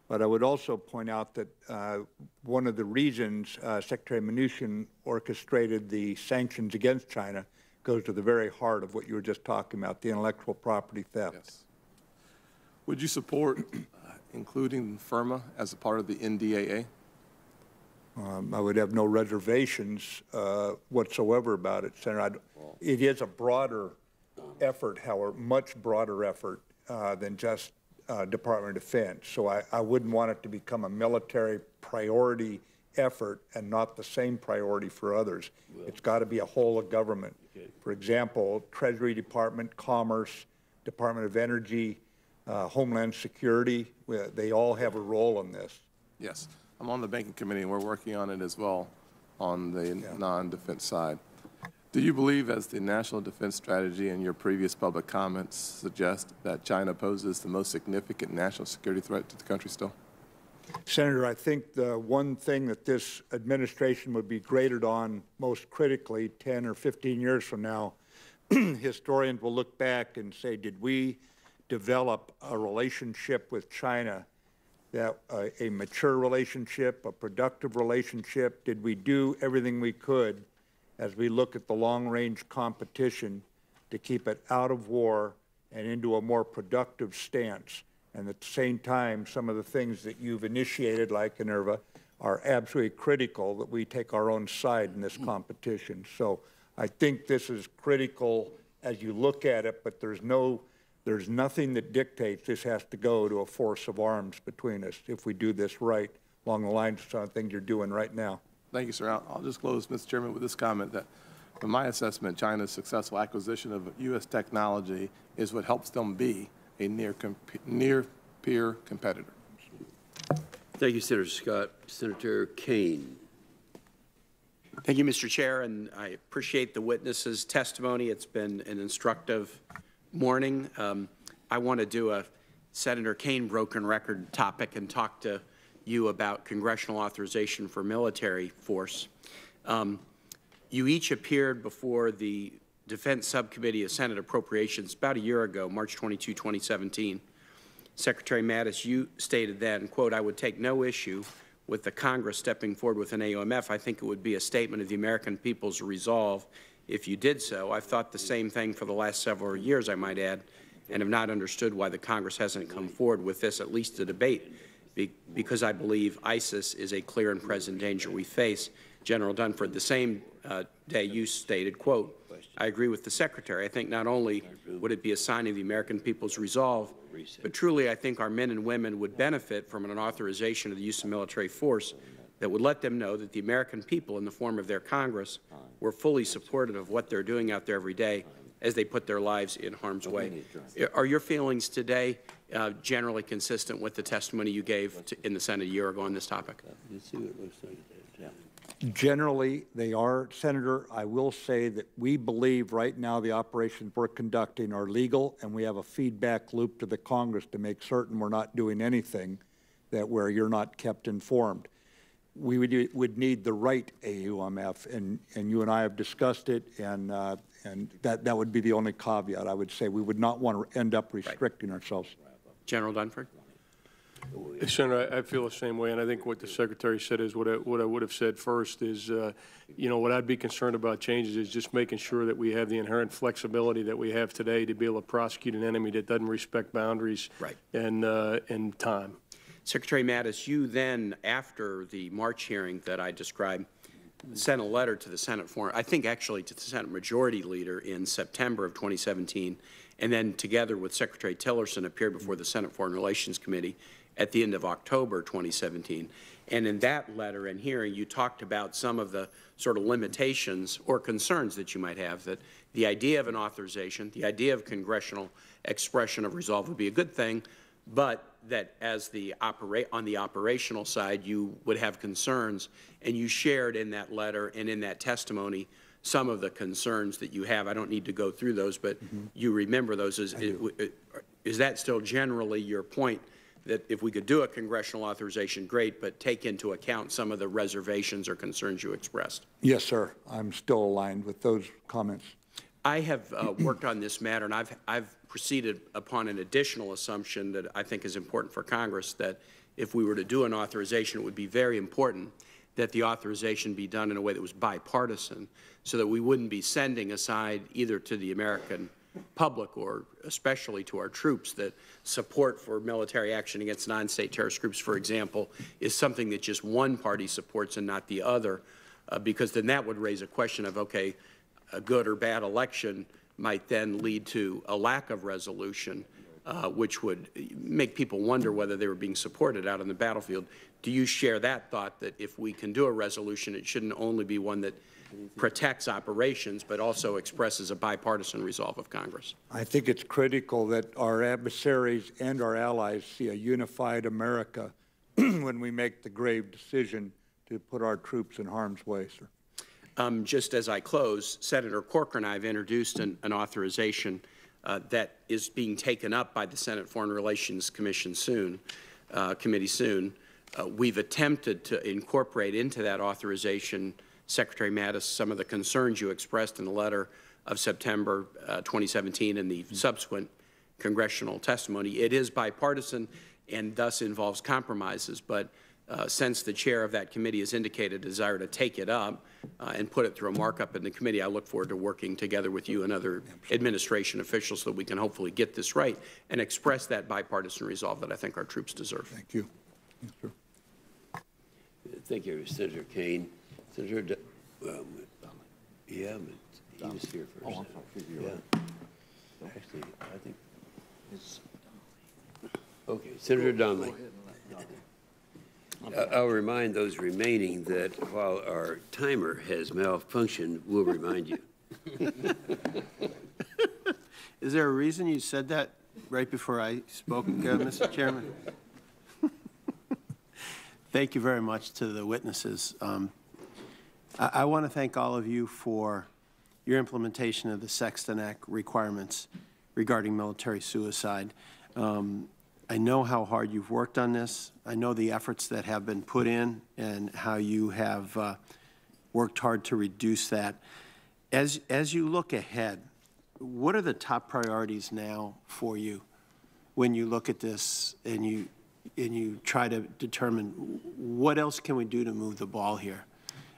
but I would also point out that one of the reasons Secretary Mnuchin orchestrated the sanctions against China goes to the very heart of what you were just talking about, the intellectual property theft. Yes. Would you support including FIRMA as a part of the NDAA? I would have no reservations whatsoever about it, Senator. It is a broader effort, however, much broader effort than just Department of Defense. So I wouldn't want it to become a military priority effort and not the same priority for others. It's got to be a whole of government. For example, Treasury Department, Commerce, Department of Energy, Homeland Security, they all have a role in this. Yes. I'm on the Banking Committee, and we're working on it as well on the non-defense side. Do you believe, as the National Defense Strategy and your previous public comments suggest, that China poses the most significant national security threat to the country still? Senator, I think the one thing that this administration would be graded on most critically 10 or 15 years from now, historians will look back and say, did we develop a relationship with China that a mature relationship, a productive relationship? Did we do everything we could as we look at the long-range competition to keep it out of war and into a more productive stance? And at the same time, some of the things that you've initiated, like Minerva, are absolutely critical that we take our own side in this competition. So I think this is critical as you look at it, but there's nothing that dictates this has to go to a force of arms between us if we do this right along the lines of some of the things you're doing right now. Thank you, sir. I'll just close, Mr. Chairman, with this comment that, from my assessment, China's successful acquisition of U.S. technology is what helps them be a near-peer competitor. Thank you, Senator Scott. Senator Kane. Thank you, Mr. Chair, and I appreciate the witnesses' testimony. It's been an instructive morning. I want to do a Senator Kane broken record topic and talk to you about congressional authorization for military force. You each appeared before the Defense Subcommittee of Senate Appropriations about a year ago, March 22, 2017. Secretary Mattis, you stated then, quote, "I would take no issue with the Congress stepping forward with an AUMF. I think it would be a statement of the American people's resolve if you did so. I've thought the same thing for the last several years, I might add, and have not understood why the Congress hasn't come forward with this, at least a debate, because I believe ISIS is a clear and present danger we face." General Dunford, the same day you stated, quote, "I agree with the Secretary. I think not only would it be a sign of the American people's resolve, but truly I think our men and women would benefit from an authorization of the use of military force that would let them know that the American people, in the form of their Congress, were fully supportive of what they're doing out there every day as they put their lives in harm's way." Are your feelings today generally consistent with the testimony you gave in the Senate a year ago on this topic? Generally, they are, Senator. I will say that we believe right now the operations we're conducting are legal, and we have a feedback loop to the Congress to make certain we're not doing anything that where you're not kept informed. We would need the right AUMF, and you and I have discussed it, and that would be the only caveat I would say. We would not want to end up restricting ourselves. General Dunford? Senator, I feel the same way, and I think what the Secretary said is what I would have said first is, you know, what I'd be concerned about changes is just making sure that we have the inherent flexibility that we have today to be able to prosecute an enemy that doesn't respect boundaries and time. Secretary Mattis, you then, after the March hearing that I described, sent a letter to the Senate Foreign, I think actually to the Senate Majority Leader in September of 2017, and then together with Secretary Tillerson appeared before the Senate Foreign Relations Committee at the end of October 2017. And in that letter and hearing, you talked about some of the sort of limitations or concerns that you might have, that the idea of an authorization, the idea of congressional expression of resolve would be a good thing, but that as on the operational side, you would have concerns, and you shared in that letter and in that testimony some of the concerns that you have. I don't need to go through those, but you remember those. Is that still generally your point, that if we could do a congressional authorization, great, but take into account some of the reservations or concerns you expressed? Yes, sir. I'm still aligned with those comments. I have worked on this matter, and I've proceeded upon an additional assumption that I think is important for Congress, that if we were to do an authorization, it would be very important that the authorization be done in a way that was bipartisan, so that we wouldn't be sending aside either to the American public or especially to our troops that support for military action against non-state terrorist groups, for example, is something that just one party supports and not the other, because then that would raise a question of, okay, a good or bad election might then lead to a lack of resolution, which would make people wonder whether they were being supported out on the battlefield. Do you share that thought, that if we can do a resolution, it shouldn't only be one that protects operations, but also expresses a bipartisan resolve of Congress? I think it's critical that our adversaries and our allies see a unified America when we make the grave decision to put our troops in harm's way, sir. Just as I close, Senator Corcoran and I have introduced an authorization that is being taken up by the Senate Foreign Relations Committee soon. We've attempted to incorporate into that authorization, Secretary Mattis, some of the concerns you expressed in the letter of September 2017 and the subsequent congressional testimony. It is bipartisan, and thus involves compromises. But since the chair of that committee has indicated a desire to take it up and put it through a markup in the committee, I look forward to working together with you and other administration officials so that we can hopefully get this right and express that bipartisan resolve that I think our troops deserve. Thank you. Yes, sir. Thank you, Senator Kane. Senator, yeah, but he was here first. Oh, yeah. Actually, I think it's okay. Senator Donnelly. I'll remind those remaining that while our timer has malfunctioned, we'll remind you. Is there a reason you said that right before I spoke, Mr. Chairman? Thank you very much to the witnesses. I want to thank all of you for your implementation of the Sexton Act requirements regarding military suicide. I know how hard you've worked on this. I know the efforts that have been put in and how you have worked hard to reduce that. As you look ahead, what are the top priorities now for you when you look at this and you try to determine what else can we do to move the ball here?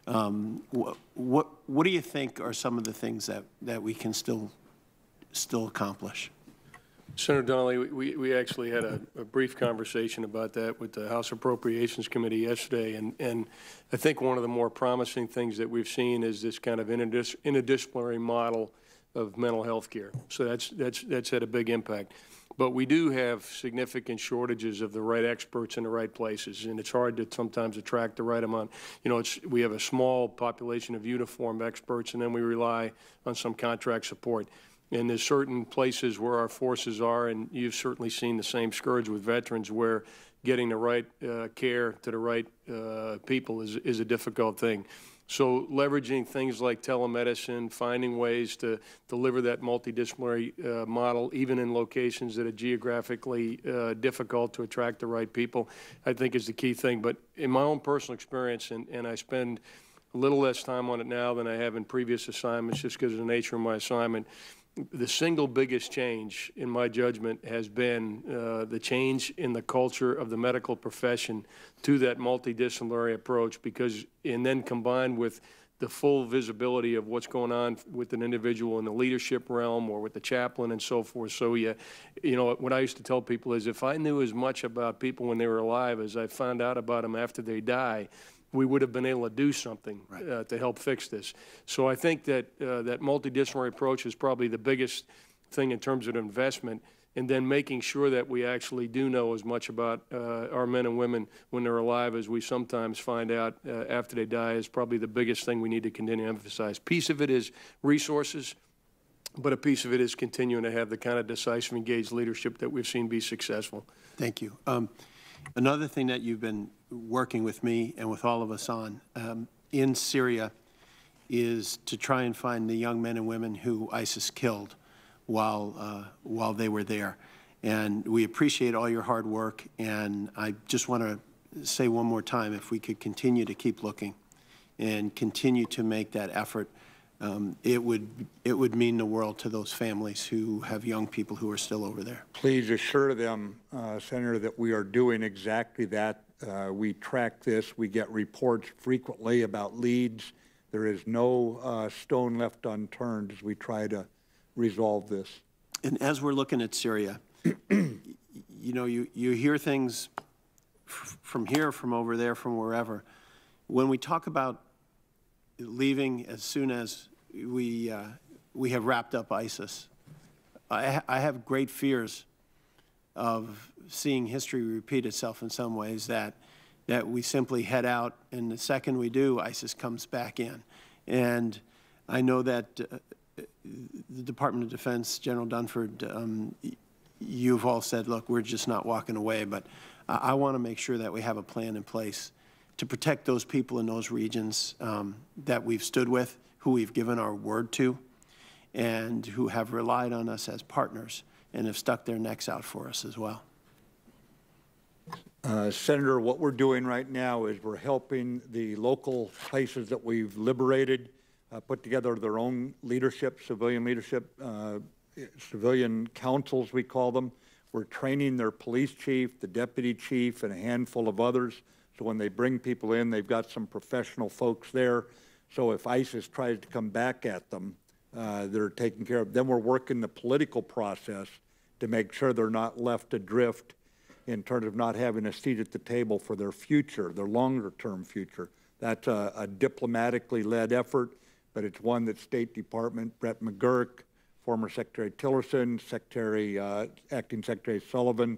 What do you think are some of the things that we can still accomplish? Senator Donnelly, we actually had a brief conversation about that with the House Appropriations Committee yesterday, and I think one of the more promising things that we've seen is this kind of interdisciplinary model of mental health care. So that's had a big impact. But we do have significant shortages of the right experts in the right places, and it's hard to sometimes attract the right amount. You know, we have a small population of uniformed experts, and then we rely on some contract support. And there's certain places where our forces are, and you've certainly seen the same scourge with veterans, where getting the right care to the right people is a difficult thing. So leveraging things like telemedicine, finding ways to deliver that multidisciplinary model, even in locations that are geographically difficult to attract the right people, I think is the key thing. But in my own personal experience, and I spend a little less time on it now than I have in previous assignments just because of the nature of my assignment, the single biggest change, in my judgment, has been the change in the culture of the medical profession to that multidisciplinary approach, and then combined with the full visibility of what's going on with an individual in the leadership realm or with the chaplain and so forth. So, you know, what I used to tell people is if I knew as much about people when they were alive as I found out about them after they die, we would have been able to do something to help fix this. So I think that that multidisciplinary approach is probably the biggest thing in terms of investment, and then making sure that we actually do know as much about our men and women when they're alive as we sometimes find out after they die is probably the biggest thing we need to continue to emphasize. Piece of it is resources, but a piece of it is continuing to have the kind of decisive, engaged leadership that we've seen be successful. Thank you. Another thing that you've been working with me and with all of us on in Syria is to try and find the young men and women who ISIS killed while they were there. And we appreciate all your hard work, and I just want to say one more time, if we could continue to keep looking and continue to make that effort, it would mean the world to those families who have young people who are still over there. Please assure them, Senator, that we are doing exactly that. We track this. We get reports frequently about leads. There is no stone left unturned as we try to resolve this. And as we're looking at Syria, you know, you hear things from here, from over there, from wherever. When we talk about leaving as soon as we have wrapped up ISIS, I have great fears of seeing history repeat itself in some ways, that we simply head out, and the second we do, ISIS comes back in. And I know that the Department of Defense, General Dunford, you've all said, look, we're just not walking away, but I want to make sure that we have a plan in place to protect those people in those regions that we've stood with, who we've given our word to, and who have relied on us as partners and have stuck their necks out for us as well. Senator, what we're doing right now is we're helping the local places that we've liberated put together their own leadership, civilian councils, we call them. We're training their police chief, the deputy chief, and a handful of others. So when they bring people in, they've got some professional folks there. So if ISIS tries to come back at them, they're taken care of. Then we're working the political process to make sure they're not left adrift in terms of not having a seat at the table for their future, their longer-term future. That's a diplomatically led effort, but it's one that State Department, Brett McGurk, former Secretary Tillerson, Acting Secretary Sullivan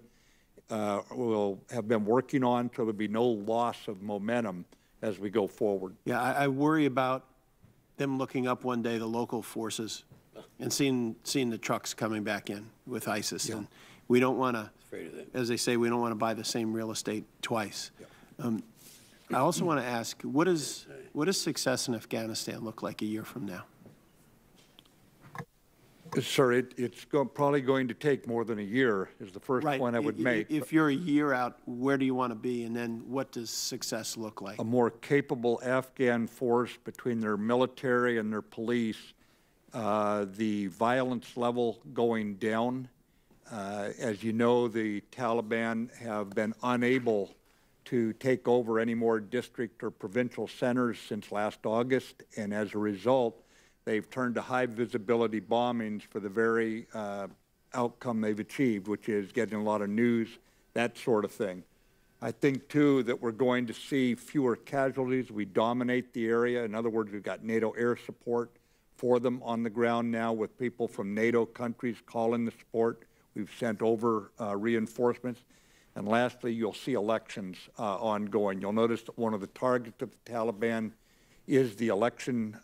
will have been working on, so there'll be no loss of momentum as we go forward. Yeah, I worry about them looking up one day, the local forces, and seeing the trucks coming back in with ISIS. Yeah. And we don't want to, as they say, we don't want to buy the same real estate twice. Yeah. I also want to ask, what does success in Afghanistan look like a year from now? Sir, it's probably going to take more than a year is the first point I would make. If you're a year out, where do you want to be? And then what does success look like? A more capable Afghan force between their military and their police, the violence level going down. As you know, the Taliban have been unable to take over any more district or provincial centers since last August, and as a result, they've turned to high visibility bombings for the very outcome they've achieved, which is getting a lot of news, that sort of thing. I think, too, that we're going to see fewer casualties. We dominate the area. In other words, we've got NATO air support for them on the ground now with people from NATO countries calling the support. We've sent over reinforcements. And lastly, you'll see elections ongoing. You'll notice that one of the targets of the Taliban is the election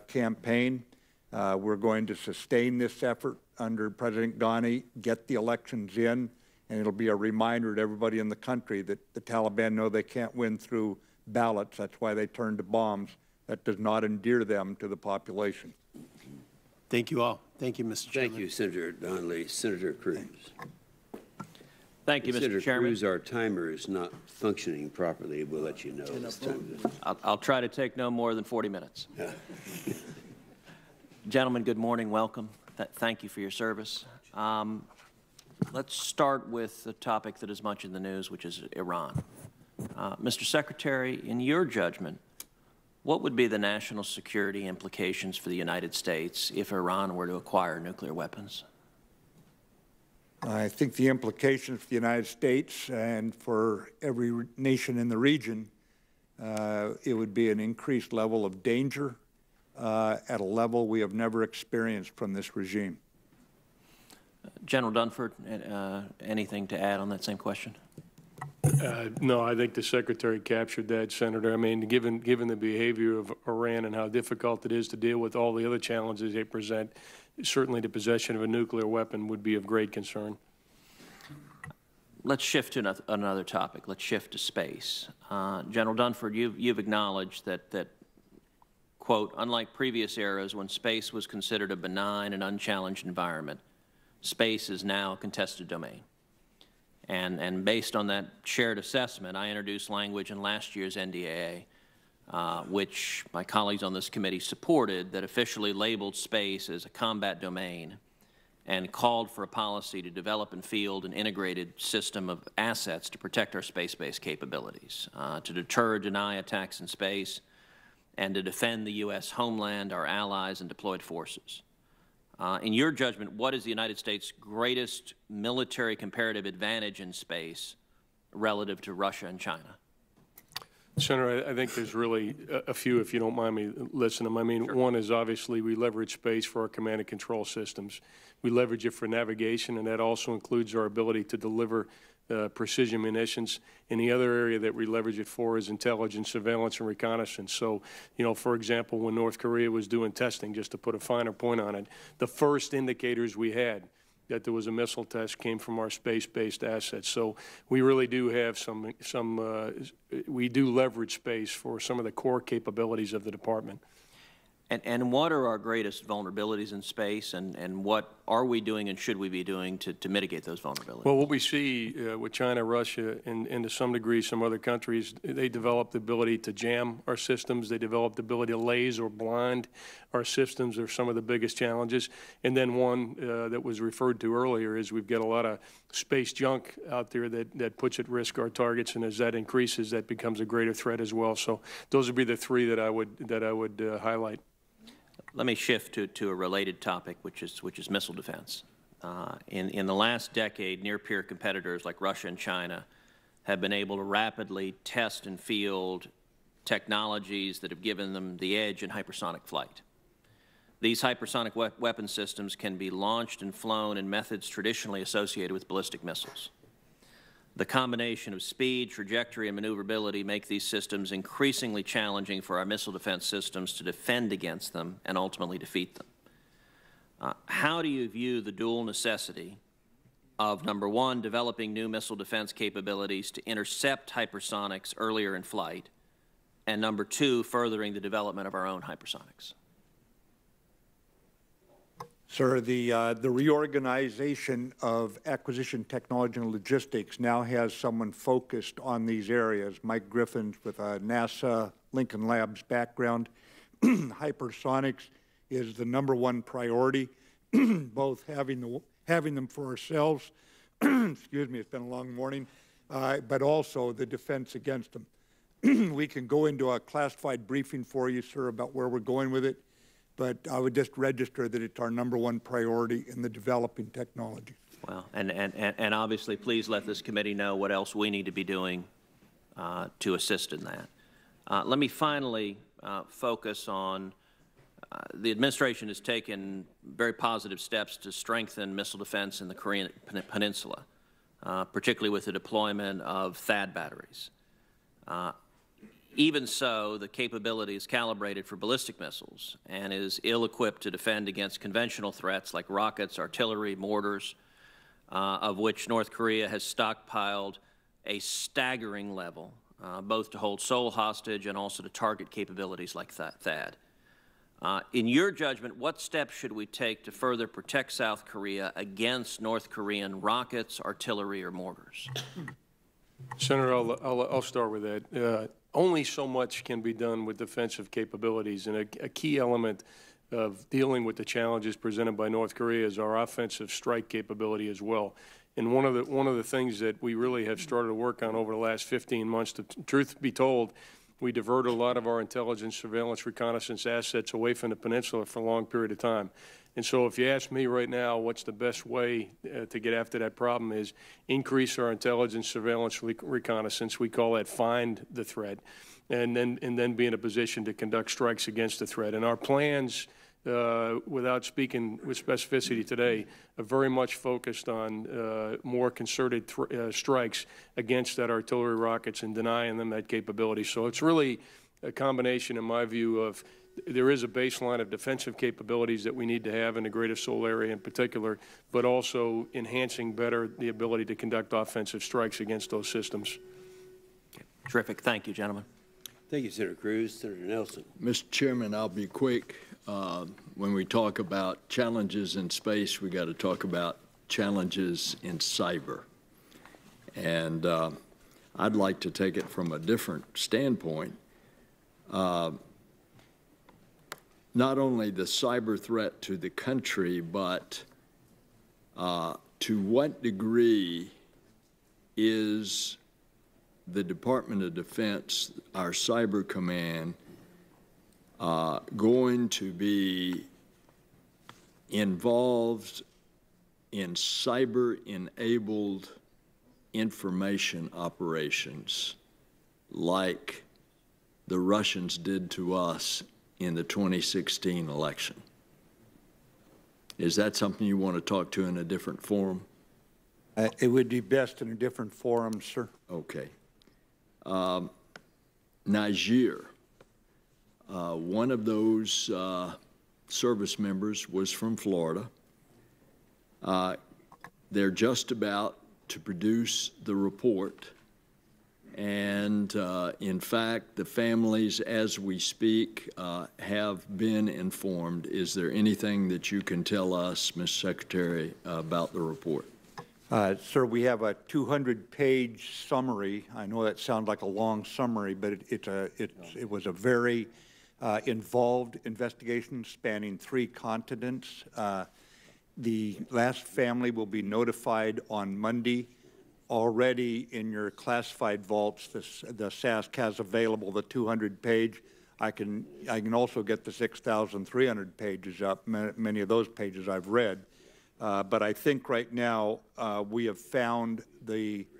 campaign. We're going to sustain this effort under President Ghani, get the elections in, and it'll be a reminder to everybody in the country that the Taliban know they can't win through ballots. That's why they turn to bombs. That does not endear them to the population. Thank you all. Thank you, Mr. Chairman. Thank you, Senator Donnelly. Senator Cruz. Thank you, Mr. Senator Chairman. Cruz, our timer is not functioning properly. We'll let you know this time. I'll try to take no more than 40 minutes. Gentlemen, good morning. Welcome. Thank you for your service. Let's start with the topic that is much in the news, which is Iran. Mr. Secretary, in your judgment, what would be the national security implications for the United States if Iran were to acquire nuclear weapons? I think the implications for the United States and for every nation in the region, it would be an increased level of danger at a level we have never experienced from this regime. General Dunford, anything to add on that same question? No, I think the Secretary captured that, Senator. I mean, given the behavior of Iran and how difficult it is to deal with all the other challenges they present, certainly the possession of a nuclear weapon would be of great concern. Let's shift to another topic. Let's shift to space. General Dunford, you've acknowledged that, quote, unlike previous eras when space was considered a benign and unchallenged environment, space is now a contested domain. And based on that shared assessment, I introduced language in last year's NDAA, which my colleagues on this committee supported, that officially labeled space as a combat domain and called for a policy to develop and field an integrated system of assets to protect our space-based capabilities, to deter or deny attacks in space, and to defend the U.S. homeland, our allies, and deployed forces. In your judgment, what is the United States' greatest military comparative advantage in space relative to Russia and China? Senator, I think there's really a few, if you don't mind me listening. I mean, one is obviously we leverage space for our command and control systems. We leverage it for navigation, and that also includes our ability to deliver precision munitions. And the other area that we leverage it for is intelligence, surveillance, and reconnaissance. So, you know, for example, when North Korea was doing testing, just to put a finer point on it, the first indicators we had that there was a missile test came from our space-based assets. So we really do have we do leverage space for some of the core capabilities of the department. And what are our greatest vulnerabilities in space, and what are we doing and should we be doing to mitigate those vulnerabilities? Well, what we see with China, Russia, and to some degree some other countries, they develop the ability to jam our systems. They develop the ability to laze or blind our systems. Are some of the biggest challenges. And then one that was referred to earlier is we've got a lot of space junk out there that puts at risk our targets, and as that increases, that becomes a greater threat as well. So those would be the three that I would highlight. Let me shift to a related topic, which is missile defense. In the last decade, near-peer competitors like Russia and China have been able to rapidly test and field technologies that have given them the edge in hypersonic flight. These hypersonic weapon systems can be launched and flown in methods traditionally associated with ballistic missiles. The combination of speed, trajectory, and maneuverability make these systems increasingly challenging for our missile defense systems to defend against them and ultimately defeat them. How do you view the dual necessity of, number one, developing new missile defense capabilities to intercept hypersonics earlier in flight, and number two, furthering the development of our own hypersonics? Sir, the reorganization of acquisition technology and logistics now has someone focused on these areas. Mike Griffin's with a NASA Lincoln Labs background. Hypersonics is the #1 priority, both having them for ourselves, excuse me, it's been a long morning, but also the defense against them. We can go into a classified briefing for you, sir, about where we're going with it. But I would just register that it's our #1 priority in the developing technology. Well, and obviously, please let this committee know what else we need to be doing to assist in that. Let me finally focus on the administration has taken very positive steps to strengthen missile defense in the Korean Peninsula, particularly with the deployment of THAAD batteries. Even so, the capability is calibrated for ballistic missiles and is ill-equipped to defend against conventional threats like rockets, artillery, mortars, of which North Korea has stockpiled a staggering level, both to hold Seoul hostage and also to target capabilities like THAAD. In your judgment, what steps should we take to further protect South Korea against North Korean rockets, artillery, or mortars? Senator, I'll start with that. Only so much can be done with defensive capabilities, and a key element of dealing with the challenges presented by North Korea is our offensive strike capability as well. And one of the things that we really have started to work on over the last 15 months, the truth be told, we diverted a lot of our intelligence, surveillance, reconnaissance assets away from the peninsula for a long period of time. And so if you ask me right now what's the best way to get after that problem is increase our intelligence, surveillance, reconnaissance. We call that find the threat, and then be in a position to conduct strikes against the threat. And our plans, without speaking with specificity today, are very much focused on more concerted strikes against that artillery rockets and denying them that capability. So it's really a combination, in my view, of there is a baseline of defensive capabilities that we need to have in the Greater Seoul area in particular, but also enhancing better the ability to conduct offensive strikes against those systems. Okay. Terrific. Thank you, gentlemen. Thank you, Senator Cruz. Senator Nelson. Mr. Chairman, I'll be quick. When we talk about challenges in space, we got to talk about challenges in cyber. And I'd like to take it from a different standpoint. Not only the cyber threat to the country, but to what degree is the Department of Defense, our Cyber Command, going to be involved in cyber-enabled information operations like the Russians did to us in the 2016 election? Is that something you want to talk to in a different forum? It would be best in a different forum, sir. Okay. Niger, one of those service members was from Florida. They're just about to produce the report And in fact, the families, as we speak, have been informed. Is there anything that you can tell us, Mr. Secretary, about the report? Sir, we have a 200-page summary. I know that sounds like a long summary, but it was a very involved investigation spanning 3 continents. The last family will be notified on Monday. Already in your classified vaults, the SASC has available the 200-page. I can also get the 6,300 pages up. Many of those pages I've read. But I think right now we have found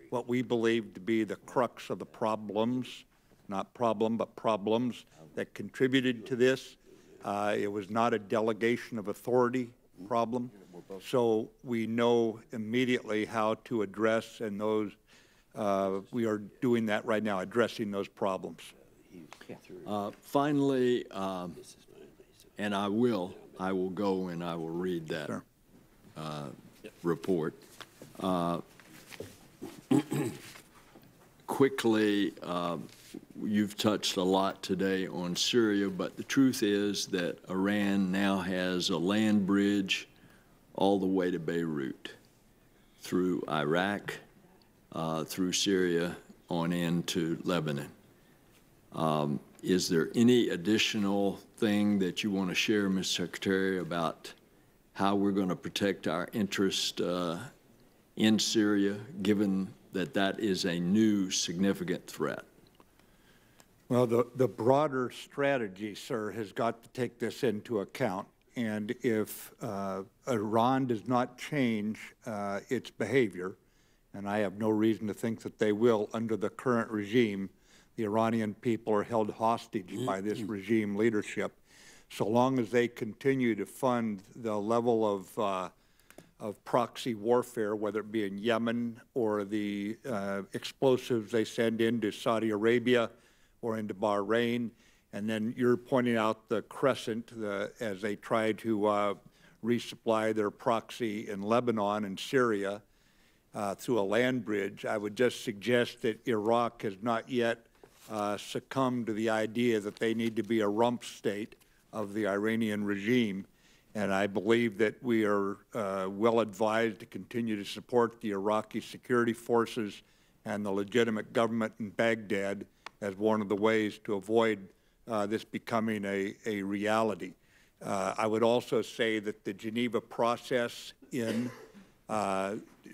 what we believe to be the crux of the problems, not problem, but problems that contributed to this. It was not a delegation of authority problem. So we know immediately how to address, and we are doing that right now, addressing those problems. Finally, and I will go and I will read that report. Quickly, you've touched a lot today on Syria, but the truth is that Iran now has a land bridge all the way to Beirut, through Iraq, through Syria, on into Lebanon. Is there any additional thing that you want to share, Mr. Secretary, about how we're going to protect our interest in Syria, given that that is a new significant threat? Well, the broader strategy, sir, has got to take this into account. And if Iran does not change its behavior, and I have no reason to think that they will under the current regime, the Iranian people are held hostage by this regime leadership. So long as they continue to fund the level of proxy warfare, whether it be in Yemen or the explosives they send into Saudi Arabia or into Bahrain, and then you're pointing out the crescent as they try to resupply their proxy in Lebanon and Syria through a land bridge. I would just suggest that Iraq has not yet succumbed to the idea that they need to be a rump state of the Iranian regime. And I believe that we are well advised to continue to support the Iraqi security forces and the legitimate government in Baghdad as one of the ways to avoid this becoming a reality. I would also say that the Geneva process in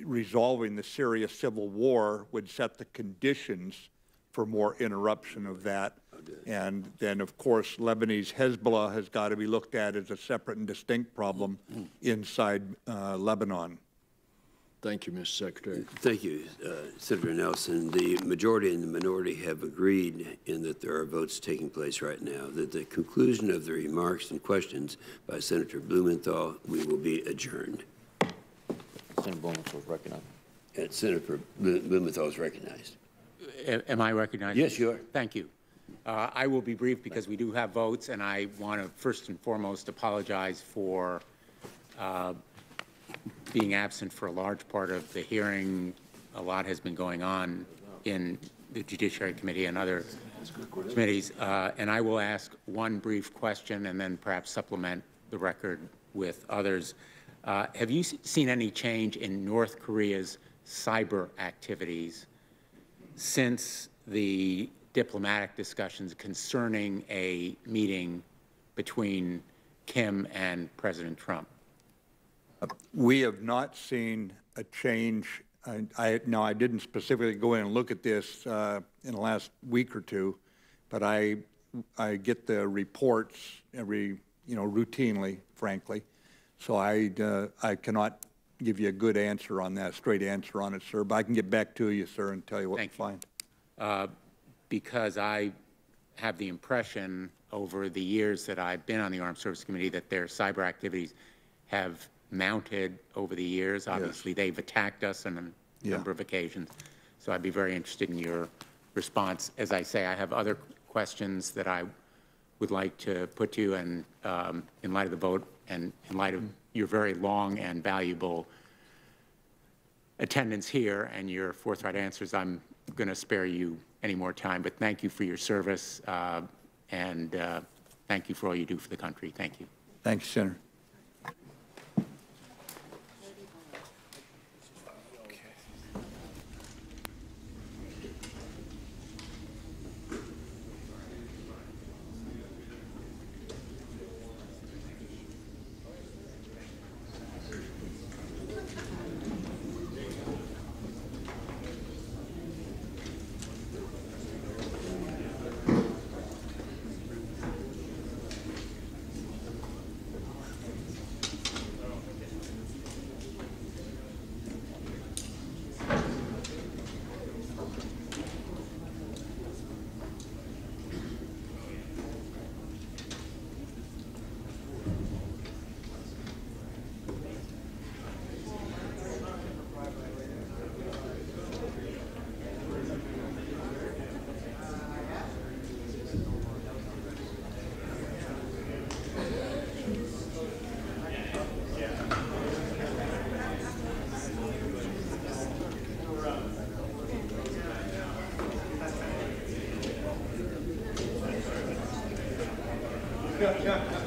resolving the Syria civil war would set the conditions for more interruption of that. And then, of course, Lebanese Hezbollah has got to be looked at as a separate and distinct problem inside Lebanon. Thank you, Mr. Secretary. Thank you, Senator Nelson. The majority and the minority have agreed in that there are votes taking place right now, that the conclusion of the remarks and questions by Senator Blumenthal, we will be adjourned. Senator Blumenthal is recognized. And Senator Blumenthal is recognized. Am I recognized? Yes, you are. Thank you. I will be brief because we do have votes, and I want to first and foremost apologize for being absent for a large part of the hearing. A lot has been going on in the Judiciary Committee and other committees, and I will ask one brief question and then perhaps supplement the record with others. Have you seen any change in North Korea's cyber activities since the diplomatic discussions concerning a meeting between Kim and President Trump? We have not seen a change. Now, I didn't specifically go in and look at this in the last week or two, but I get the reports routinely, frankly. So I cannot give you a good answer on that, straight answer on it, sir. But I can get back to you, sir, and tell you what we find. Because I have the impression over the years that I've been on the Armed Services Committee that their cyber activities have mounted over the years. Obviously, they've attacked us on a number of occasions. So I'd be very interested in your response. As I say, I have other questions that I would like to put to you, and in light of the vote and in light of your very long and valuable attendance here and your forthright answers, I'm going to spare you any more time. But thank you for your service, and thank you for all you do for the country. Thank you. Thanks, Senator. Yeah.